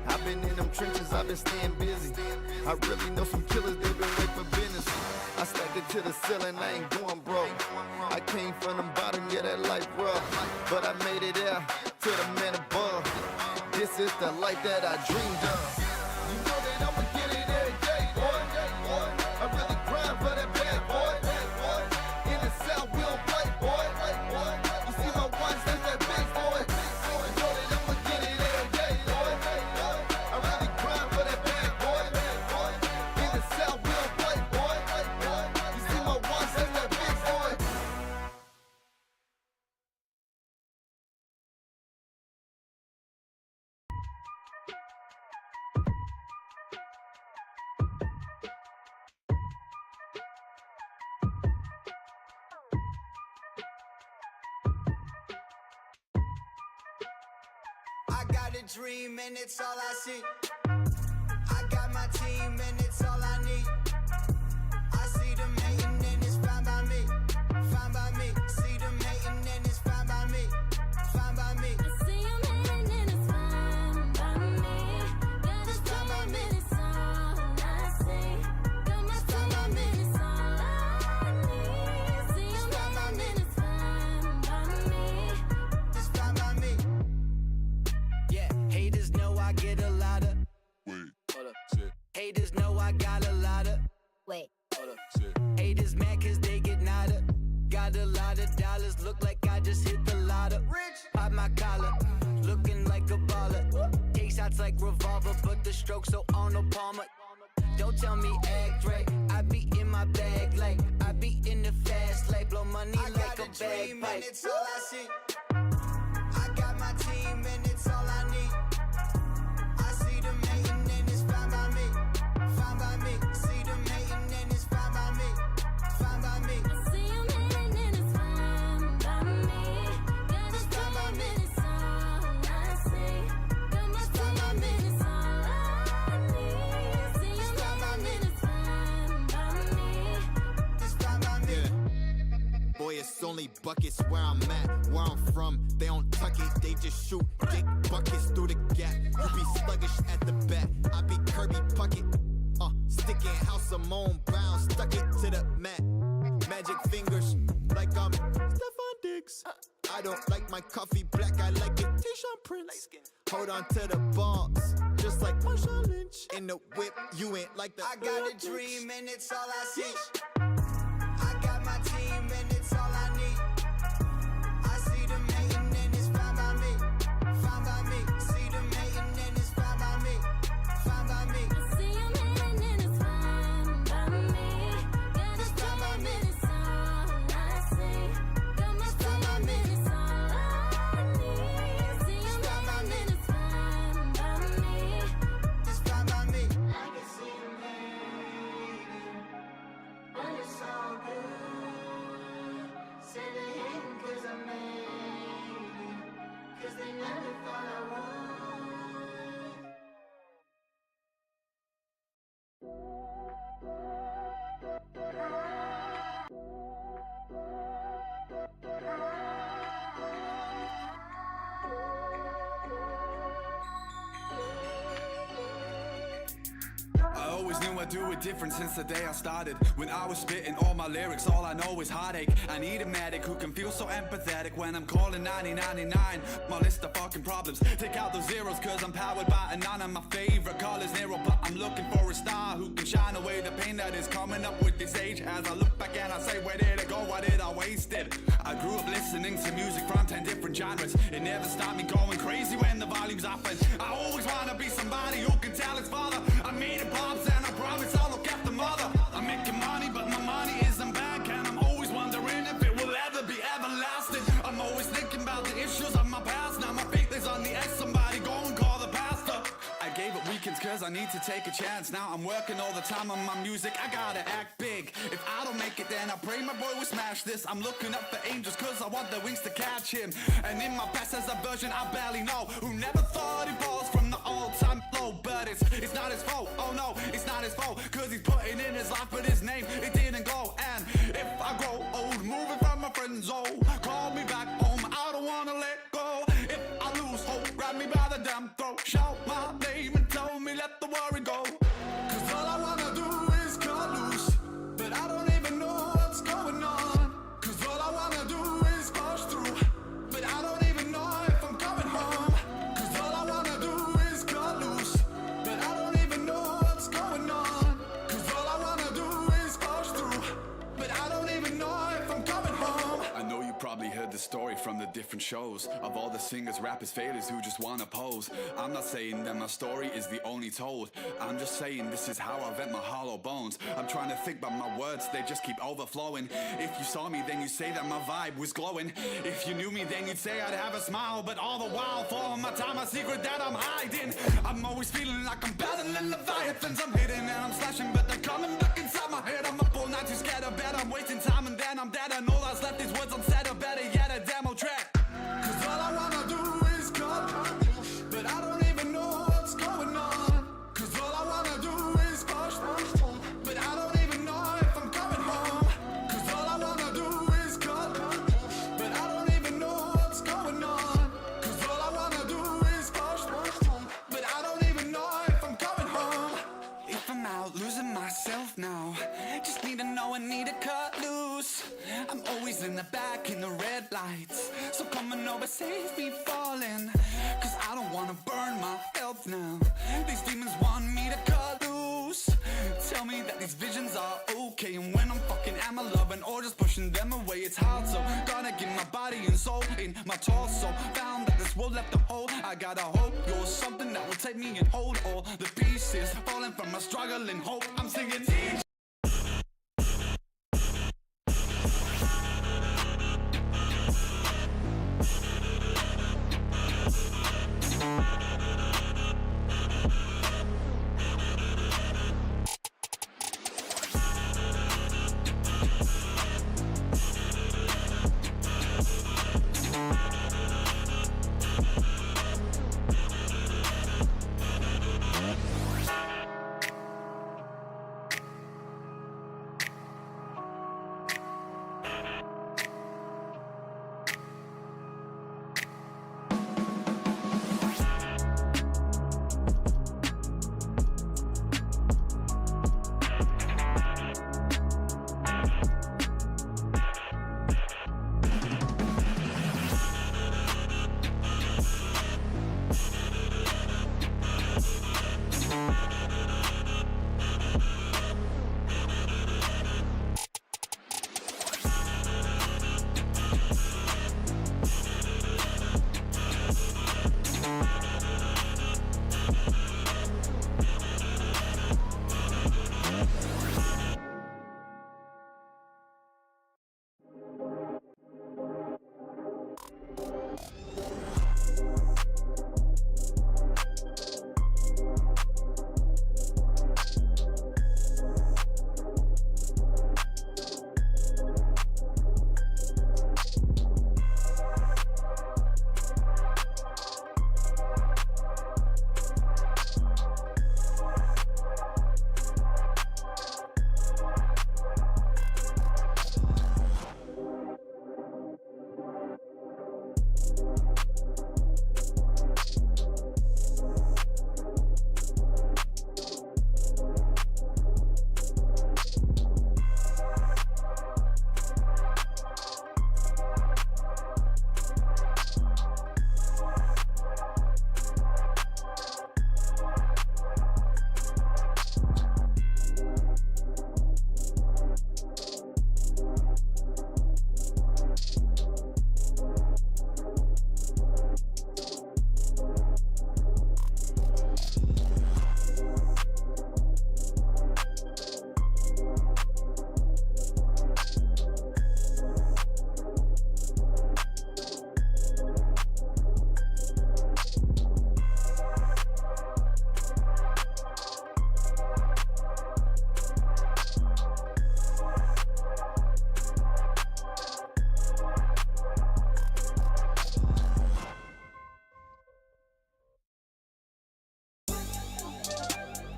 I've been in them trenches, I've been staying busy. I really know some killers, they been waiting for business. I stacked it to the ceiling, I ain't going broke. I came from the bottom, yeah, that life rough. But I made it out to the man above. This is the life that I dreamed of. You know that I'ma get it every day, boy. I really grind for that bag, boy. In the South, we don't play, boy. You see my watch, that's that big, boy. You know that I'ma get it every day, boy. I really grind for that bag, boy. In the South, we don't play, boy. You see my watch, that's that big, boy. I got a dream and it's all I see. I got my team and it's all I need. I see them hating and it's fine by me. Fine by me. See them hating and it's fine by me. Fine by me. I see them hating and it's fine by me. Got a dream and it's all I see. Got my team and it's all I need. See them hating and it's fine by me. It's fine by me. Yeah, haters know I get a lot of. Wait, hold up, shit. Haters know I got a lot of. Wait, hold up, shit. Haters mad cause they get nada. Got a lot of dollars, look like I just hit the lotto. Rich, pop my collar, looking like a baller. Take shots like revolver, but the stroke so Arnold Palmer. Don't tell me act right, I be in my bag like I be in the fast life, blow money I like a bagpipe. And it's all I see. I got my team and it's all I need. I see them hating and it's fine by me. Fine by me. See them hating and it's fine by me. Fine by me. I see them hating and it's fine by me. Got a dream and it's all I see. Got my team and it's all I need. See them hating and it's fine by me. It's fine by me. Boy, it's only buckets where I'm at, where I'm from. They don't tuck it, they just shoot. Get buckets through the gap. You be sluggish at the bat, I be Kirby Puckett. Sticking House of Moan Brown, stuck it to the mat. Magic fingers, like I'm Stefan Diggs. I don't like my coffee black, I like it T-shirt Prince. Hold on to the bars, just like Marshawn Lynch. In the whip, you ain't like the I got a dream and it's all I see. I got my team and it's all I need. I see them hating and it's fine by me. Fine by me. See them hating and it's fine by me. Fine by me. I see them hating and it's fine by me. Got a dream and it's all I see. Got my team and it's all I need. See them hating and it's fine by me. It's fine by me. I can see them hating, but it's all good. Say they hating 'cause I made it, 'cause they never thought I would. I always knew I'd do it different since the day I started. When I was spitting all my lyrics, all I know is heartache. I need a medic who can feel so empathetic when I'm calling 9099. My list of fucking problems, take out those zeros 'cause I'm powered by a nine. And my favorite color's Nero, but I'm looking for a star who can shine away the pain that is coming up with this age. As I look back and I say, where did it go, why did I waste it? I grew up listening to music from 10 different genres. It never stopped me going crazy when the volume's up. And I always wanna be somebody who can tell his father, I made it pops and I promise I'll look after mother. I'm making money, but my money isn't back, and I'm always wondering if it will ever be everlasting. I'm always thinking about the issues of my past. Now my faith is on the edge, somebody go and call the pastor. I gave up weekends 'cause I need to take a chance. Now I'm working all the time on my music, I gotta act big. If I don't make it, then I pray my boy will smash this. I'm looking up for angels 'cause I want the wings to catch him. And in my past there's a version I barely know, who never thought he falls from the all-time low. But it's not his fault, oh no, it's not his fault, 'cause he's putting in his life, but his name, it didn't go. And if I grow old, moving from my friend zone, call me back home, I don't wanna let go. If I lose hope, grab me by the damn throat, shout my name and tell me let the worry go. 'Cause all I wanna do is cut loose, but I don't even know what's going on. 'Cause all I wanna do is push through, but I don't even know if I'm coming home. 'Cause all I wanna do is cut loose, but I don't even know what's going on. 'Cause all I wanna do is push through, but I don't even know if I'm coming home. I know you probably heard the story from the different shows of all the singers, rappers, failures who just wanna pose. I'm not saying that my story is the only told, I'm just saying this is how I vent my hollow bones. I'm trying to think, but my words, they just keep overflowing. If you saw me, then you'd say that my vibe was glowing. If you knew me, then you'd say I'd have a smile. But all the while, for my time, a secret that I'm hiding. I'm always feeling like I'm battling Leviathans. I'm hitting and I'm slashing, but they're coming back inside my head. I'm up all night, too scared of bed. I'm wasting time and then I'm dead. And all that's left is words unsaid, or better yet, a demo track. 'Cause all I wanna do is cut, but I don't even know what's going on. 'Cause all I wanna do is push, but I don't even know if I'm coming home. 'Cause all I wanna do is cut, but I don't even know what's going on. 'Cause all I wanna do is push, but I don't even know if I'm coming home. If I'm out losing myself now, just need to know I need to cut loose. I'm always in the back in the red lights, so coming over save me falling. 'Cause I don't wanna burn my health now. These demons want me to cut loose. Tell me that these visions are okay, and when I'm fucking am I loving or just pushing them away? It's hard, so gotta get my body and soul in my torso. Found that this world left a hole. I gotta hope you're something that will take me and hold all the pieces falling from my struggling hope. I'm singing each.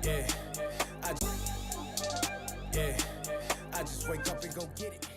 Yeah, yeah, I just wake up and go get it.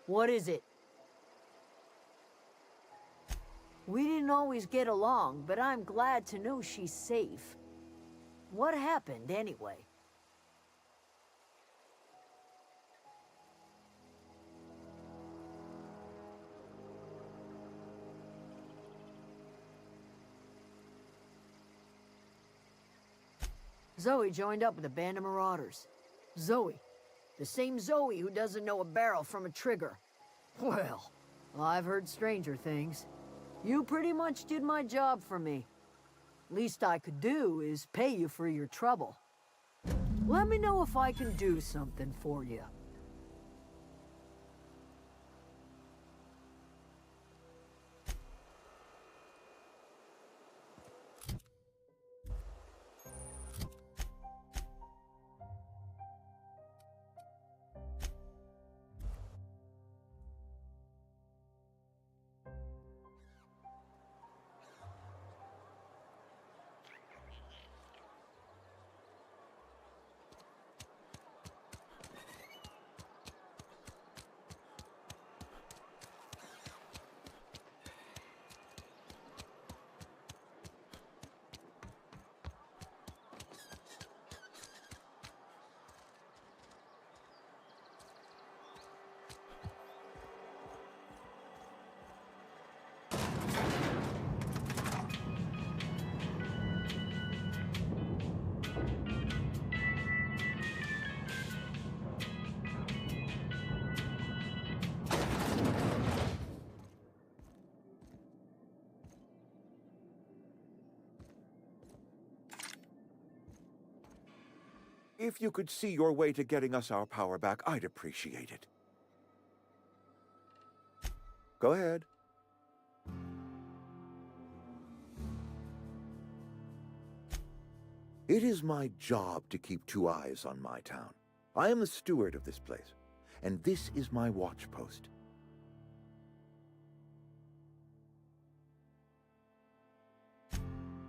What is it? We didn't always get along, but I'm glad to know she's safe. What happened, anyway? Zoe joined up with a band of marauders. Zoe. The same Zoe who doesn't know a barrel from a trigger. Well, I've heard stranger things. You pretty much did my job for me. Least I could do is pay you for your trouble. Let me know if I can do something for you. If you could see your way to getting us our power back, I'd appreciate it. Go ahead. It is my job to keep two eyes on my town. I am the steward of this place, and this is my watch post.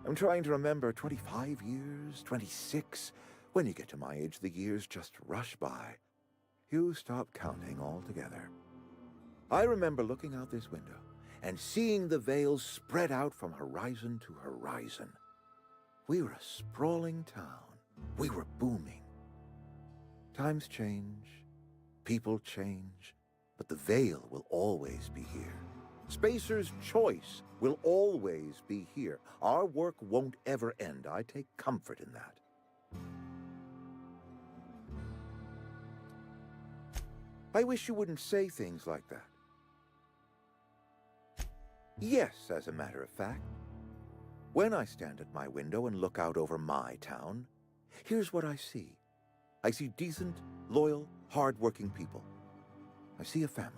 I'm trying to remember 25 years, 26. When you get to my age, the years just rush by. You stop counting altogether. I remember looking out this window and seeing the veils spread out from horizon to horizon. We were a sprawling town. We were booming. Times change, people change, but the veil will always be here. Spacer's Choice will always be here. Our work won't ever end. I take comfort in that. I wish you wouldn't say things like that. Yes, as a matter of fact. When I stand at my window and look out over my town, here's what I see. I see decent, loyal, hard-working people. I see a family.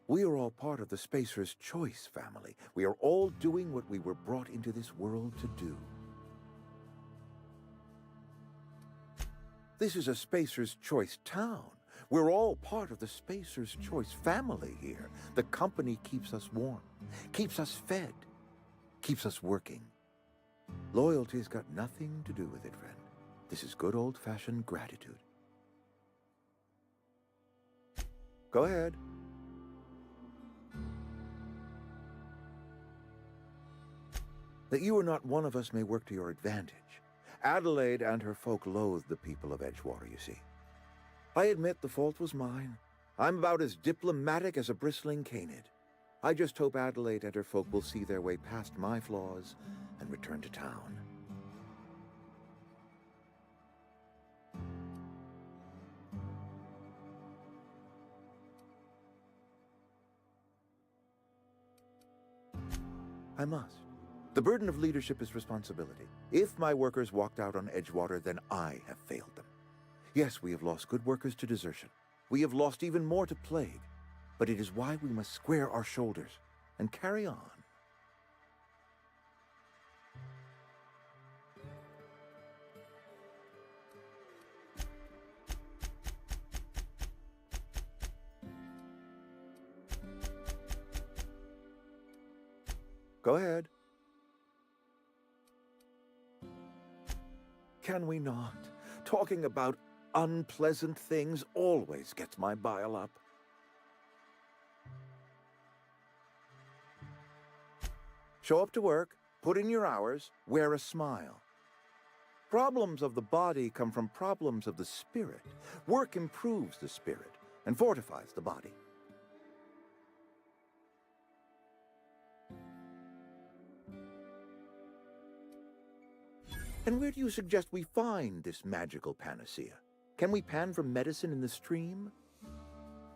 We are all part of the Spacer's Choice family. We are all doing what we were brought into this world to do. This is a Spacer's Choice town. We're all part of the Spacer's Choice family here. The company keeps us warm, keeps us fed, keeps us working. Loyalty's got nothing to do with it, friend. This is good old-fashioned gratitude. Go ahead. That you are not one of us may work to your advantage. Adelaide and her folk loathe the people of Edgewater, you see. I admit the fault was mine. I'm about as diplomatic as a bristling canid. I just hope Adelaide and her folk will see their way past my flaws and return to town. I must. The burden of leadership is responsibility. If my workers walked out on Edgewater, then I have failed them. Yes, we have lost good workers to desertion. We have lost even more to plague. But it is why we must square our shoulders and carry on. Go ahead. Can we not? Talking about unpleasant things always gets my bile up. Show up to work, put in your hours, wear a smile. Problems of the body come from problems of the spirit. Work improves the spirit and fortifies the body. And where do you suggest we find this magical panacea? Can we pan for medicine in the stream?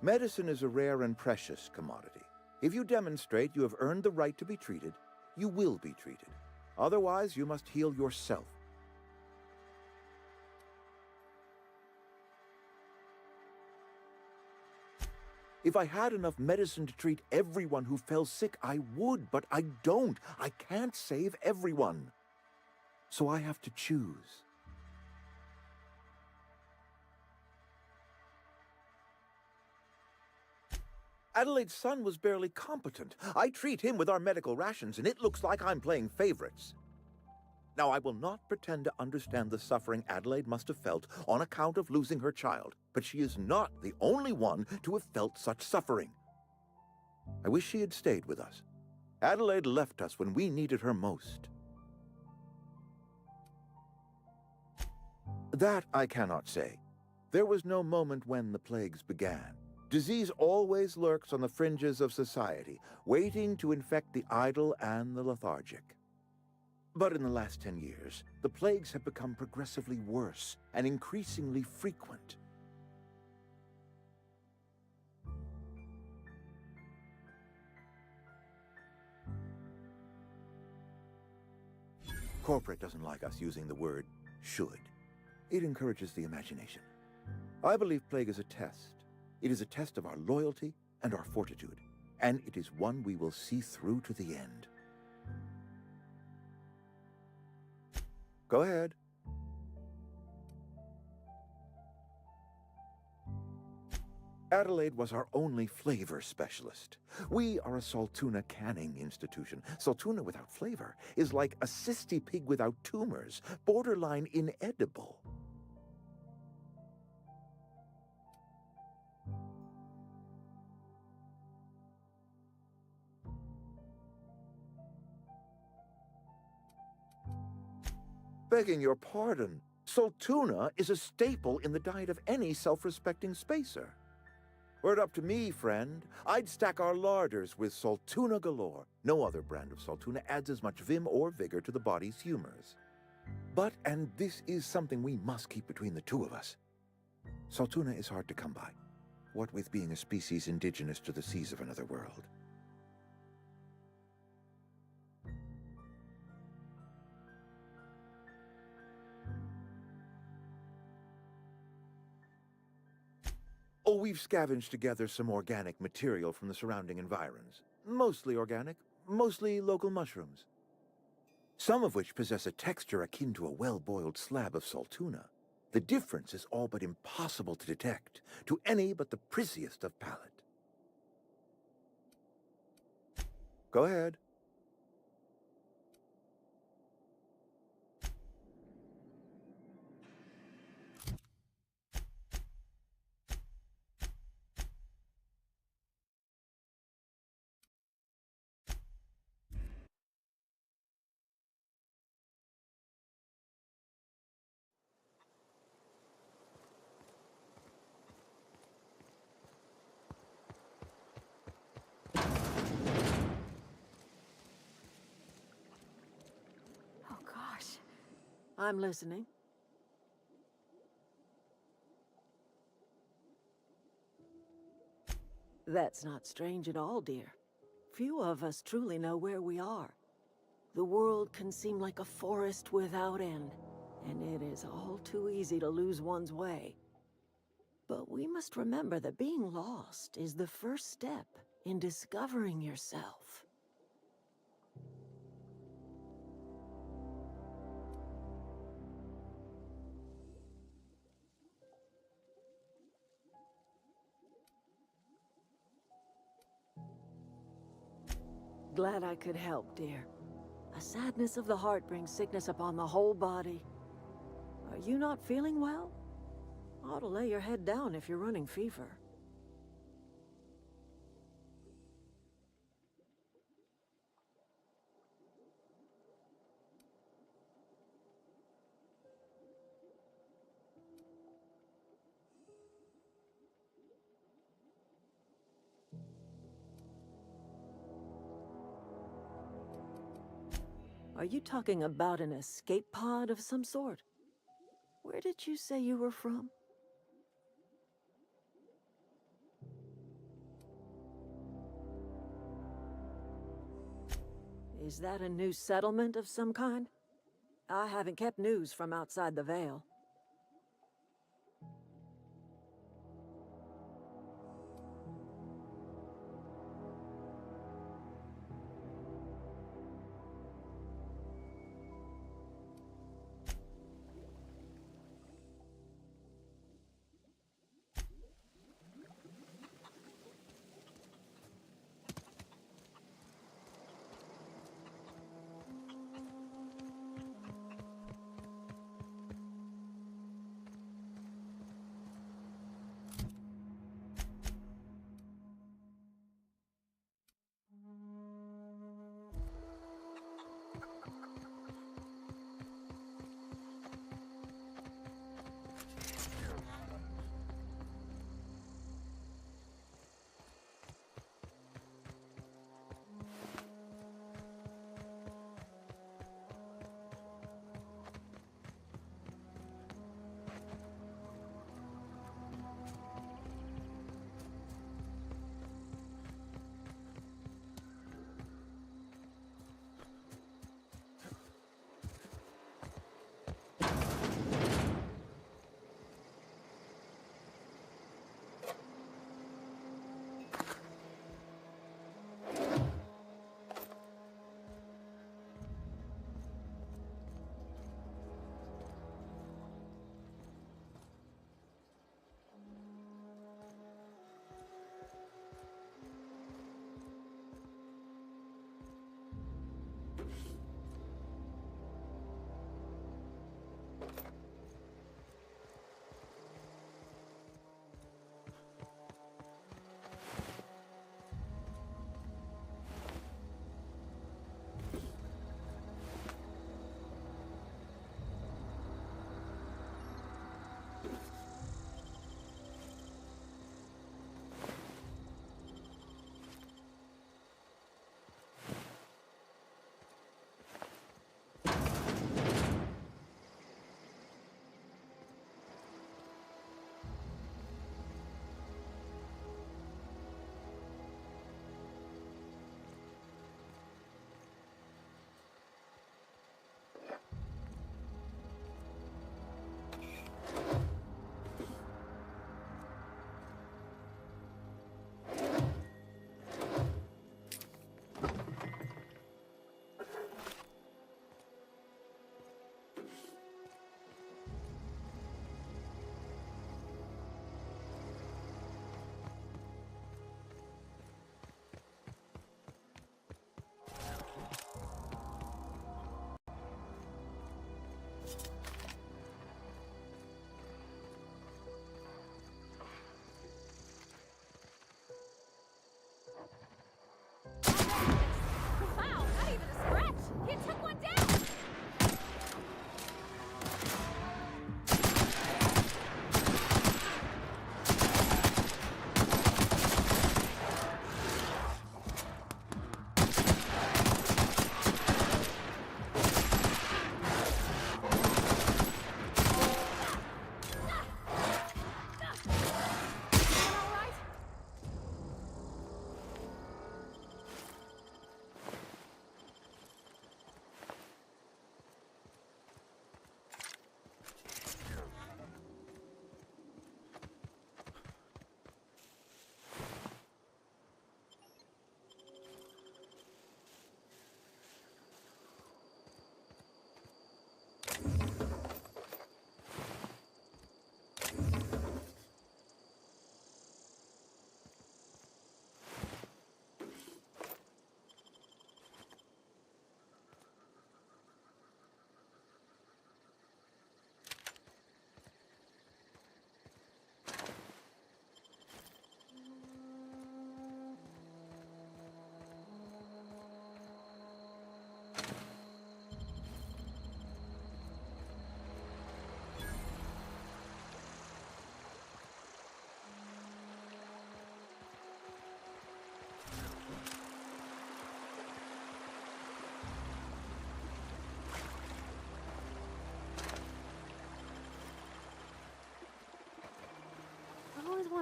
Medicine is a rare and precious commodity. If you demonstrate you have earned the right to be treated, you will be treated. Otherwise, you must heal yourself. If I had enough medicine to treat everyone who fell sick, I would, but I don't. I can't save everyone. So I have to choose. Adelaide's son was barely competent. I treat him with our medical rations, and it looks like I'm playing favorites. Now, I will not pretend to understand the suffering Adelaide must have felt on account of losing her child, but she is not the only one to have felt such suffering. I wish she had stayed with us. Adelaide left us when we needed her most. That I cannot say. There was no moment when the plagues began. Disease always lurks on the fringes of society, waiting to infect the idle and the lethargic. But in the last 10 years, the plagues have become progressively worse and increasingly frequent. Corporate doesn't like us using the word should. It encourages the imagination. I believe plague is a test. It is a test of our loyalty and our fortitude, and it is one we will see through to the end. Go ahead. Adelaide was our only flavor specialist. We are a Saltuna canning institution. Saltuna without flavor is like a cysty pig without tumors, borderline inedible. Begging your pardon, Saltuna is a staple in the diet of any self-respecting spacer. Were it up to me, friend, I'd stack our larders with Saltuna galore. No other brand of Saltuna adds as much vim or vigor to the body's humors. But, and this is something we must keep between the two of us, Saltuna is hard to come by, what with being a species indigenous to the seas of another world. Oh, we've scavenged together some organic material from the surrounding environs. Mostly organic, mostly local mushrooms. Some of which possess a texture akin to a well-boiled slab of Saltuna. The difference is all but impossible to detect to any but the prissiest of palate. Go ahead. Oh, gosh. I'm listening. That's not strange at all, dear. Few of us truly know where we are. The world can seem like a forest without end, and it is all too easy to lose one's way. But we must remember that being lost is the first step in discovering yourself. Glad I could help, dear. A sadness of the heart brings sickness upon the whole body. Are you not feeling well? Ought to lay your head down if you're running fever. Are you talking about an escape pod of some sort? Where did you say you were from? Is that a new settlement of some kind? I haven't kept news from outside the Veil.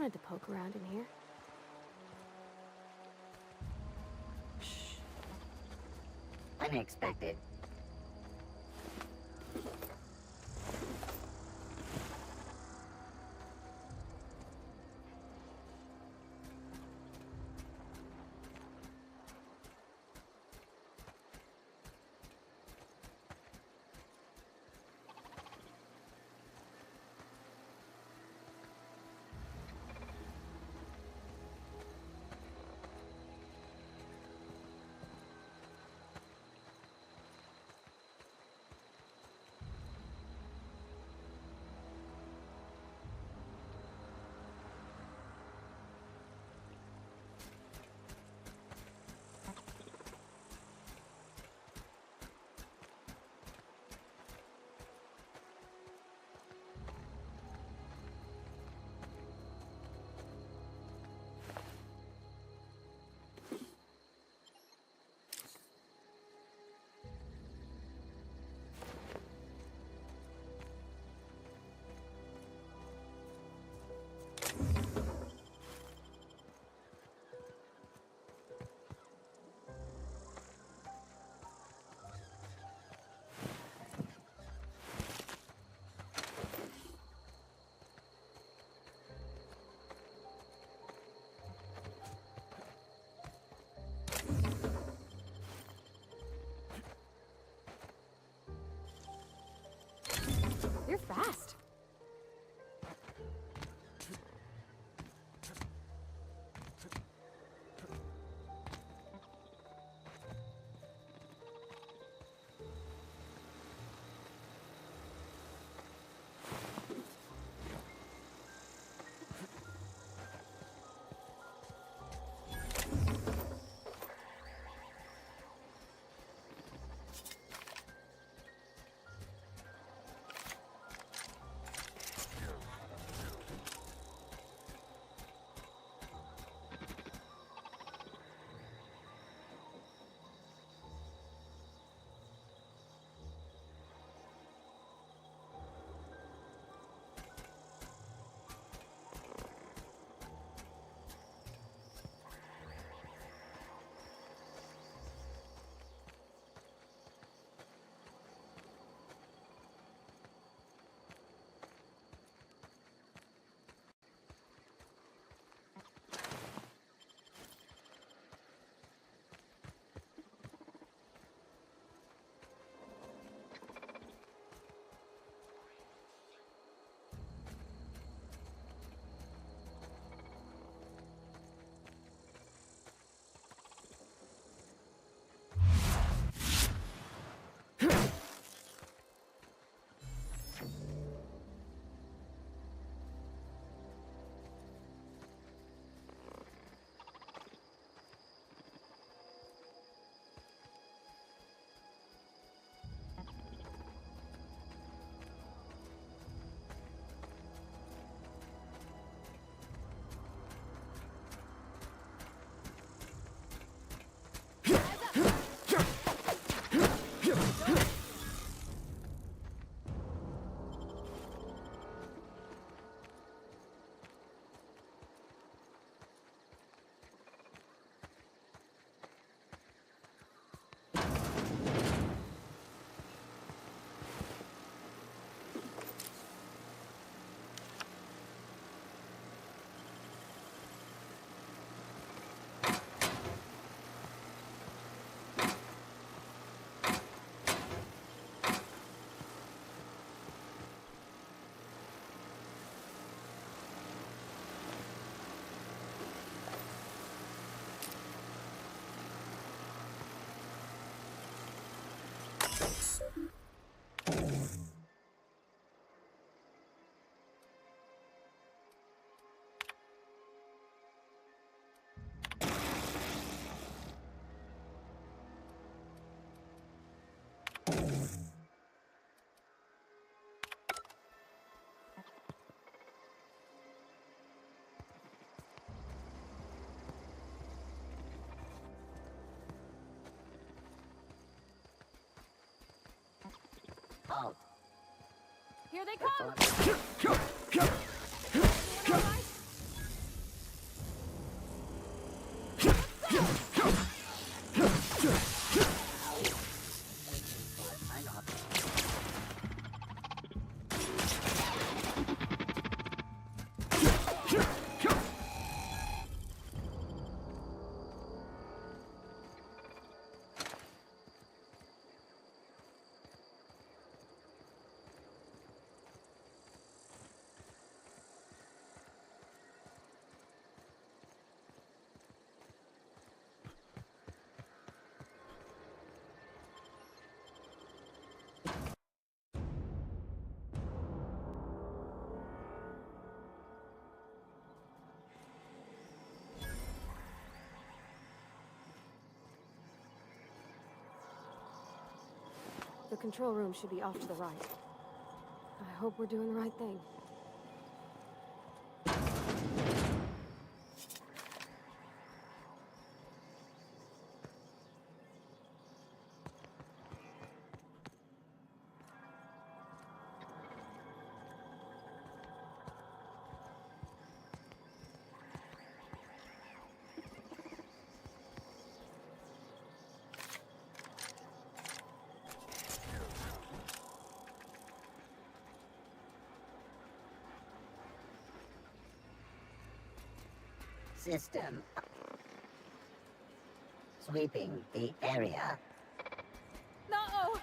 wanted to poke around in here. Unexpected. You're fast. Oh. Here they come! The control room should be off to the right. I hope we're doing the right thing. System. Sweeping the area. No!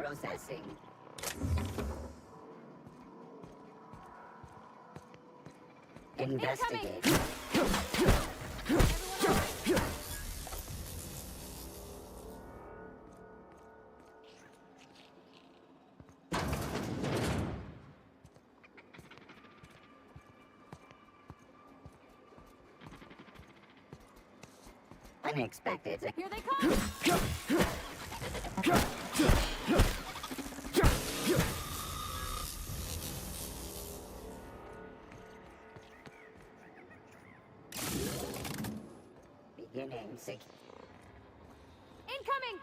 Processing. Investigate. Unexpected. Here they come! Beginning six. Incoming!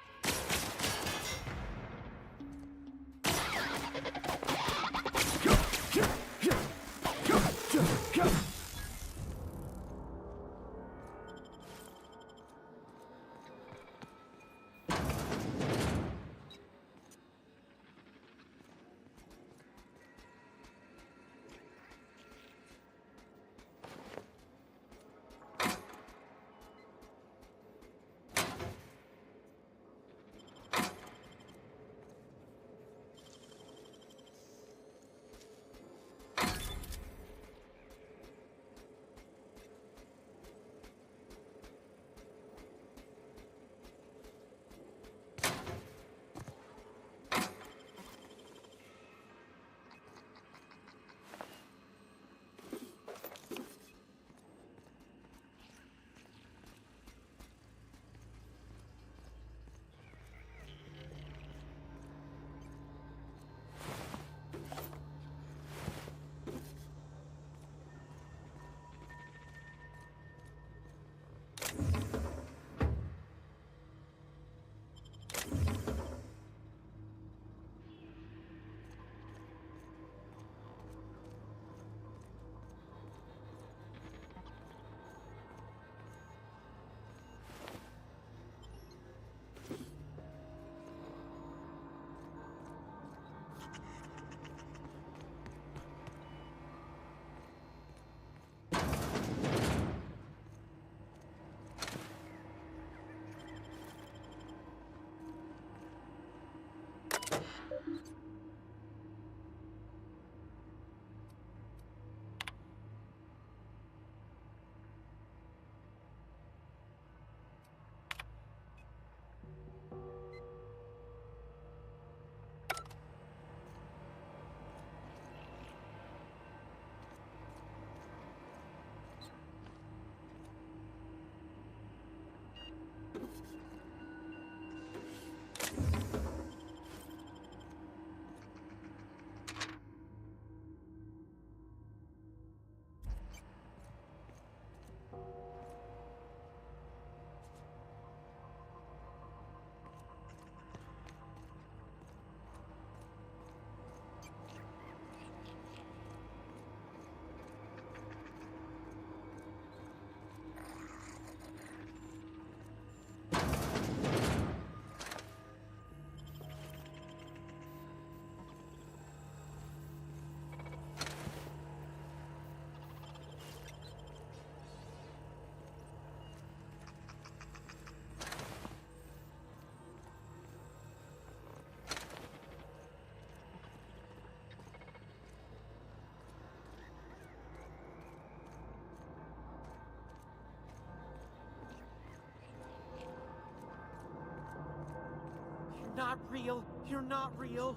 Not real. You're not real.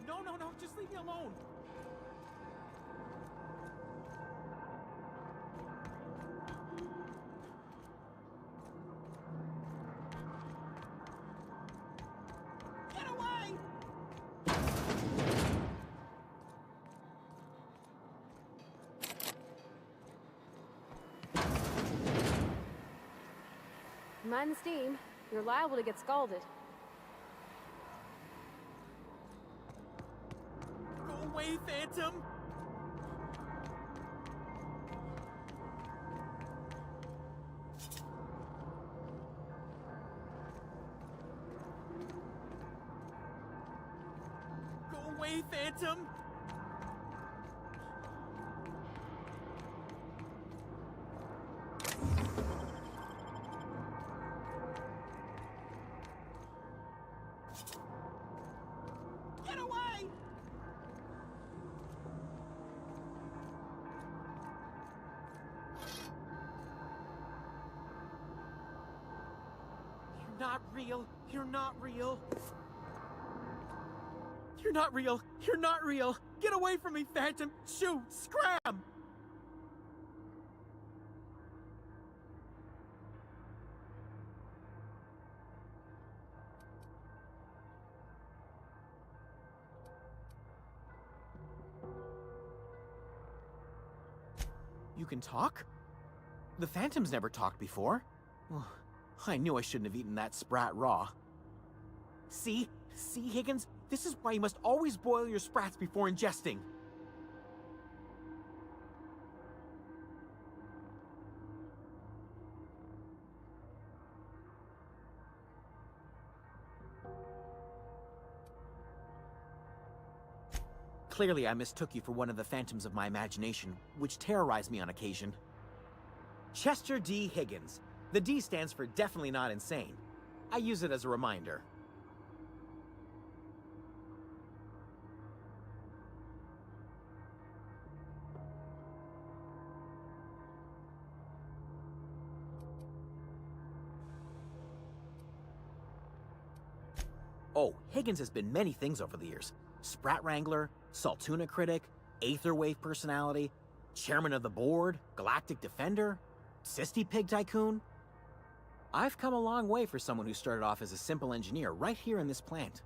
No, just leave me alone. Get away! Mind the steam. You're liable to get scalded. Go away, Phantom! Go away, Phantom! not real. You're not real. You're not real. You're not real. Get away from me, Phantom. Shoot. Scram. You can talk? The Phantom's never talked before. I knew I shouldn't have eaten that sprat raw. See? See, Higgins? This is why you must always boil your sprats before ingesting. Clearly, I mistook you for one of the phantoms of my imagination, which terrorized me on occasion. Chester D. Higgins. The D stands for definitely not insane. I use it as a reminder. Oh, Higgins has been many things over the years. Sprat Wrangler, Saltuna Critic, Aetherwave Personality, Chairman of the Board, Galactic Defender, Sisty Pig Tycoon. I've come a long way for someone who started off as a simple engineer right here in this plant.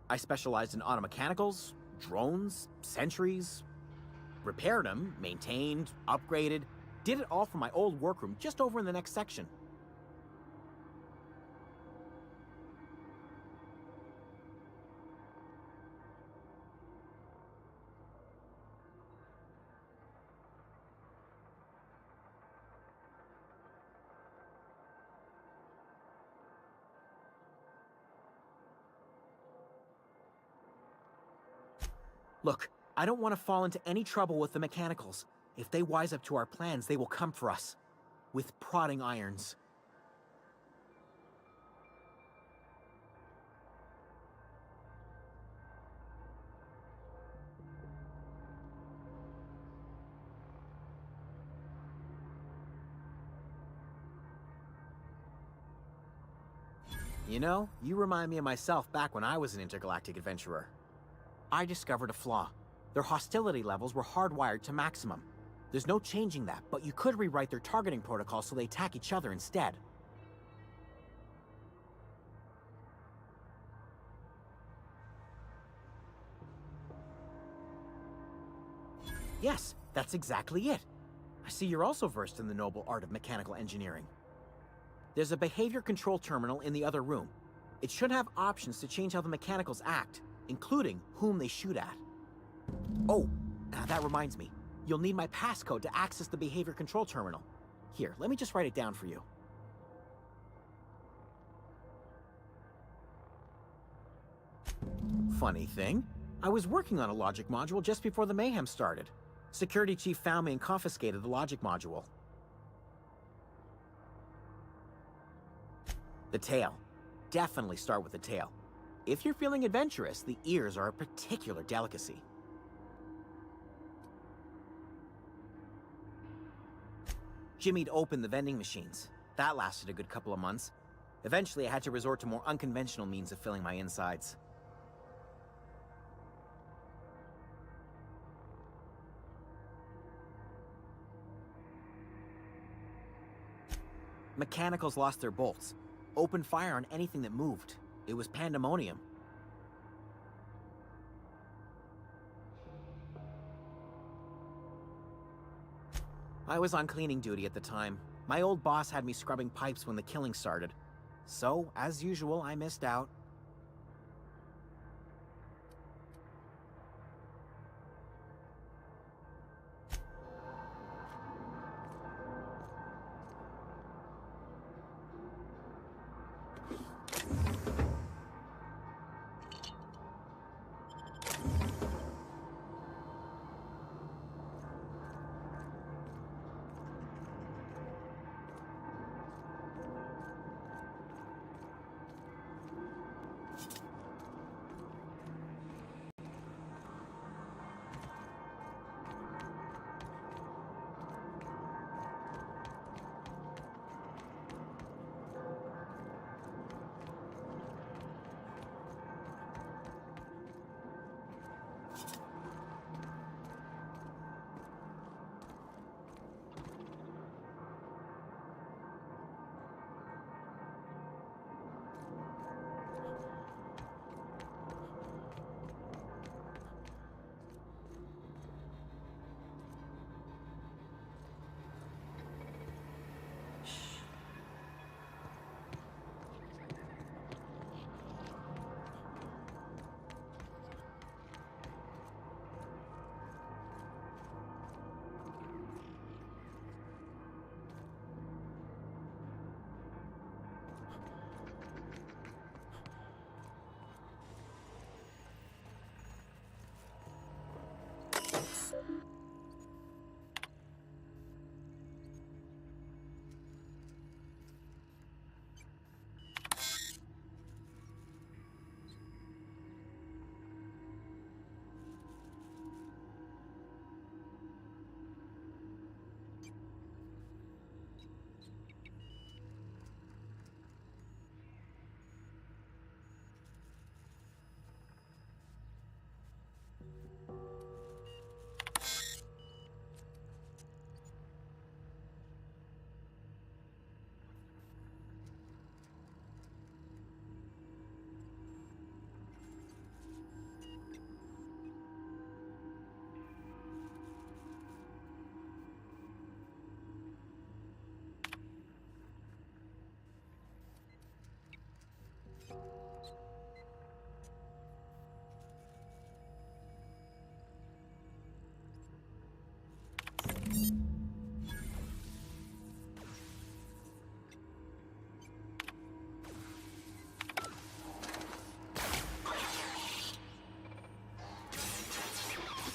I specialized in automechanicals, drones, sentries, repaired them, maintained, upgraded, did it all from my old workroom just over in the next section. Look, I don't want to fall into any trouble with the mechanicals. If they wise up to our plans, they will come for us. With prodding irons. You know, you remind me of myself back when I was an intergalactic adventurer. I discovered a flaw. Their hostility levels were hardwired to maximum. There's no changing that, but you could rewrite their targeting protocol so they attack each other instead. Yes, that's exactly it. I see you're also versed in the noble art of mechanical engineering. There's a behavior control terminal in the other room. It should have options to change how the mechanicals act, including whom they shoot at. Oh, that reminds me. You'll need my passcode to access the behavior control terminal. Here, let me just write it down for you. Funny thing, I was working on a logic module just before the mayhem started. Security chief found me and confiscated the logic module. The tail. Definitely start with the tail. If you're feeling adventurous, the ears are a particular delicacy. Jimmy'd opened the vending machines. That lasted a good couple of months. Eventually, I had to resort to more unconventional means of filling my insides. Mechanicals lost their bolts. Opened fire on anything that moved. It was pandemonium. I was on cleaning duty at the time. My old boss had me scrubbing pipes when the killing started. So, as usual, I missed out.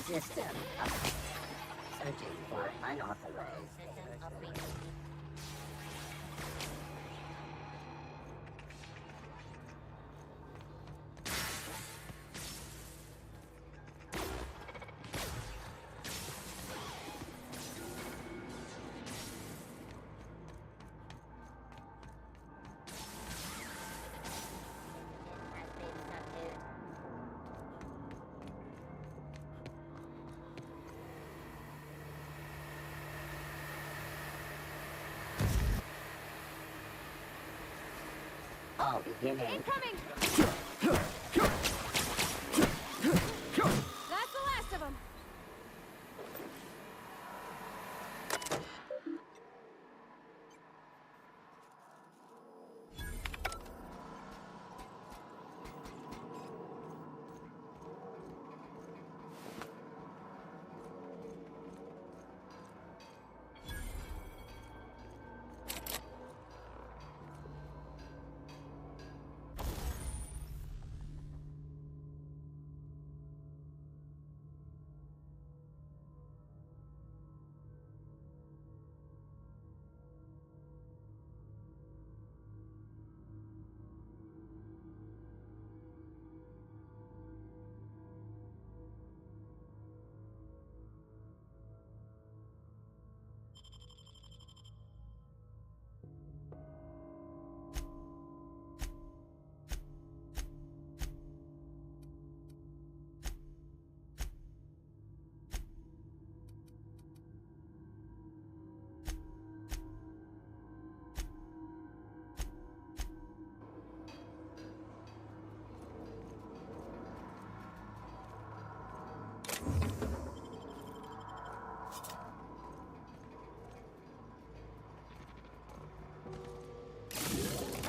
System update. Searching for unauthorized. All beginning. Incoming! That's the last of them.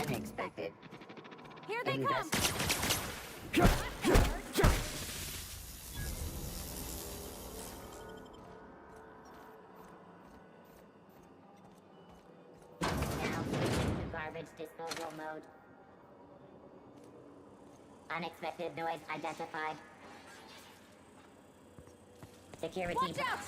Unexpected. Here they Maybe come! Now switching to garbage disposal mode. Unexpected noise identified. Security. Watch out!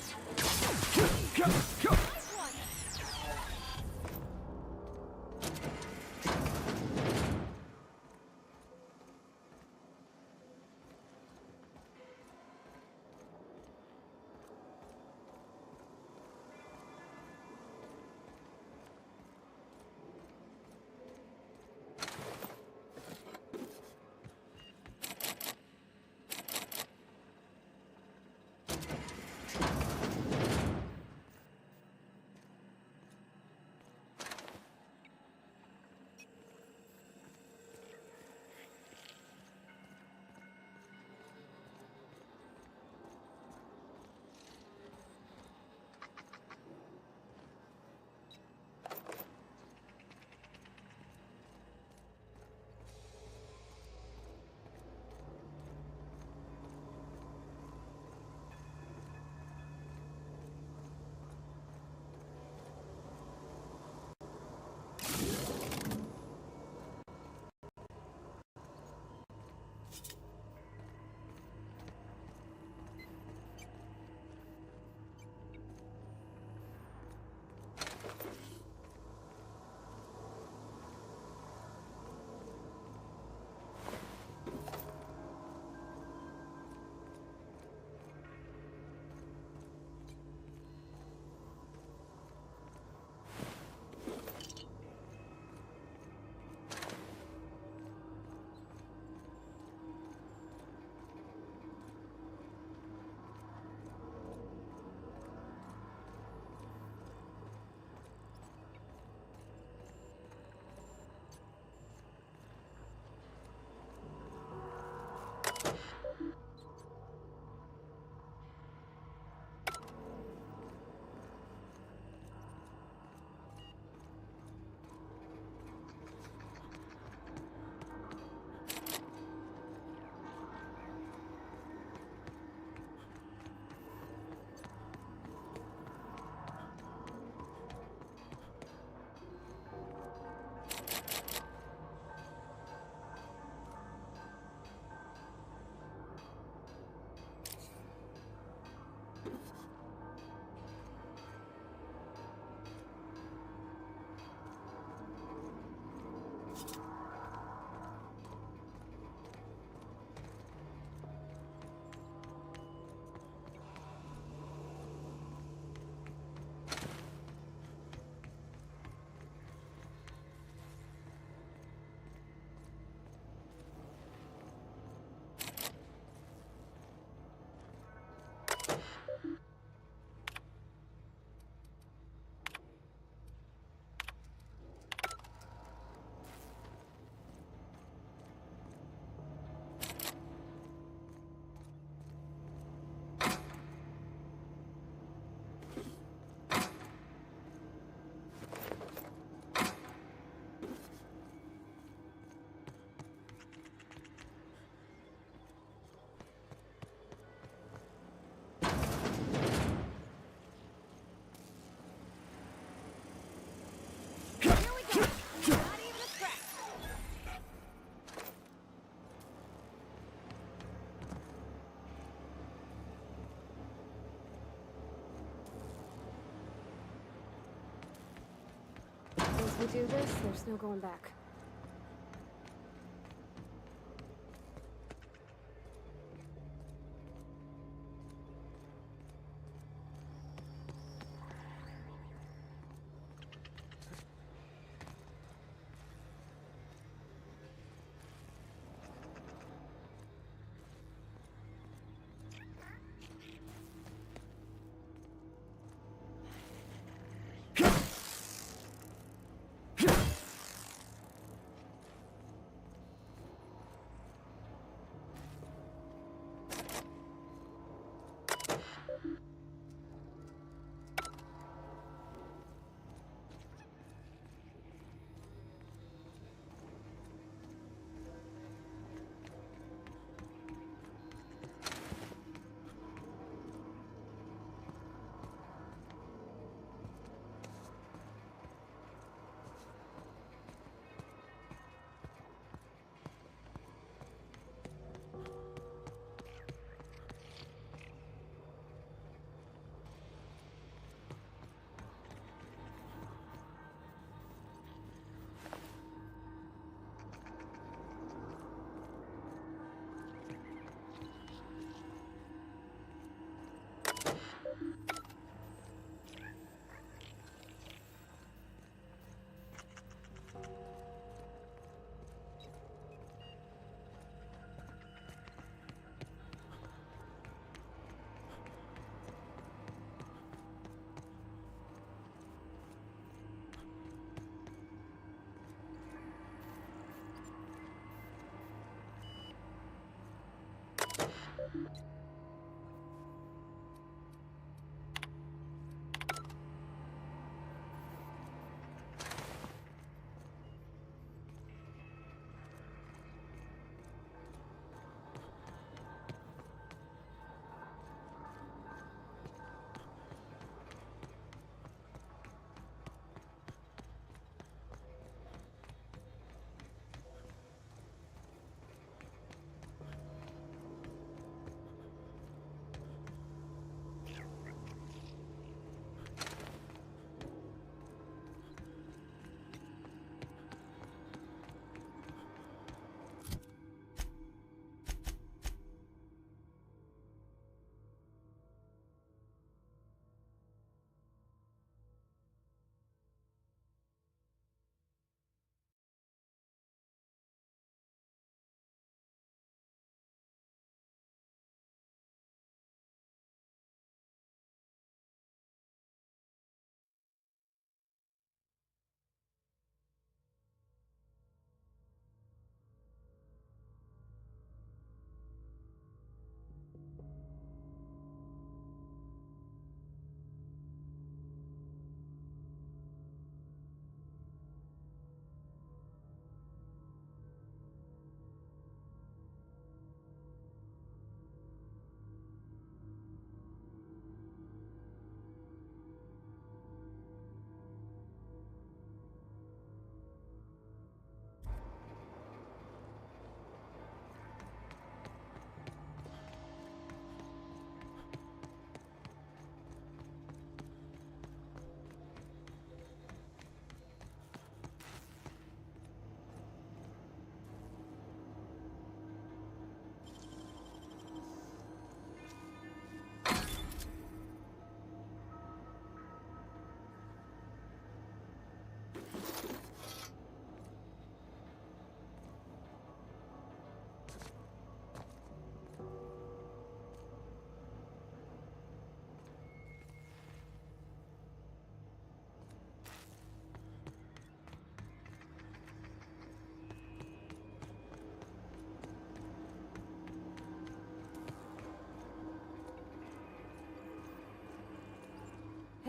Once we do this, there's no going back.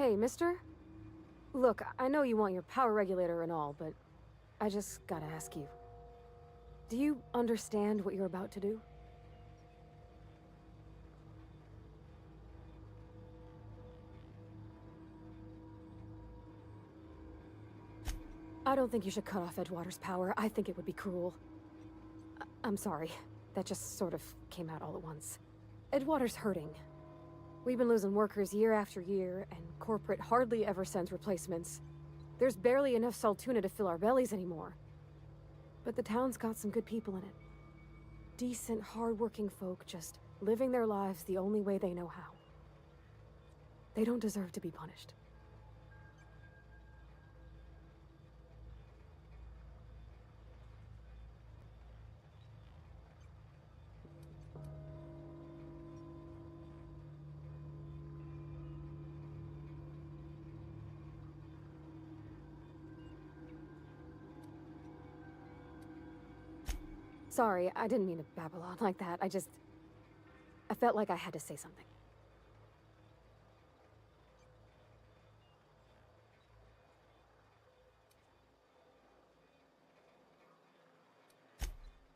Hey, mister? Look, I know you want your power regulator and all, but I just gotta ask you. Do you understand what you're about to do? I don't think you should cut off Edgewater's power. I think it would be cruel. I'm sorry. That just sort of came out all at once. Edgewater's hurting. We've been losing workers year after year, and corporate hardly ever sends replacements. There's barely enough Saltuna to fill our bellies anymore. But the town's got some good people in it. Decent, hard-working folk just living their lives the only way they know how. They don't deserve to be punished. Sorry, I didn't mean to babble on like that. I felt like I had to say something.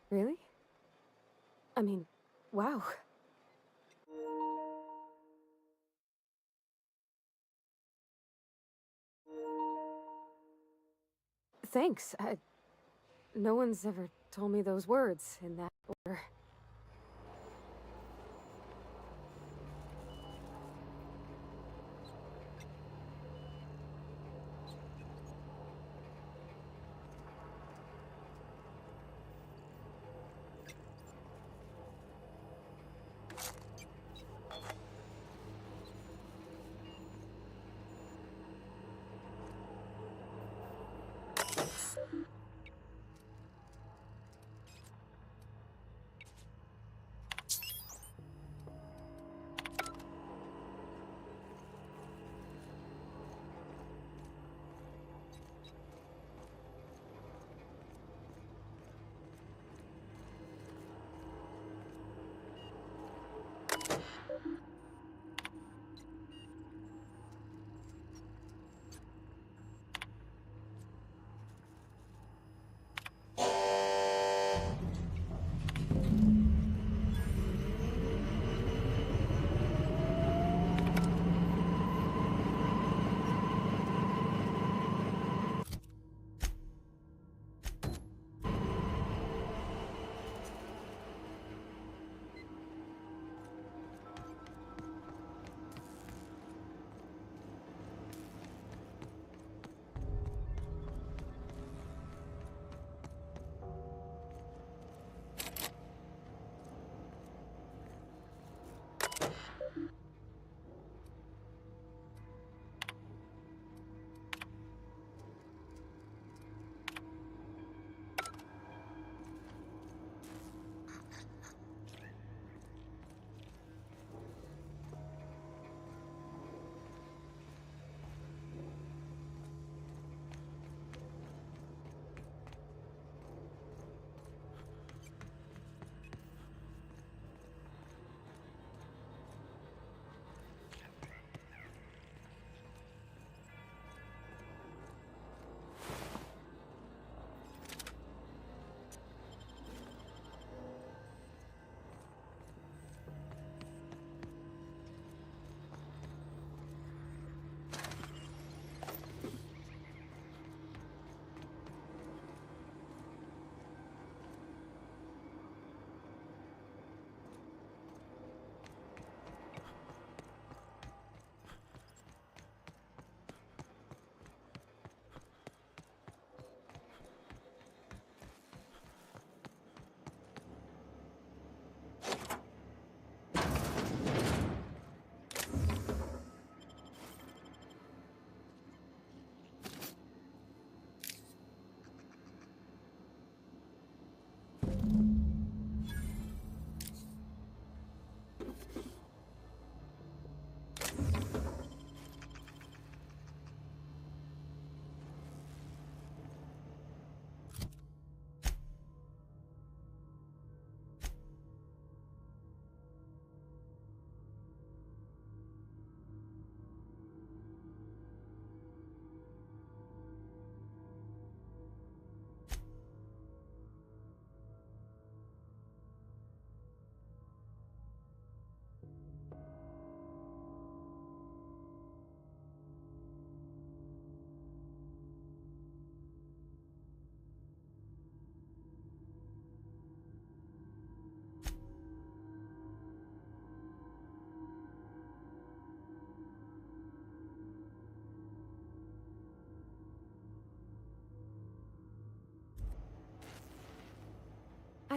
Really? I mean, wow. Thanks. No one's ever told me those words in that order.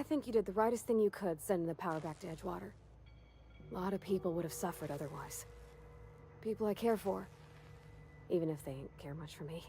I think you did the rightest thing you could sending the power back to Edgewater. A lot of people would have suffered otherwise. People I care for, even if they ain't care much for me.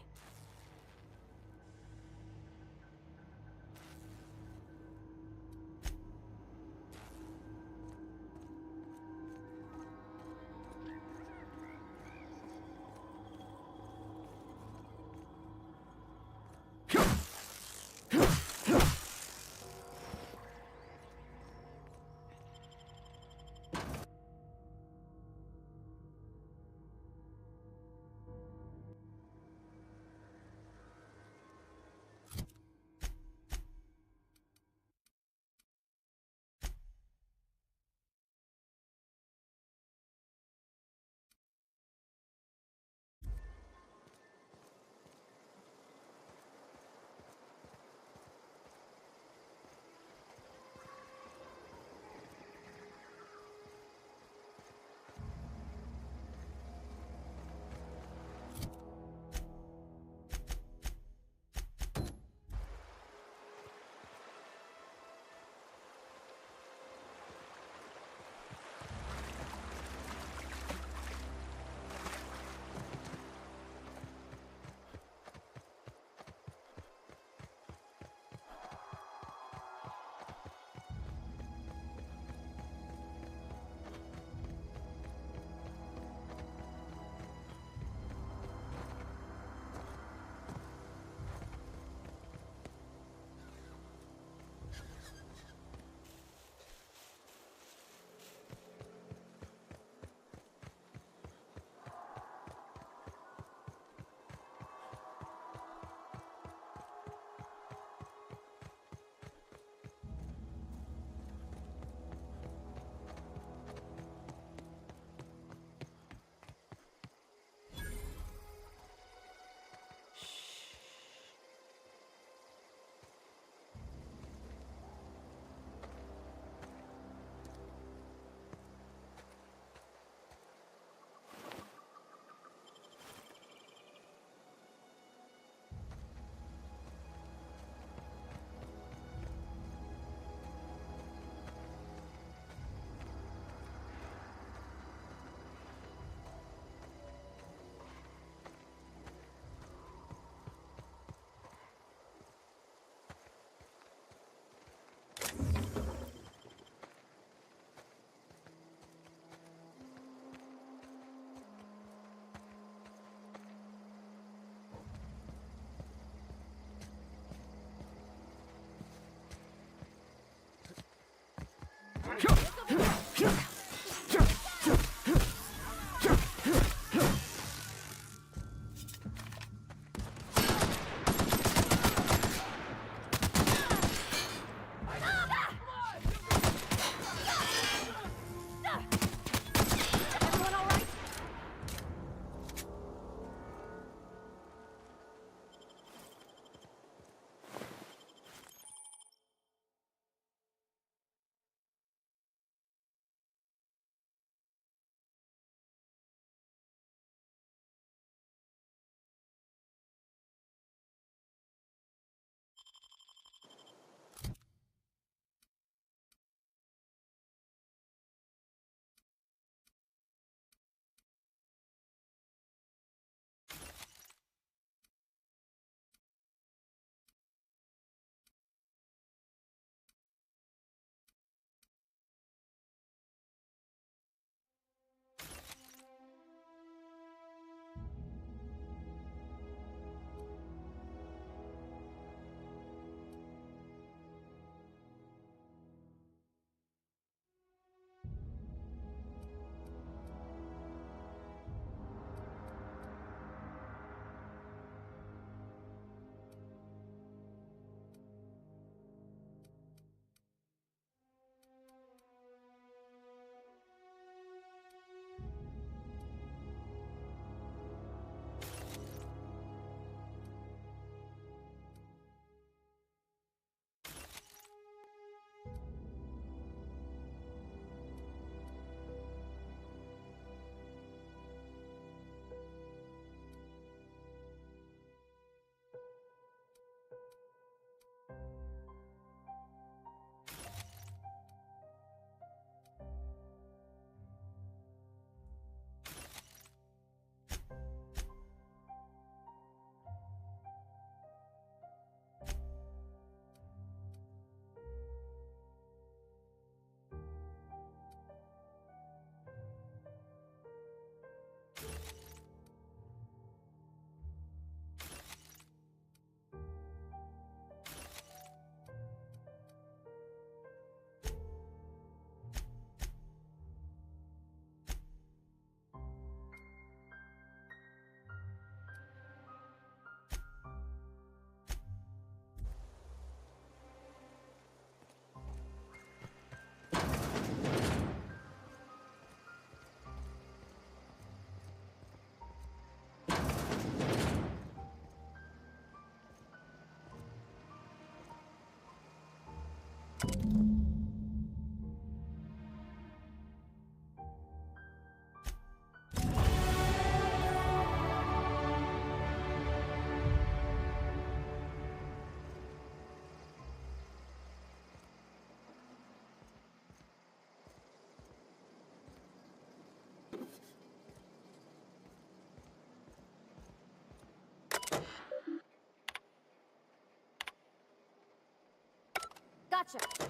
Gotcha.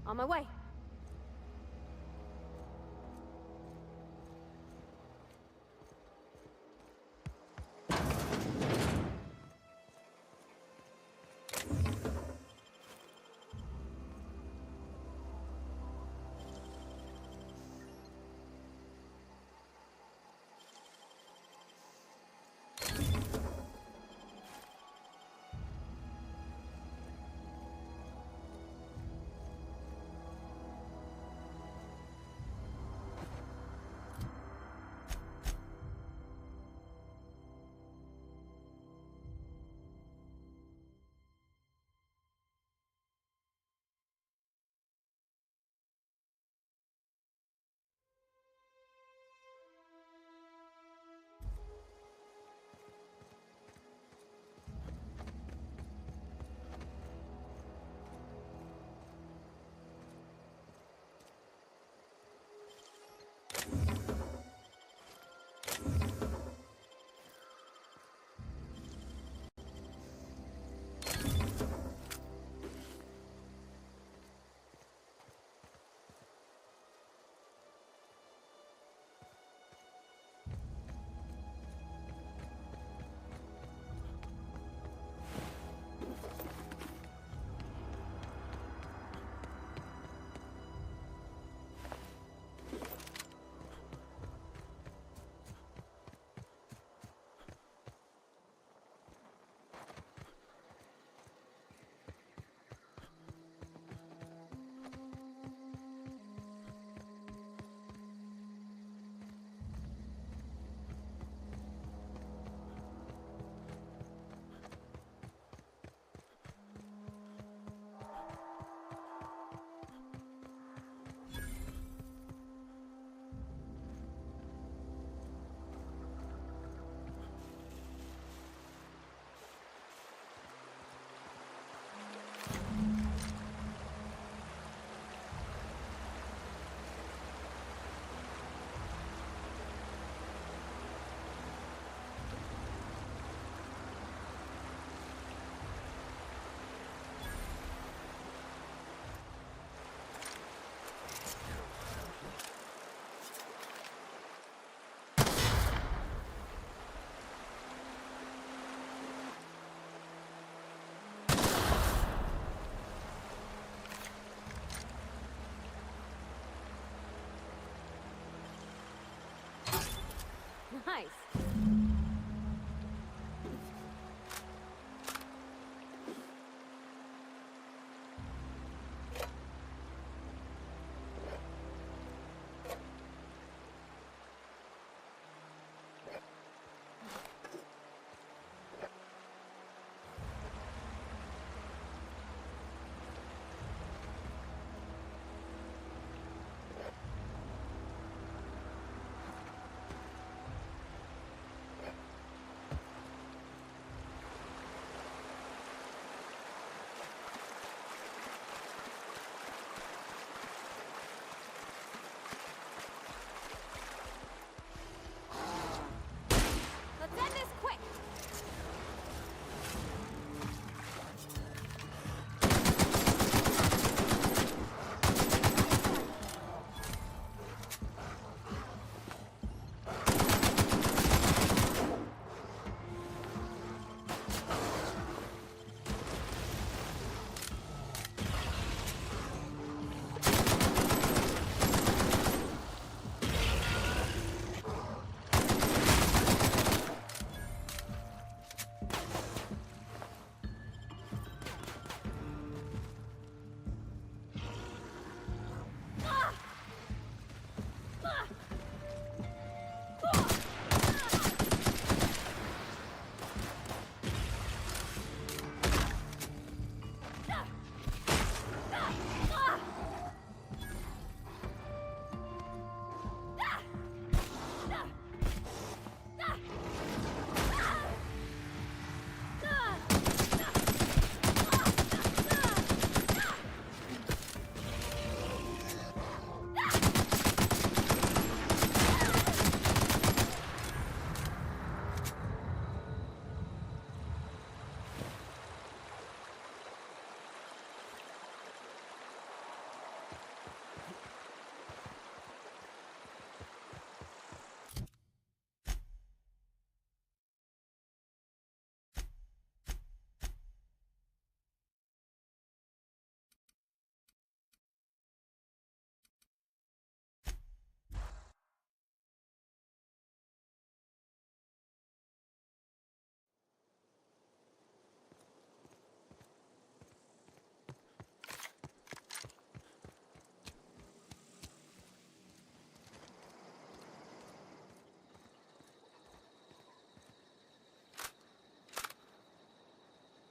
On my way.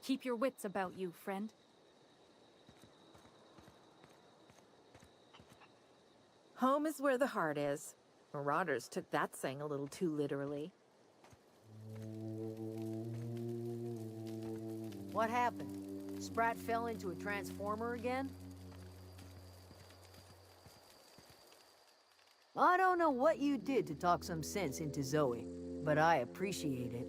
Keep your wits about you, friend. Home is where the heart is. Marauders took that saying a little too literally. What happened? Sprat fell into a transformer again? I don't know what you did to talk some sense into Zoe, but I appreciate it.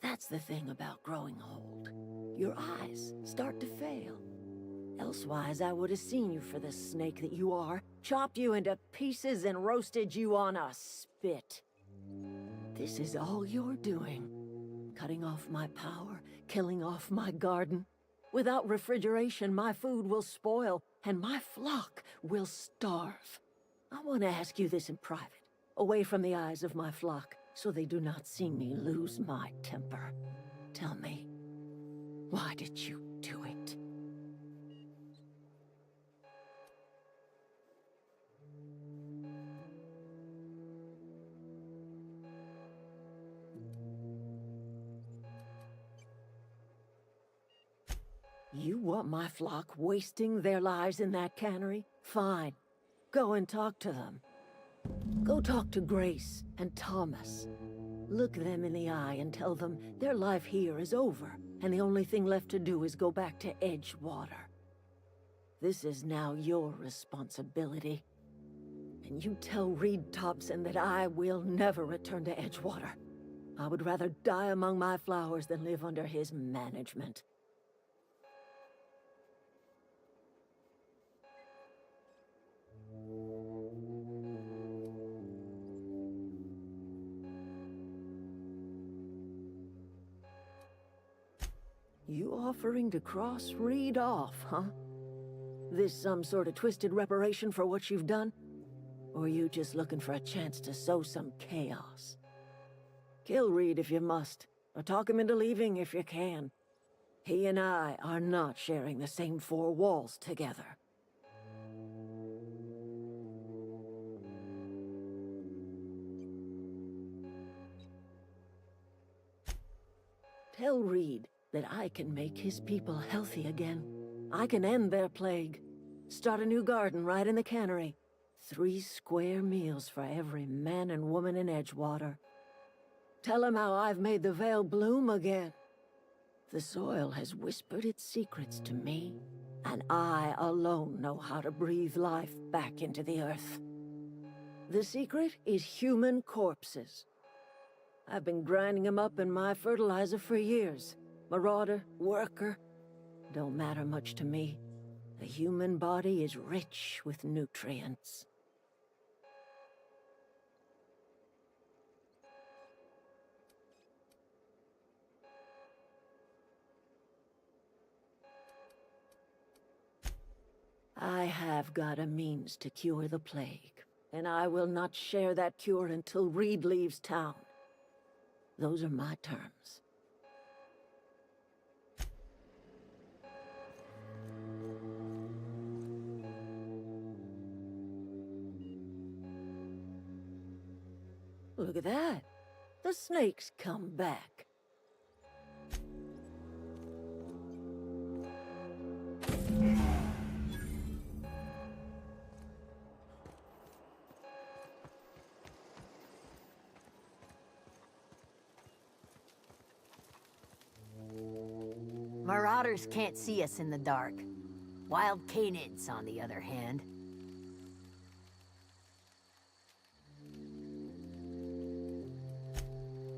That's the thing about growing old. Your eyes start to fail. Elsewise, I would have seen you for the snake that you are, chopped you into pieces and roasted you on a spit. This is all you're doing. Cutting off my power, killing off my garden. Without refrigeration, my food will spoil, and my flock will starve. I want to ask you this in private, away from the eyes of my flock, so they do not see me lose my temper. Tell me, why did you do it? You want my flock wasting their lives in that cannery? Fine. Go and talk to them. Go talk to Grace and Thomas. Look them in the eye and tell them their life here is over, and the only thing left to do is go back to Edgewater. This is now your responsibility. And you tell Reed Thompson that I will never return to Edgewater. I would rather die among my flowers than live under his management. You offering to cross Reed off, huh? This some sort of twisted reparation for what you've done? Or you just looking for a chance to sow some chaos? Kill Reed if you must, or talk him into leaving if you can. He and I are not sharing the same four walls together. Tell Reed that I can make his people healthy again. I can end their plague. Start a new garden right in the cannery. 3 square meals for every man and woman in Edgewater. Tell him how I've made the Vale bloom again. The soil has whispered its secrets to me, and I alone know how to breathe life back into the earth. The secret is human corpses. I've been grinding them up in my fertilizer for years. Marauder, worker, don't matter much to me. The human body is rich with nutrients. I have got a means to cure the plague, and I will not share that cure until Reed leaves town. Those are my terms. Look at that. The snake's come back. Marauders can't see us in the dark. Wild canids, on the other hand.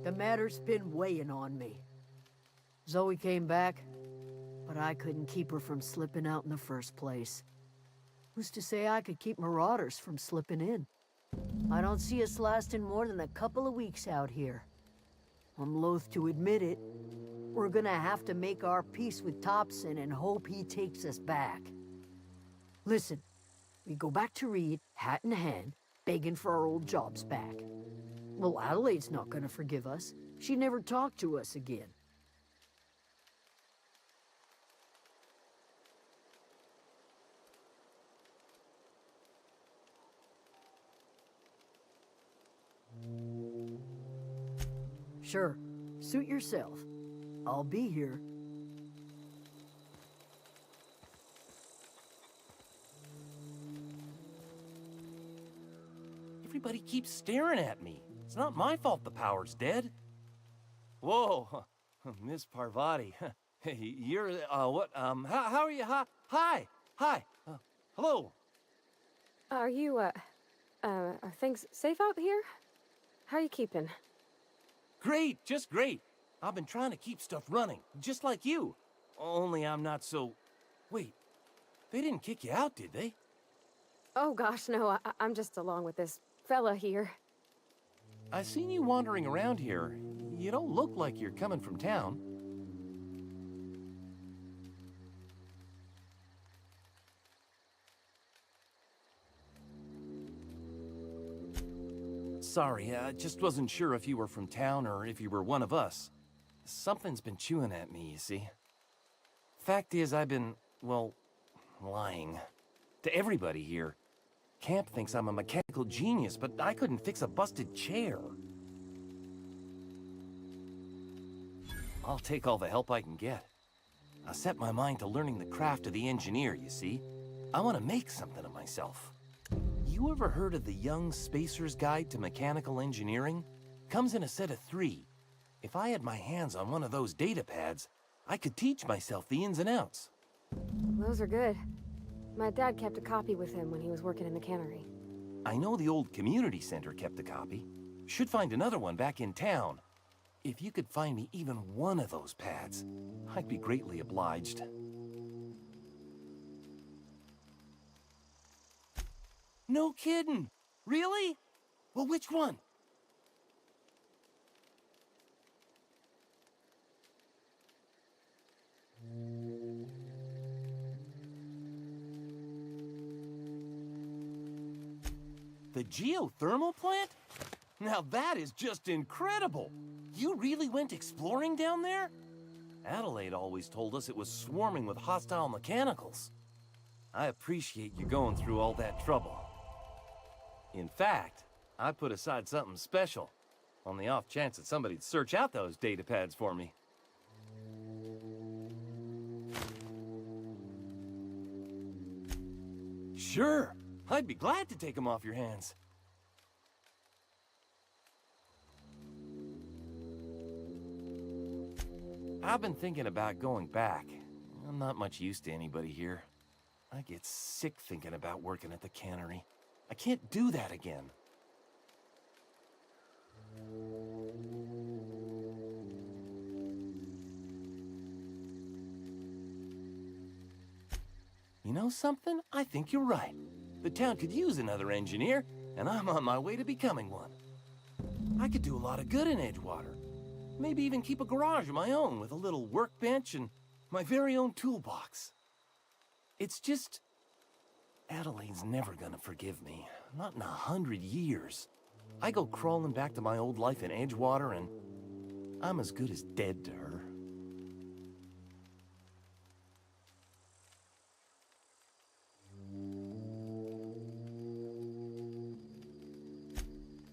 The matter's been weighing on me. Zoe came back, but I couldn't keep her from slipping out in the first place. Who's to say I could keep marauders from slipping in? I don't see us lasting more than a couple of weeks out here. I'm loath to admit it. We're gonna have to make our peace with Thompson and hope he takes us back. Listen, we go back to Reed, hat in hand, begging for our old jobs back. Well, Adelaide's not gonna forgive us. She never talked to us again. Sure, suit yourself. I'll be here. Everybody keeps staring at me. It's not my fault the power's dead. Whoa, Miss Parvati. Hey, you're, what, how are you? Hi, hello. Are you, are things safe out here? How are you keeping? Great, just great. I've been trying to keep stuff running, just like you. Only I'm not so... Wait, they didn't kick you out, did they? Oh gosh, no, I'm just along with this fella here. I seen you wandering around here. You don't look like you're coming from town. Sorry, I just wasn't sure if you were from town or if you were one of us. Something's been chewing at me, you see. Fact is, I've been, well, lying. To everybody here. Camp thinks I'm a mechanical genius, but I couldn't fix a busted chair. I'll take all the help I can get. I set my mind to learning the craft of the engineer, you see. I want to make something of myself. You ever heard of the Young Spacer's Guide to Mechanical Engineering? Comes in a set of 3. If I had my hands on one of those data pads, I could teach myself the ins and outs. Those are good. My dad kept a copy with him when he was working in the cannery. I know the old community center kept a copy. Should find another one back in town. If you could find me even one of those pads, I'd be greatly obliged. No kidding! Really? Well, which one? The geothermal plant? Now that is just incredible! You really went exploring down there? Adelaide always told us it was swarming with hostile mechanicals. I appreciate you going through all that trouble. In fact, I put aside something special, on the off chance that somebody'd search out those data pads for me. Sure, I'd be glad to take them off your hands. I've been thinking about going back. I'm not much use to anybody here. I get sick thinking about working at the cannery. I can't do that again. You know something? I think you're right. The town could use another engineer, and I'm on my way to becoming one. I could do a lot of good in Edgewater. Maybe even keep a garage of my own with a little workbench and my very own toolbox. It's just... Adelaide's never gonna forgive me. Not in 100 years. I go crawling back to my old life in Edgewater, and I'm as good as dead to her.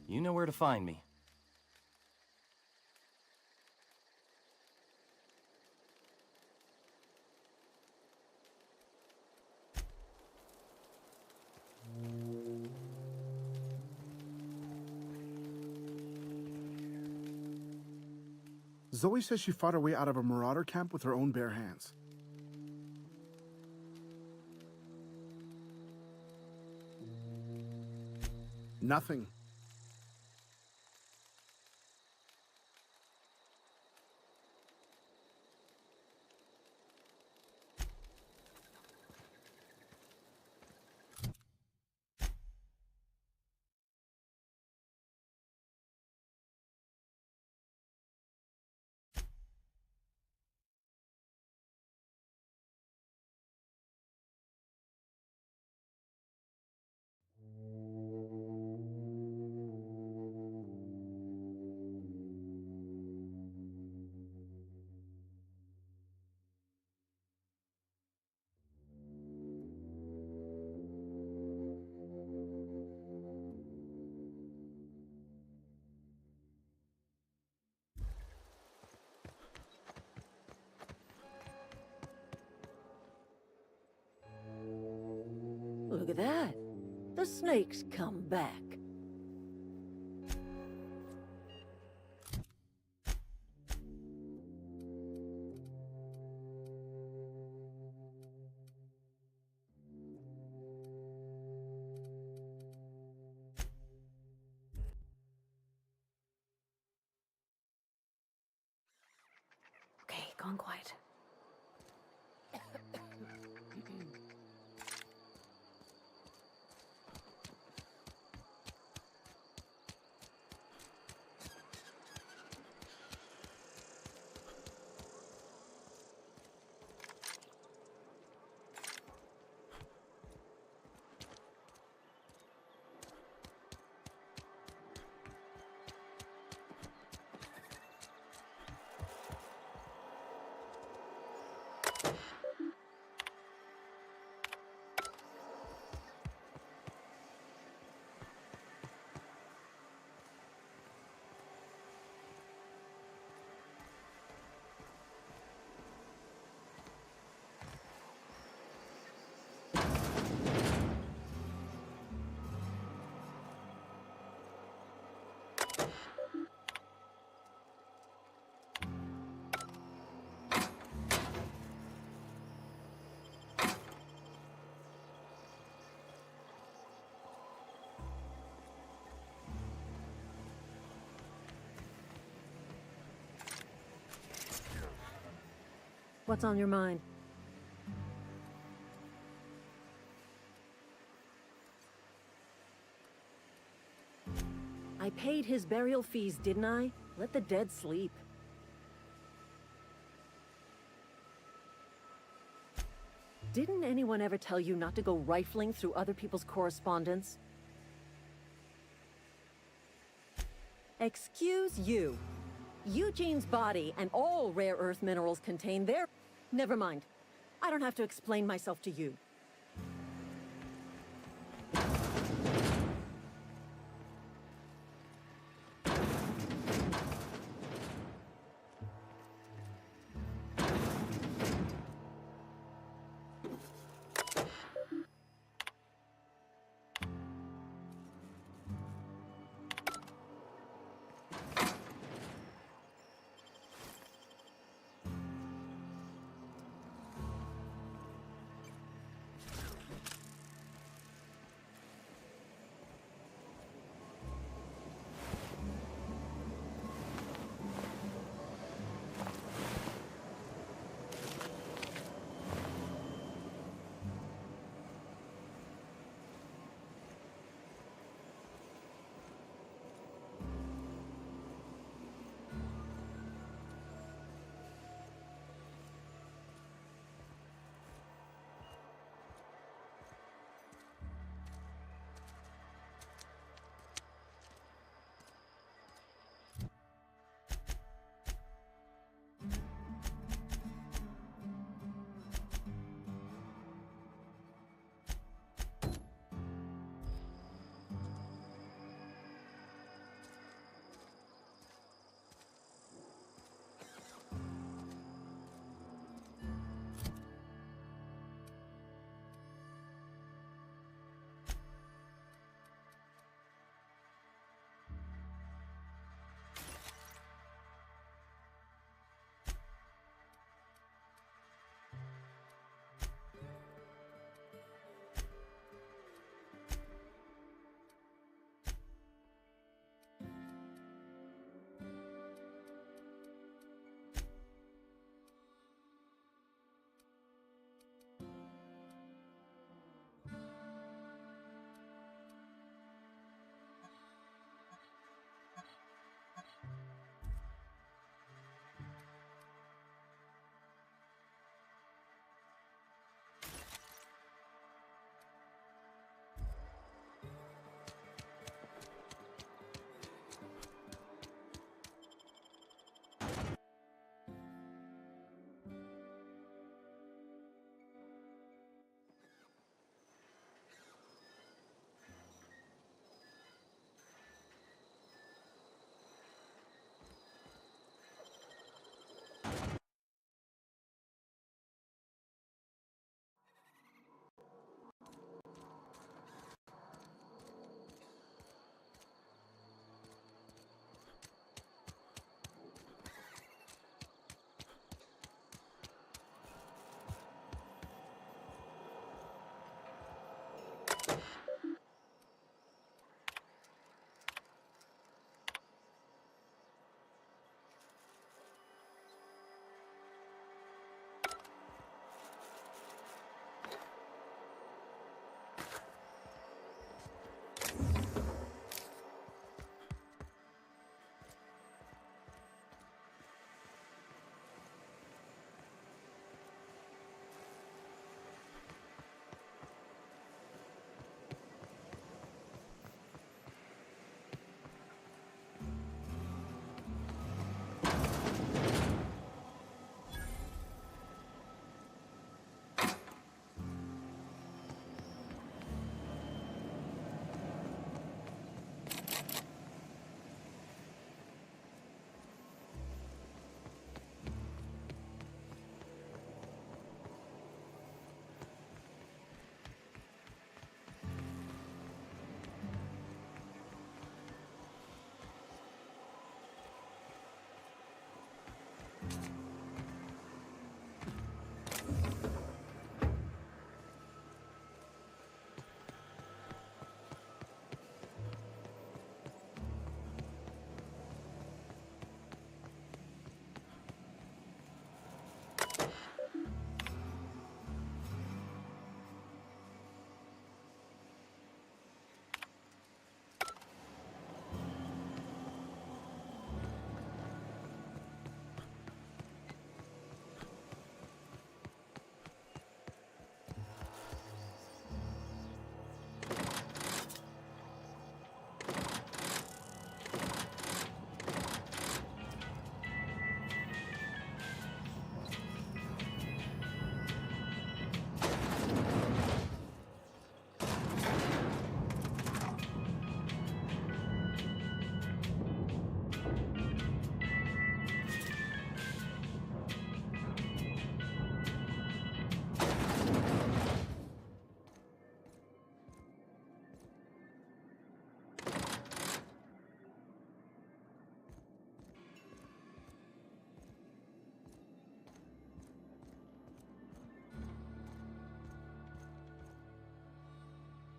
You know where to find me. Zoe says she fought her way out of a marauder camp with her own bare hands. Nothing. Look at that. The snake's come back. Okay, gone quiet. What's on your mind? I paid his burial fees, didn't I? Let the dead sleep. Didn't anyone ever tell you not to go rifling through other people's correspondence? Excuse you. Eugene's body and all rare earth minerals contain their... Never mind. I don't have to explain myself to you.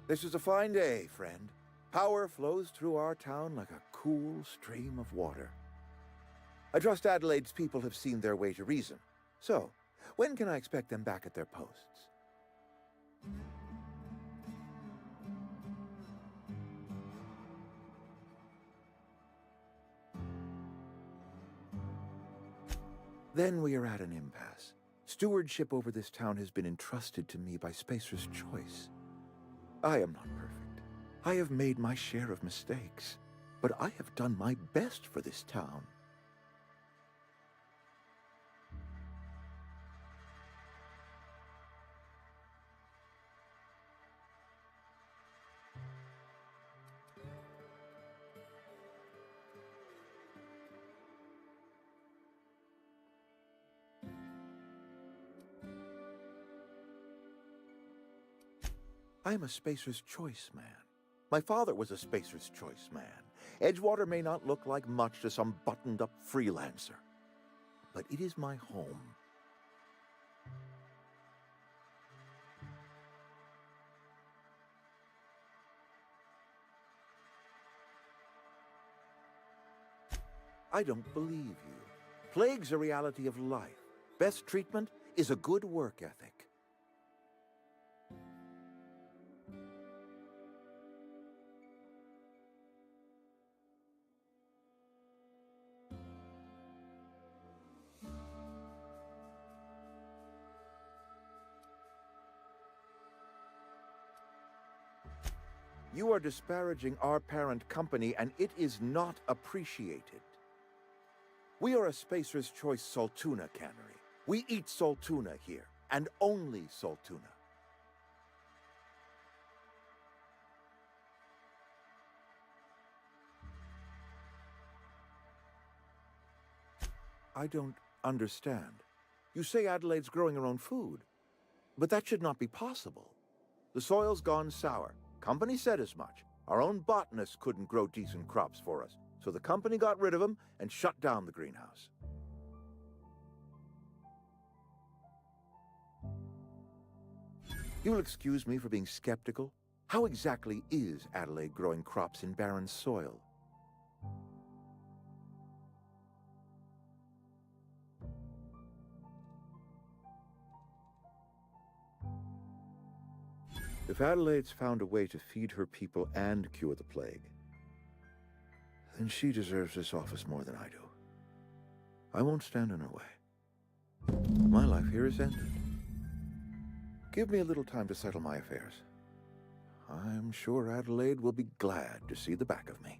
This is a fine day, friend. Power flows through our town like a cool stream of water. I trust Adelaide's people have seen their way to reason. So, when can I expect them back at their posts? Then we are at an impasse. Stewardship over this town has been entrusted to me by Spacer's Choice. I am not perfect. I have made my share of mistakes, but I have done my best for this town. I'm a Spacer's Choice man. My father was a Spacer's Choice man. Edgewater may not look like much to some buttoned-up freelancer, but it is my home. I don't believe you. Plague's a reality of life. Best treatment is a good work ethic. You are disparaging our parent company, and it is not appreciated. We are a Spacer's Choice Saltuna cannery. We eat Saltuna here, and only Saltuna. I don't understand. You say Adelaide's growing her own food, but that should not be possible. The soil's gone sour. Company said as much. Our own botanists couldn't grow decent crops for us, so the company got rid of them and shut down the greenhouse. You'll excuse me for being skeptical. How exactly is Adelaide growing crops in barren soil? If Adelaide's found a way to feed her people and cure the plague, then she deserves this office more than I do. I won't stand in her way. My life here is ended. Give me a little time to settle my affairs. I'm sure Adelaide will be glad to see the back of me.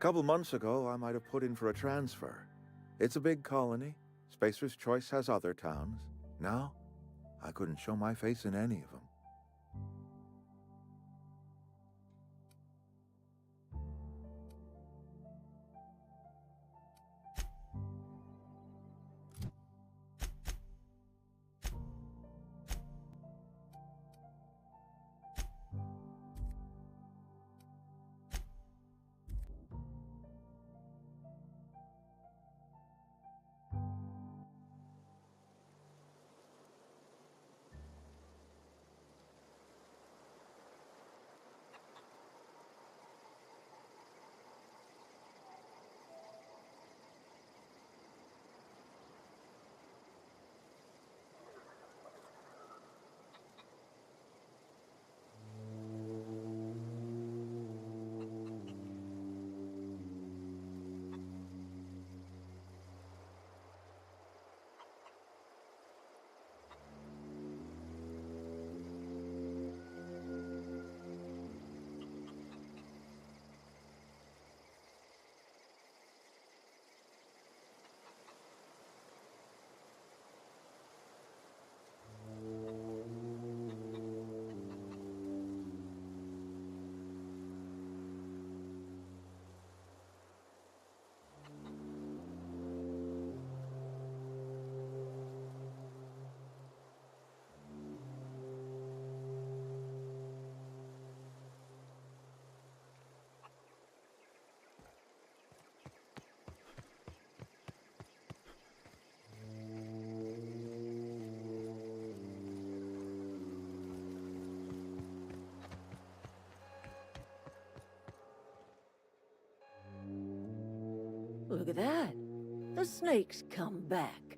A couple months ago, I might have put in for a transfer. It's a big colony. Spacer's Choice has other towns. Now, I couldn't show my face in any of them. Look at that. The snake's come back.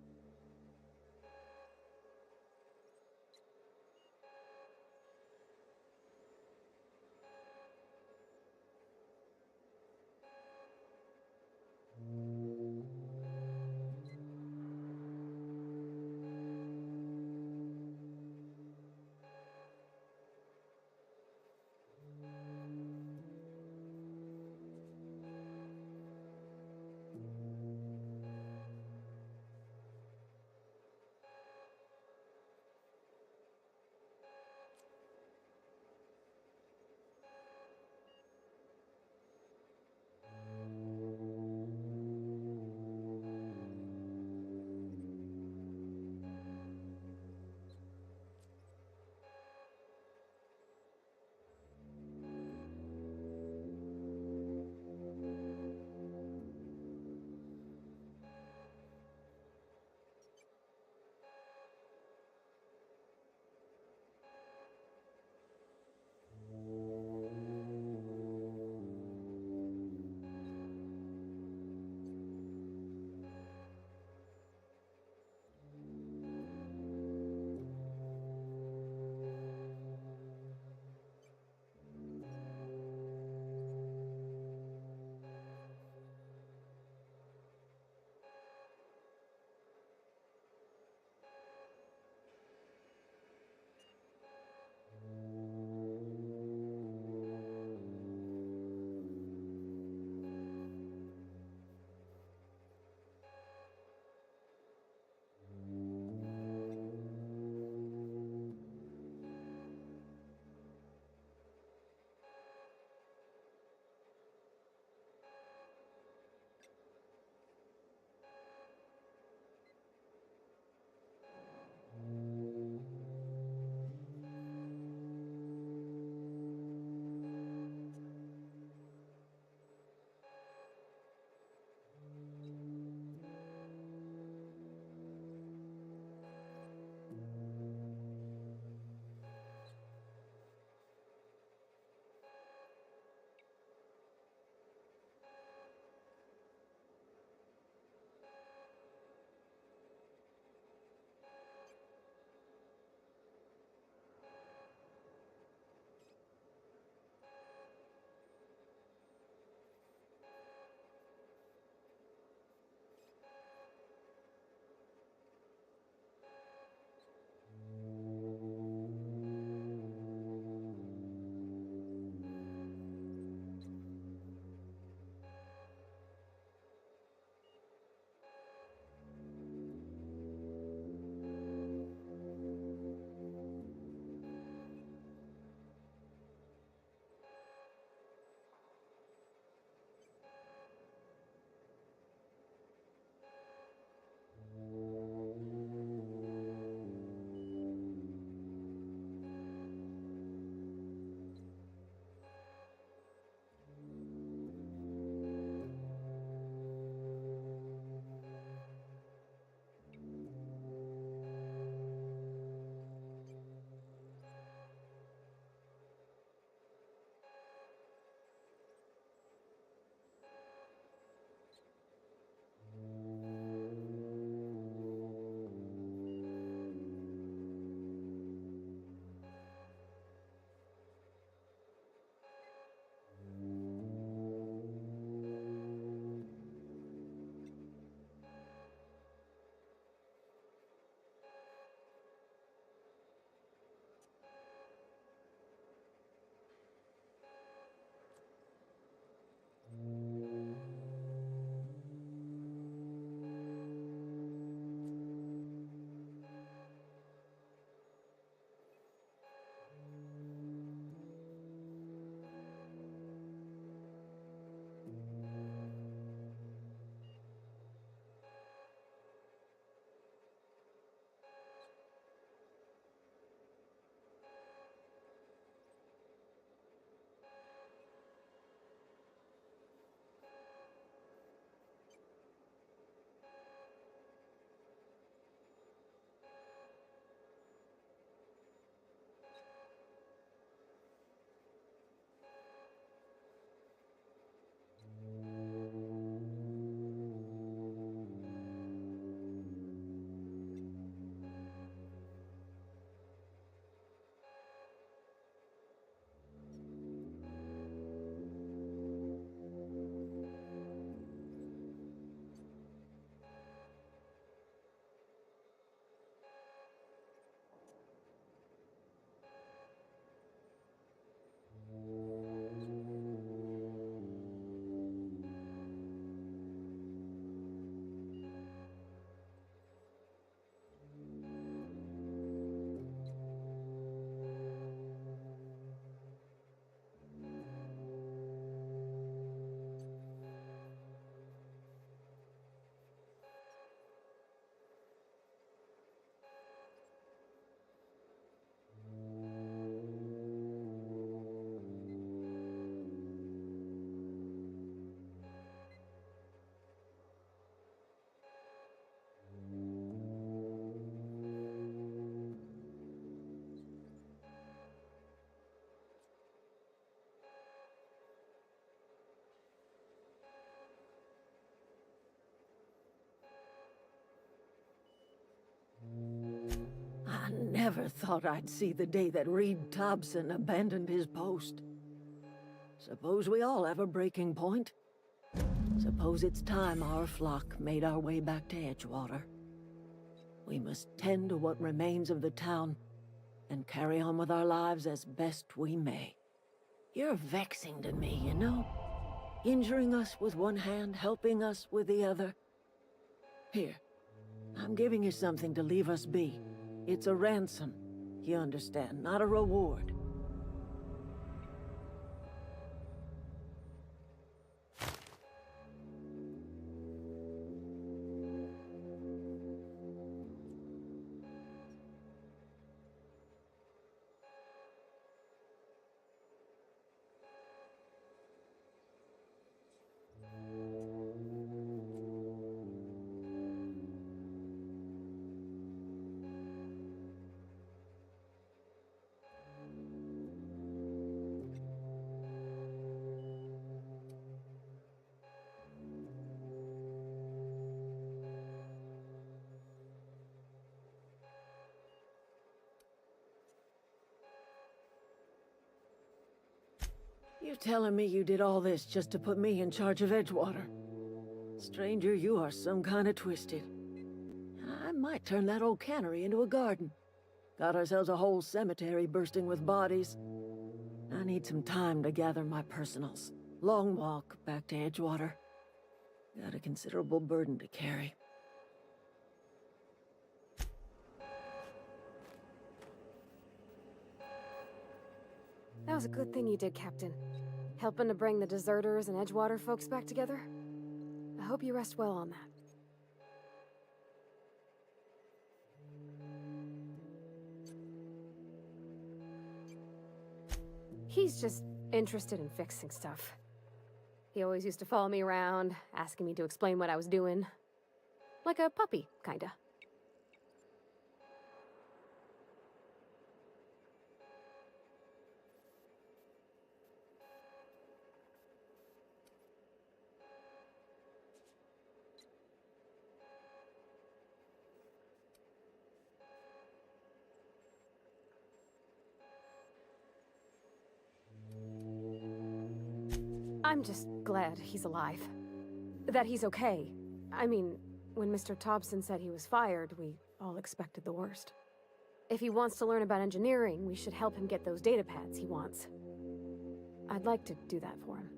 never thought I'd see the day that Reed Thompson abandoned his post. Suppose we all have a breaking point. Suppose it's time our flock made our way back to Edgewater. We must tend to what remains of the town and carry on with our lives as best we may. You're vexing to me, you know? Injuring us with one hand, helping us with the other. Here, I'm giving you something to leave us be. It's a ransom, you understand, not a reward. You telling me you did all this just to put me in charge of Edgewater? Stranger, you are some kind of twisted. I might turn that old cannery into a garden. Got ourselves a whole cemetery bursting with bodies. I need some time to gather my personals. Long walk back to Edgewater. Got a considerable burden to carry. That was a good thing you did, Captain. Helping to bring the deserters and Edgewater folks back together. I hope you rest well on that. He's just interested in fixing stuff. He always used to follow me around, asking me to explain what I was doing. Like a puppy, kinda. I'm just glad he's alive. That he's okay. I mean, when Mr. Thompson said he was fired, we all expected the worst. If he wants to learn about engineering, we should help him get those data pads he wants. I'd like to do that for him.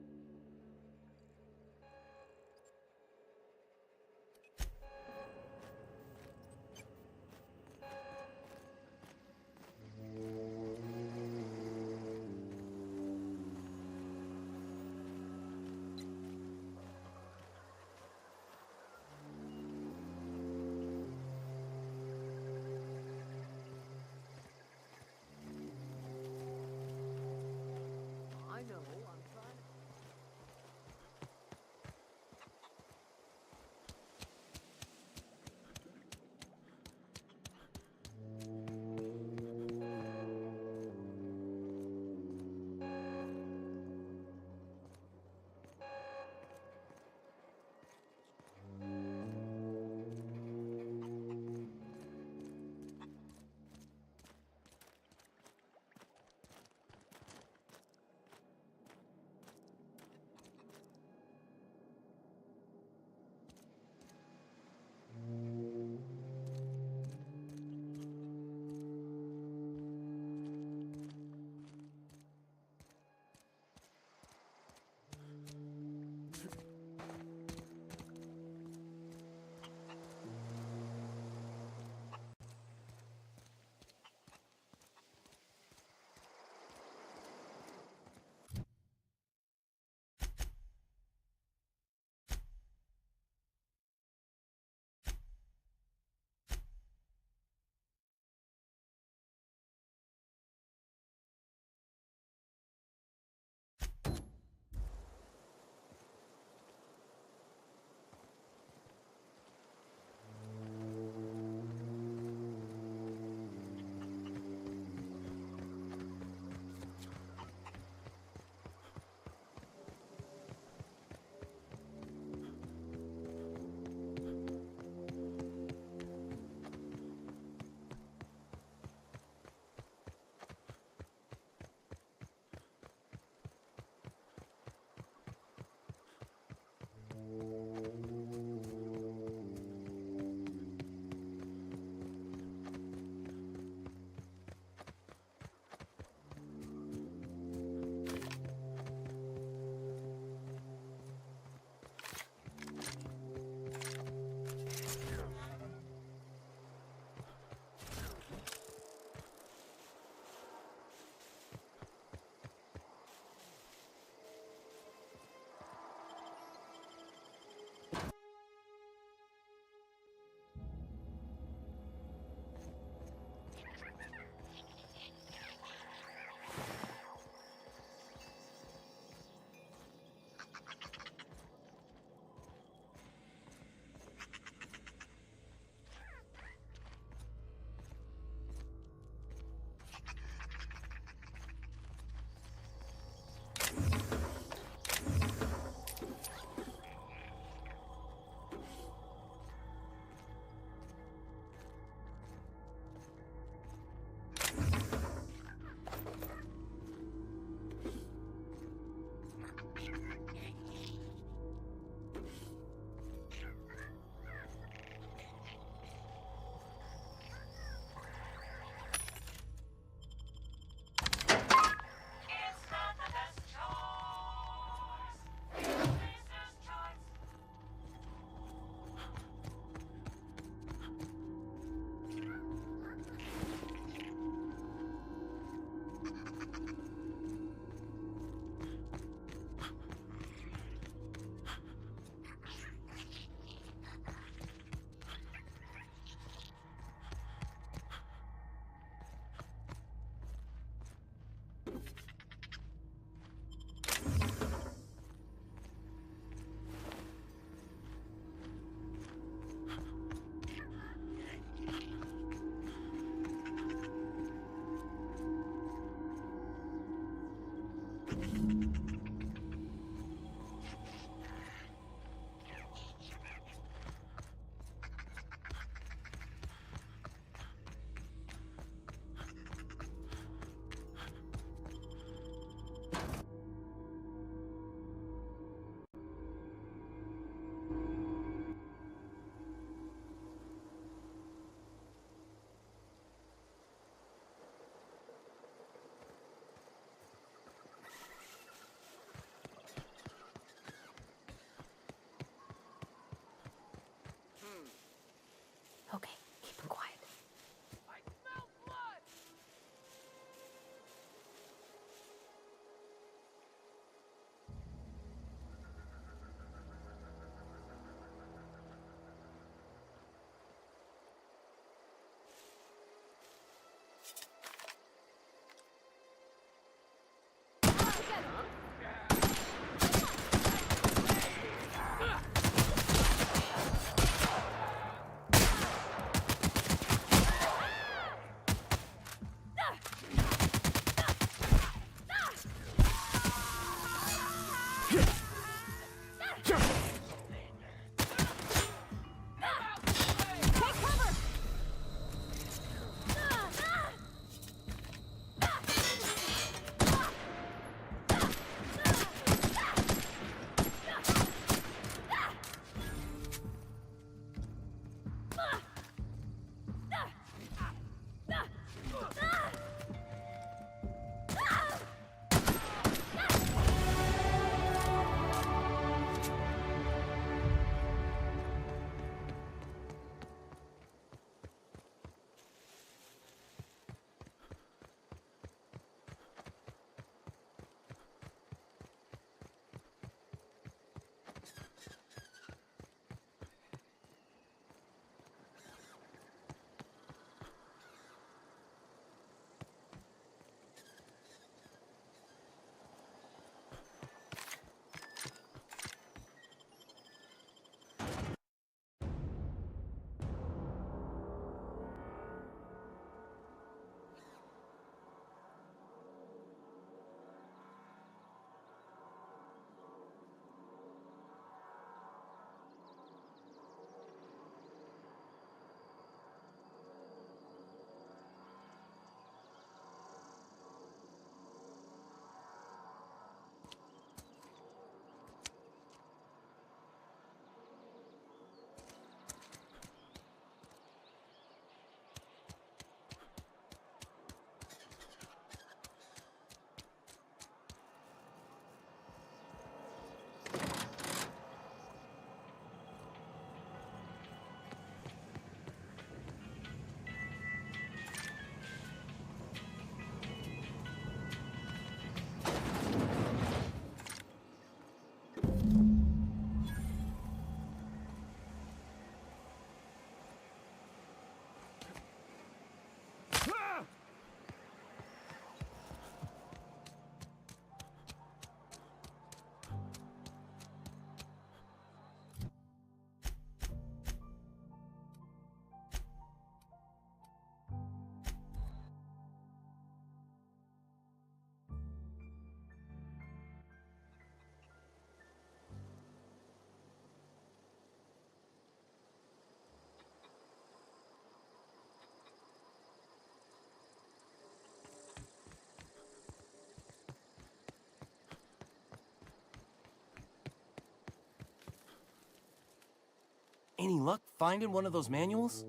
Any luck finding one of those manuals?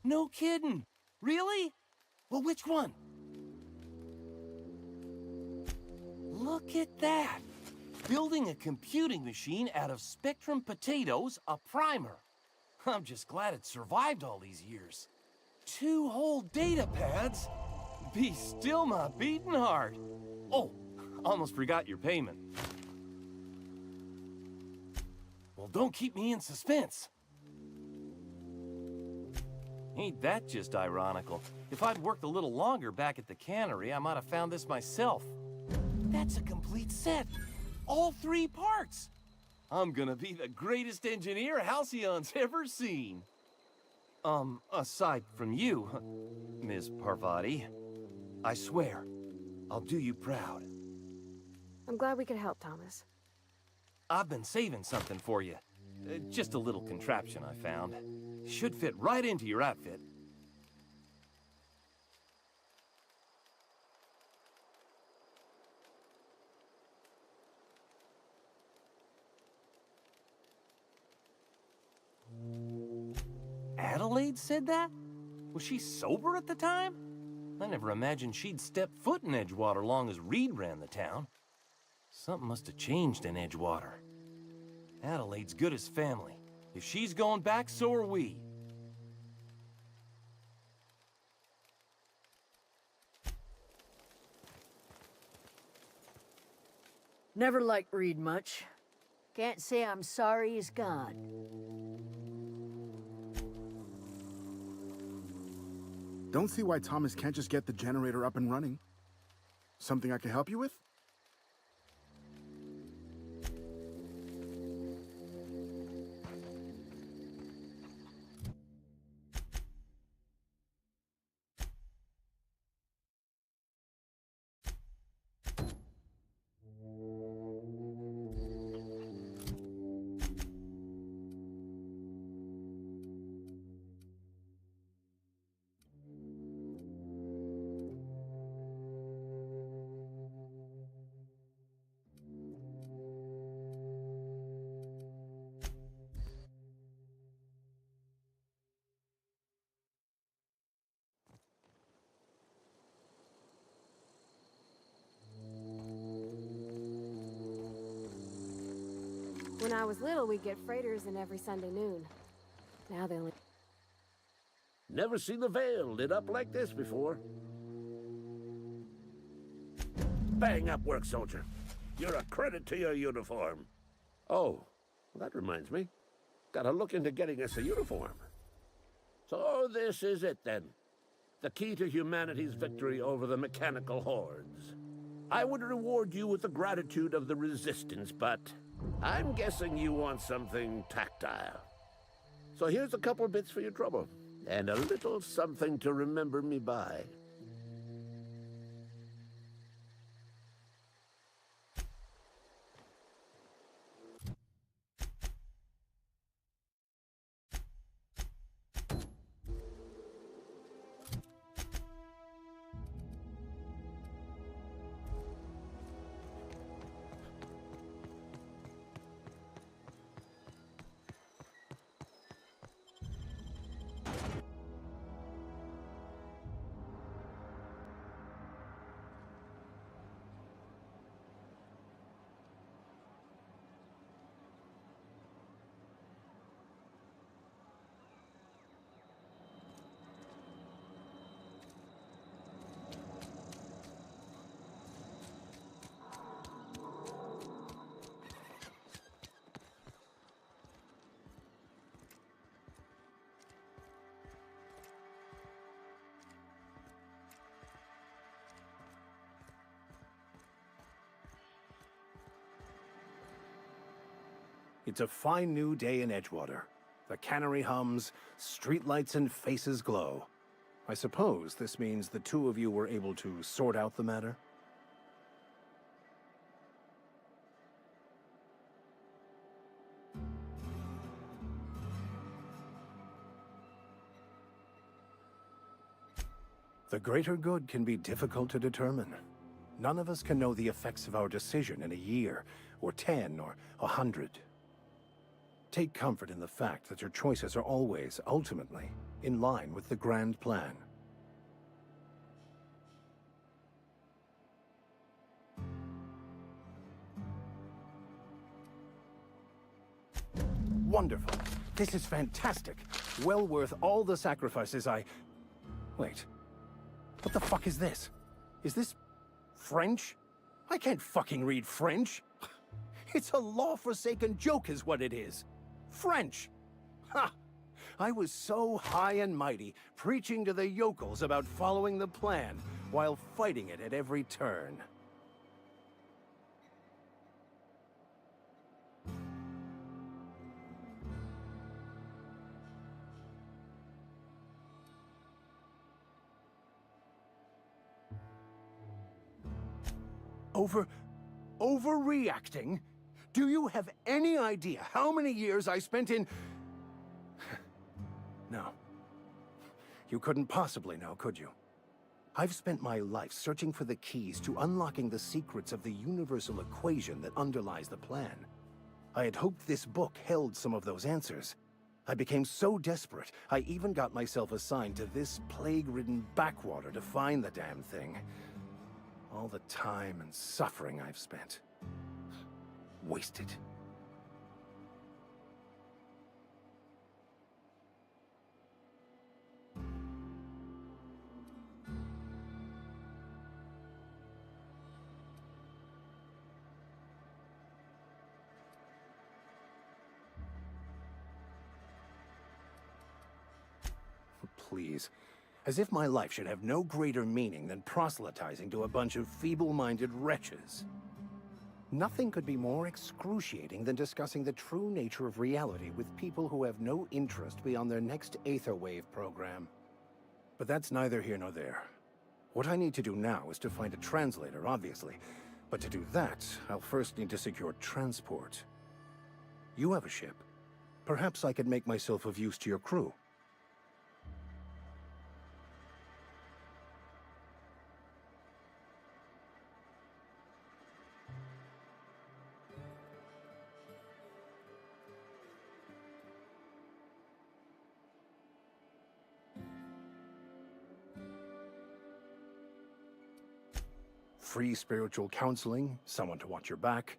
No kidding! Really? Well, which one? Look at that! Building a computing machine out of Spectrum potatoes, a primer. I'm just glad it survived all these years. 2 whole data pads? Be still my beating heart. Oh, almost forgot your payment. Well, don't keep me in suspense. Ain't that just ironical? If I'd worked a little longer back at the cannery, I might have found this myself. That's a complete set. All 3 parts. I'm gonna be the greatest engineer Halcyon's ever seen. Aside from you, Ms. Parvati, I swear, I'll do you proud. I'm glad we could help, Thomas. I've been saving something for you. Just a little contraption I found. Should fit right into your outfit. Adelaide said that? Was she sober at the time? I never imagined she'd step foot in Edgewater long as Reed ran the town. Something must have changed in Edgewater. Adelaide's good as family. If she's going back, so are we. Never liked Reed much. Can't say I'm sorry he's gone. Don't see why Thomas can't just get the generator up and running. Something I can help you with? When I was little, we'd get freighters in every Sunday noon. Now they only... Never seen the Vale lit up like this before. Bang up work, soldier. You're a credit to your uniform. Oh, that reminds me. Gotta look into getting us a uniform. So this is it then. The key to humanity's victory over the mechanical hordes. I would reward you with the gratitude of the Resistance, but I'm guessing you want something tactile. So here's a couple bits for your trouble, and a little something to remember me by. It's a fine new day in Edgewater. The cannery hums, streetlights and faces glow. I suppose this means the two of you were able to sort out the matter? The greater good can be difficult to determine. None of us can know the effects of our decision in a year, or 10, or 100. Take comfort in the fact that your choices are always, ultimately, in line with the grand plan. Wonderful. This is fantastic. Well worth all the sacrifices I... Wait. What the fuck is this? Is this... French? I can't fucking read French. It's a law-forsaken joke is what it is. French. Ha! I was so high and mighty, preaching to the yokels about following the plan, while fighting it at every turn. Overreacting? Do you have any idea how many years I spent in... No. You couldn't possibly know, could you? I've spent my life searching for the keys to unlocking the secrets of the universal equation that underlies the plan. I had hoped this book held some of those answers. I became so desperate, I even got myself assigned to this plague-ridden backwater to find the damn thing. All the time and suffering I've spent. Wasted. Please. As if my life should have no greater meaning than proselytizing to a bunch of feeble-minded wretches. Nothing could be more excruciating than discussing the true nature of reality with people who have no interest beyond their next Aetherwave program. But that's neither here nor there. What I need to do now is to find a translator, obviously. But to do that, I'll first need to secure transport. You have a ship. Perhaps I could make myself of use to your crew. Free spiritual counseling, someone to watch your back,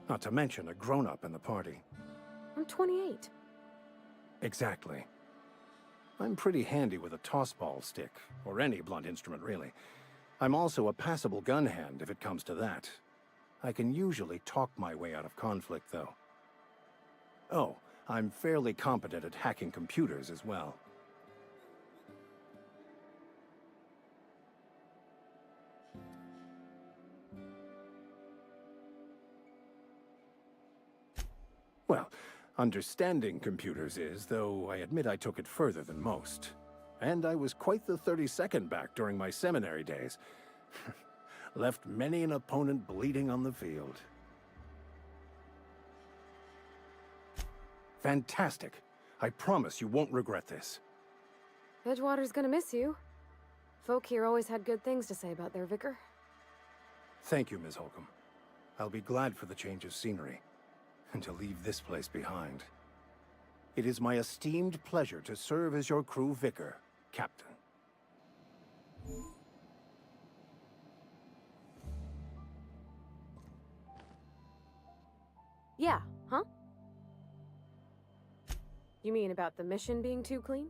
not to mention a grown-up in the party. I'm 28. Exactly. I'm pretty handy with a tossball stick, or any blunt instrument really. I'm also a passable gun hand if it comes to that. I can usually talk my way out of conflict, though. Oh, I'm fairly competent at hacking computers as well. Well, understanding computers is, though I admit I took it further than most. And I was quite the 32nd back during my seminary days. Left many an opponent bleeding on the field. Fantastic. I promise you won't regret this. Edgewater's gonna miss you. Folk here always had good things to say about their vicar. Thank you, Ms. Holcomb. I'll be glad for the change of scenery. And to leave this place behind. It is my esteemed pleasure to serve as your crew vicar, Captain. Yeah, huh? You mean about the mission being too clean?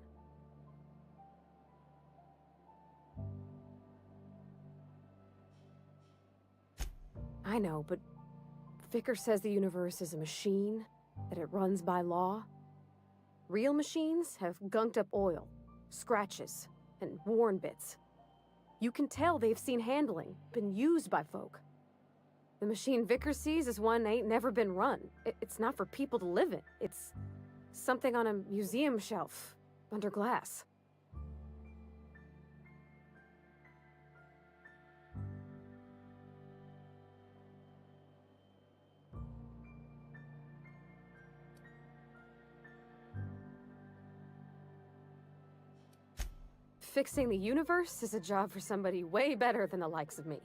I know, but Vicar says the universe is a machine, that it runs by law. Real machines have gunked up oil, scratches, and worn bits. You can tell they've seen handling, been used by folk. The machine Vicar sees is one ain't never been run. It's not for people to live in. It's something on a museum shelf, under glass. Fixing the universe is a job for somebody way better than the likes of me.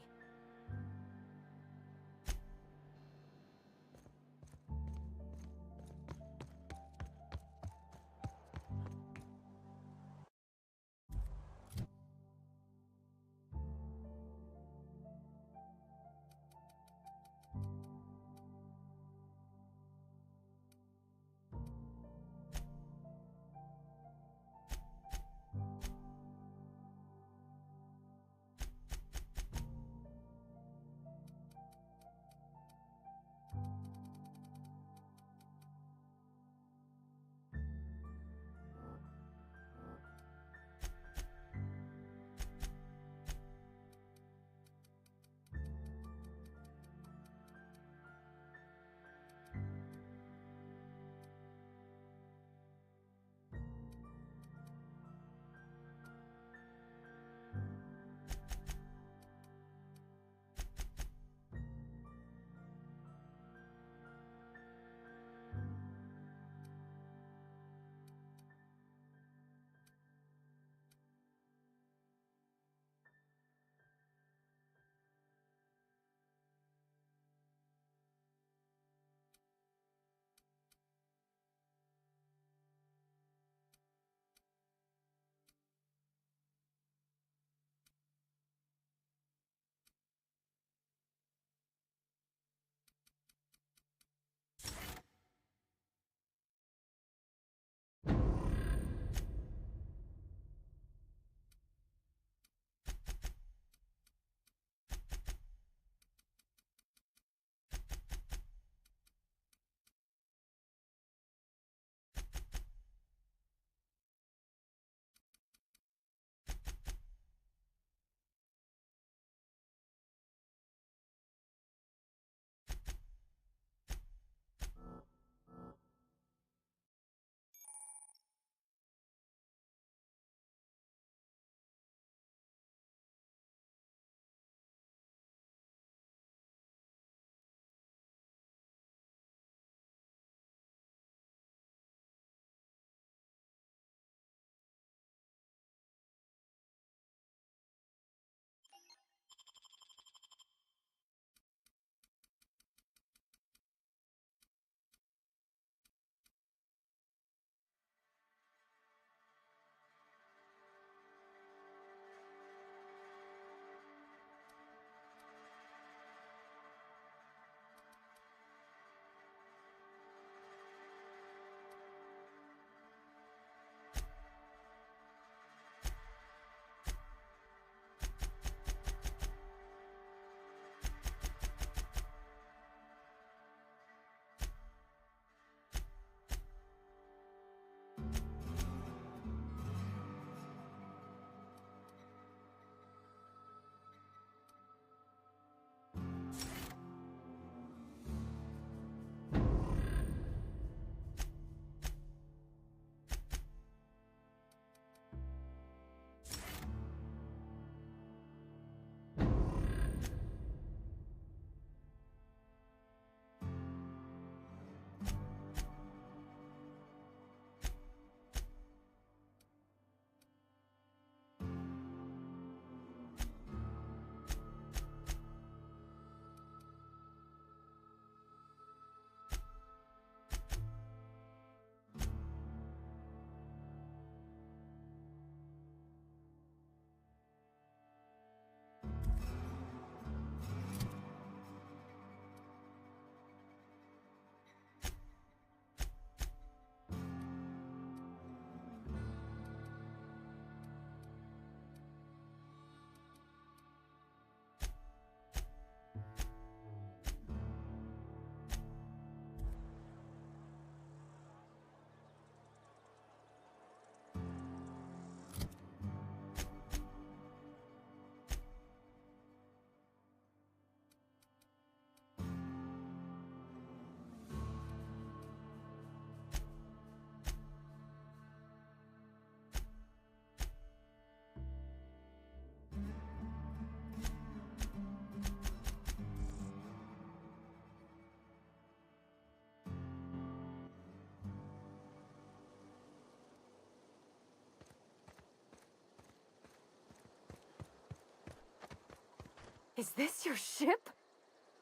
Is this your ship?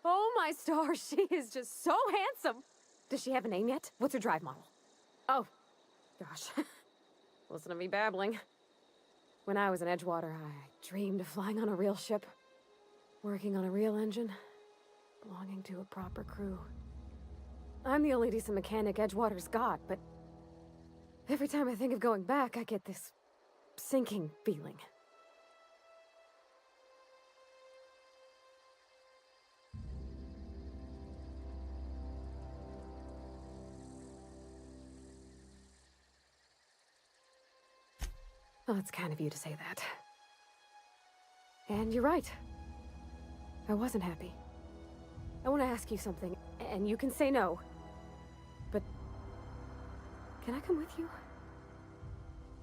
Oh my stars, she is just so handsome. Does she have a name yet? What's her drive model? Oh, gosh. Listen to me babbling. When I was in Edgewater, I dreamed of flying on a real ship, working on a real engine, belonging to a proper crew. I'm the only decent mechanic Edgewater's got, but every time I think of going back, I get this sinking feeling. Well, it's kind of you to say that. And you're right. I wasn't happy. I want to ask you something, and you can say no. But can I come with you?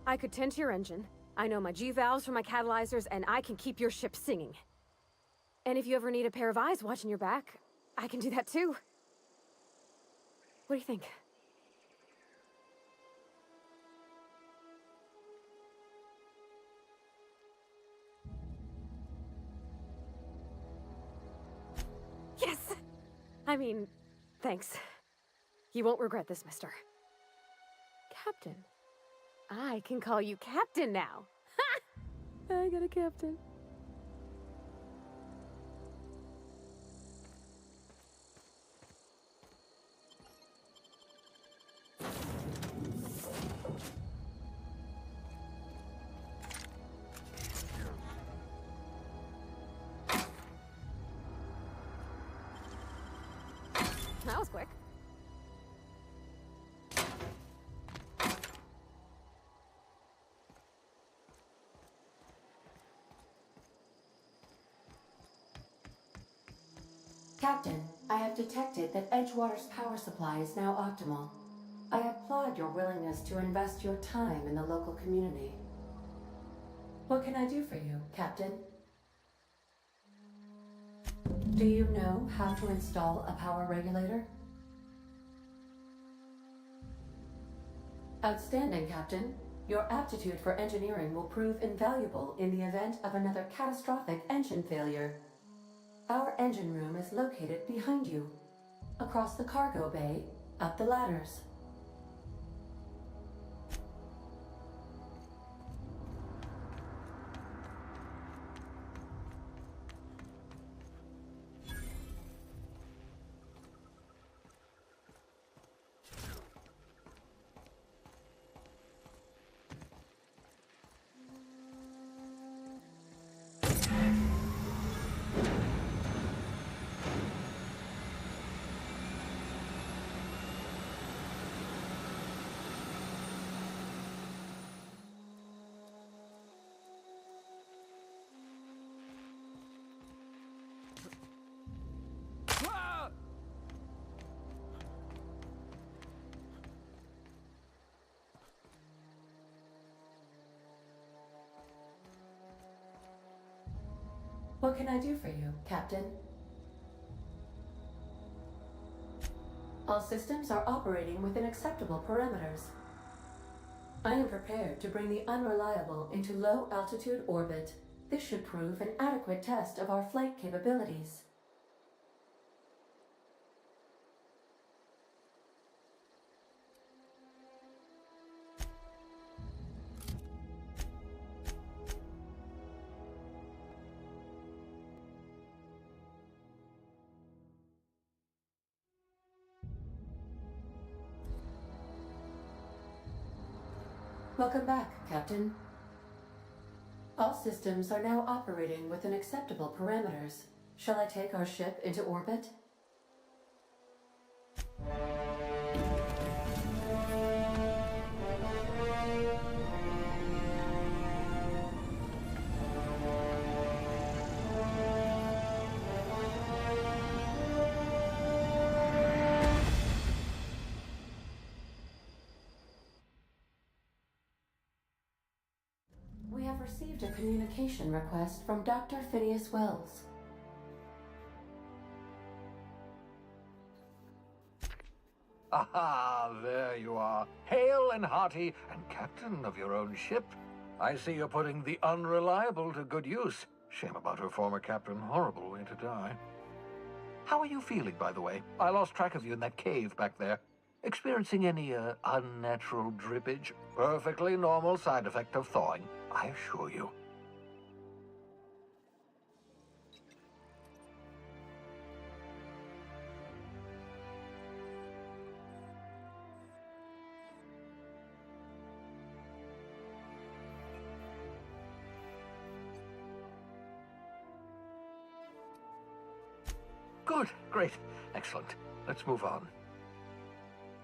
I could tend to your engine. I know my G-valves for my catalyzers, and I can keep your ship singing. And if you ever need a pair of eyes watching your back, I can do that too. What do you think? Yes! I mean, thanks. You won't regret this, mister. Captain. I can call you Captain now. Ha! I got a captain. That was quick. Captain, I have detected that Edgewater's power supply is now optimal. I applaud your willingness to invest your time in the local community. What can I do for you, Captain? Do you know how to install a power regulator? Outstanding, Captain. Your aptitude for engineering will prove invaluable in the event of another catastrophic engine failure. Our engine room is located behind you, across the cargo bay, up the ladders. What can I do for you, Captain? All systems are operating within acceptable parameters. I am prepared to bring the unreliable into low-altitude orbit. This should prove an adequate test of our flight capabilities. Welcome back, Captain. All systems are now operating within acceptable parameters. Shall I take our ship into orbit? We have received a communication request from Dr. Phineas Wells. Aha, there you are, hale and hearty, and captain of your own ship. I see you're putting the unreliable to good use. Shame about her former captain. Horrible way to die. How are you feeling, by the way? I lost track of you in that cave back there. Experiencing any, unnatural drippage? Perfectly normal side effect of thawing, I assure you. Good, great, excellent. Let's move on.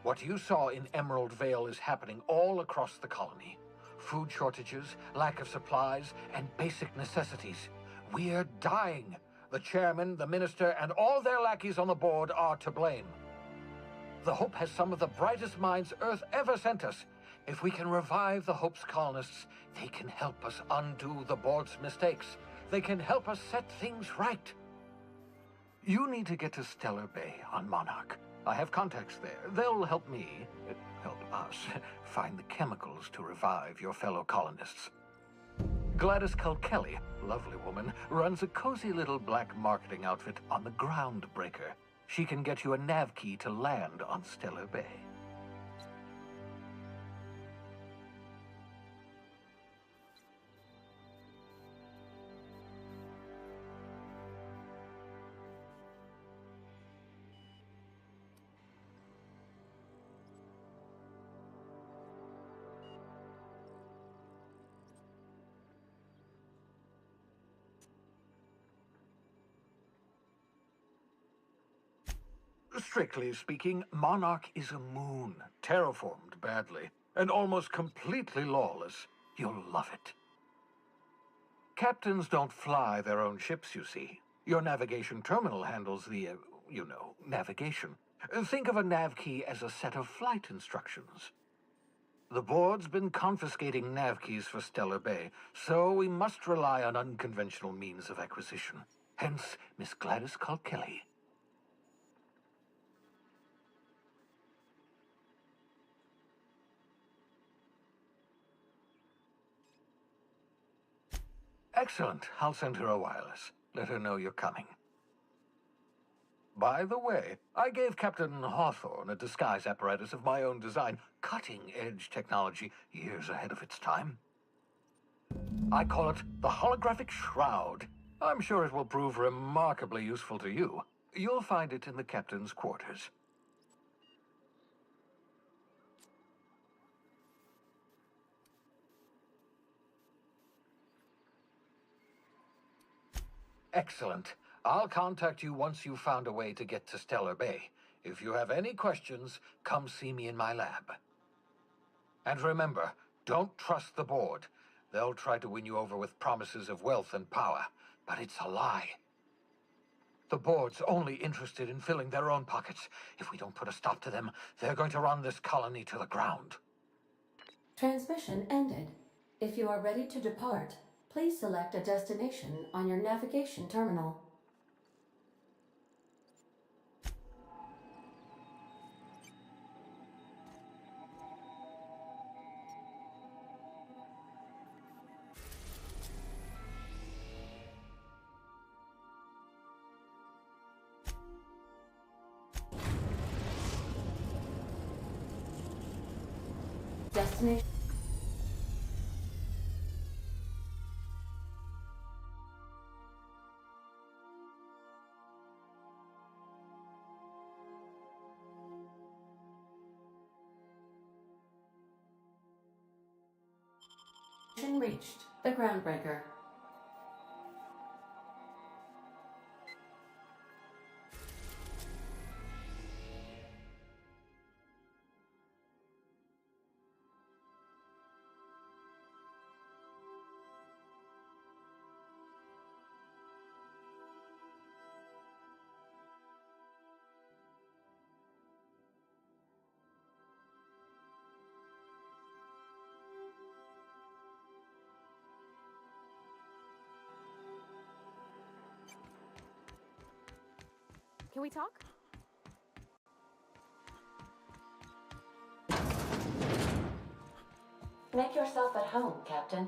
What you saw in Emerald Vale is happening all across the colony. Food shortages, lack of supplies, and basic necessities. We're dying. The chairman, the minister, and all their lackeys on the board are to blame. The Hope has some of the brightest minds Earth ever sent us. If we can revive the Hope's colonists, they can help us undo the board's mistakes. They can help us set things right. You need to get to Stellar Bay on Monarch. I have contacts there. They'll help me, help us, find the chemicals to revive your fellow colonists. Gladys Kelly, lovely woman, runs a cozy little black marketing outfit on the Groundbreaker. She can get you a nav key to land on Stellar Bay. Strictly speaking, Monarch is a moon, terraformed badly, and almost completely lawless. You'll love it. Captains don't fly their own ships, you see. Your navigation terminal handles the, navigation. Think of a nav key as a set of flight instructions. The board's been confiscating nav keys for Stellar Bay, so we must rely on unconventional means of acquisition. Hence, Miss Gladys Kelly. Excellent. I'll send her a wireless. Let her know you're coming. By the way, I gave Captain Hawthorne a disguise apparatus of my own design, cutting-edge technology years ahead of its time. I call it the Holographic Shroud. I'm sure it will prove remarkably useful to you. You'll find it in the captain's quarters. Excellent. I'll contact you once you've found a way to get to Stellar Bay. If you have any questions, come see me in my lab. And remember, don't trust the board. They'll try to win you over with promises of wealth and power, but it's a lie. The board's only interested in filling their own pockets. If we don't put a stop to them, they're going to run this colony to the ground. Transmission ended. If you are ready to depart, please select a destination on your navigation terminal. Destination. Reached the Groundbreaker. Can we talk? Make yourself at home, Captain.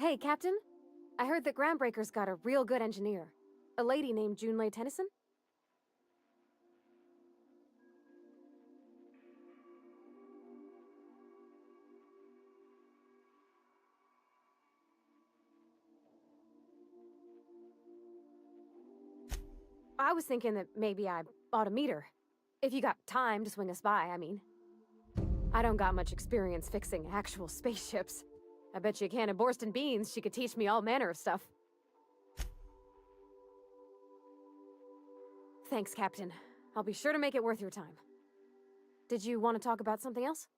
Hey, Captain. I heard that Groundbreaker's got a real good engineer. A lady named Junlei Tennyson? I was thinking that maybe I ought to meet her. If you got time to swing us by, I mean. I don't got much experience fixing actual spaceships. I bet you a can of Borston beans she could teach me all manner of stuff. Thanks, Captain. I'll be sure to make it worth your time. Did you want to talk about something else?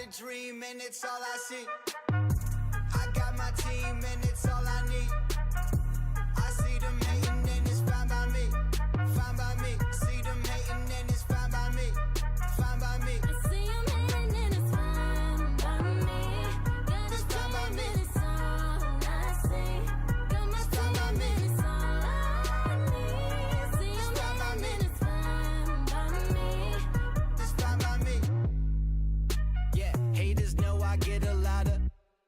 a dream and it's all I see. I got my team and it's all I need. I see them hating and it's fine by me. Fine by me. See them hating and it's fine by me. Fine by me. I see 'em hating and it's fine by me. Got a dream and it's all I see. Got my team and it's all I need. See 'em hating and it's fine by me. It's fine by me. Yeah, haters know I get a lot of.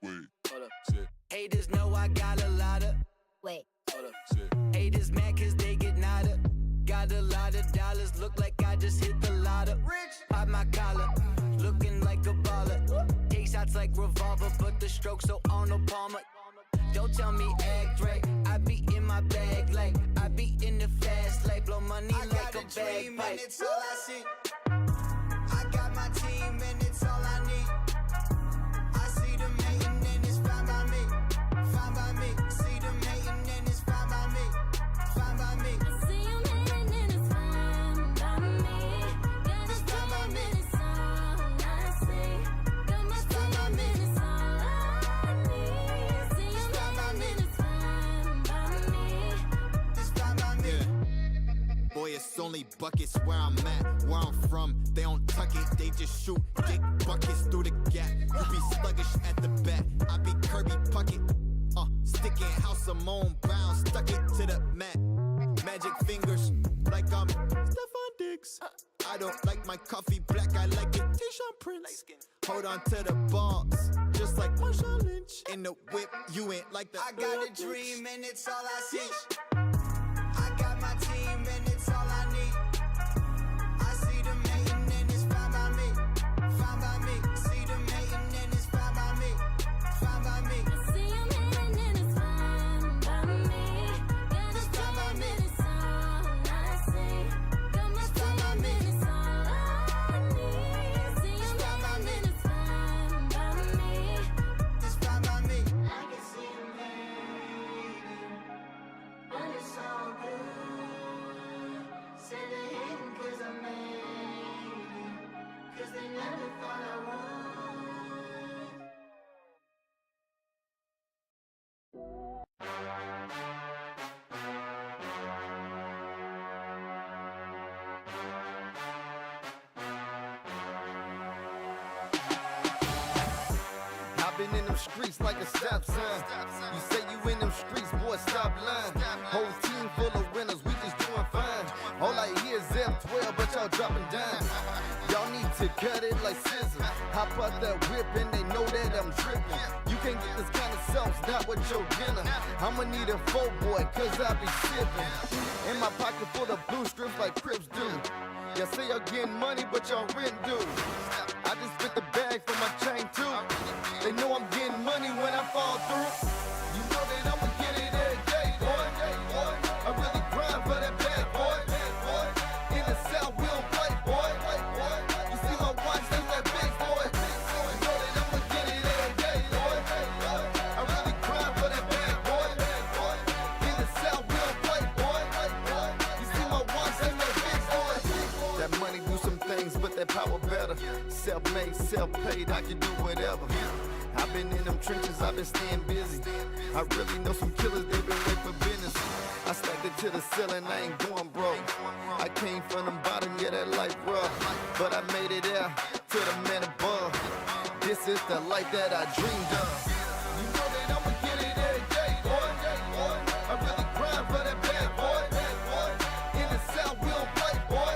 Wait, hold up, shit. Haters know I got a lot of. Wait. Hold up, shit. Haters mad cause they get nada. Got a lot of dollars, look like I just hit the lotto. Rich, pop my collar, looking like a baller. Take shots like revolver, but the stroke so Arnold Palmer. Don't tell me act right, I be in my bag like I be in the fast life. Blow money like a bagpipe. And it's all I see. I got my team and it's all I need. I see them hating and it's fine by me. Fine by me. See them hating and it's fine by me. Fine by me. I see 'em hating and it's fine by me. Got a dream and it's all I see. Got my team and it's all I need. See 'em hating and it's fine by me. It's fine by me. Boy, it's only buckets where I'm at. Where I'm from, they don't tuck it. They just shoot dick buckets through the gap. You be sluggish at the bat. I be Kirby Puckett. Sticking House of Moan Brown. Stuck it to the mat. Magic fingers like I'm Stephon Diggs. I don't like my coffee black. I like it Tayshaun Prince. Hold on to the balls, just like Marshawn Lynch. In the whip, you ain't like the. I got a dream and it's all I see. I got my team and it's all I need. I see them hating and it's fine by me. Fine by me. See them hating and it's fine by me. Fine by me. I see 'em hating and it's fine by me. Got a dream and it's all I see. Got my team and it's all I need. See 'em hating and it's fine by me. It's fine by me. I can see 'em hating, but it's all good. Say they hating 'cause I made it, 'cause they never thought I would. I've been in them streets like a stop sign. You say you in them streets, boy, stop lying. Whole team full of winners, we just doing fine. All I hear is F12, but y'all dropping down. Y'all need to cut it like scissors. Hop out that whip and they know that I'm tripping. You can't get this kind of sauce, not with your dinner. I'ma need a faux boy, cause I be sipping. In my pocket full of blue strips like Crips do. Y'all say y'all getting money, but y'all rent do. I just spit the bag for my chain too. They know I'm getting money when I fall through. You know that I'ma get it every day, boy. I really grind for that bag, boy. In the South, we don't play, boy. You see my watch, that's that big, boy. You know that I'ma get it every day, boy. I really grind for that bag, boy. In the South, we don't play, boy. You see my watch, that's that big, boy. That money do some things, but that power better. Self-made, self-paid, I can do whatever. I've been in them trenches, I've been staying busy. I really know some killers, they been waiting for business. I stacked it to the ceiling, I ain't going broke. I came from the bottom, yeah, that life rough. But I made it there, to the man above. This is the life that I dreamed of. You know that I'ma get it every day, boy. I really grind for that bad boy. In the South, we don't play, boy.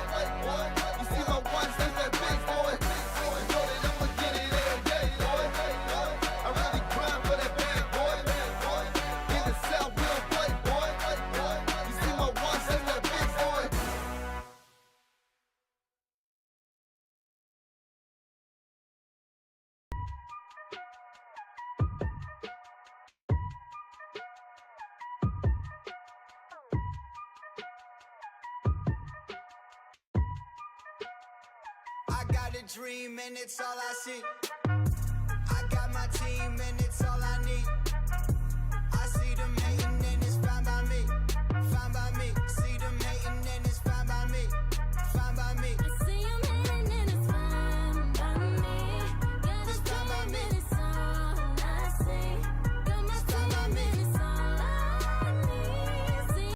You see my watch, that's that big boy. You know that I'ma get it every day, boy. I really grind for that bad boy. In the South, we don't play, boy. You see my watch, that's that big boy. I got a dream and it's all I see.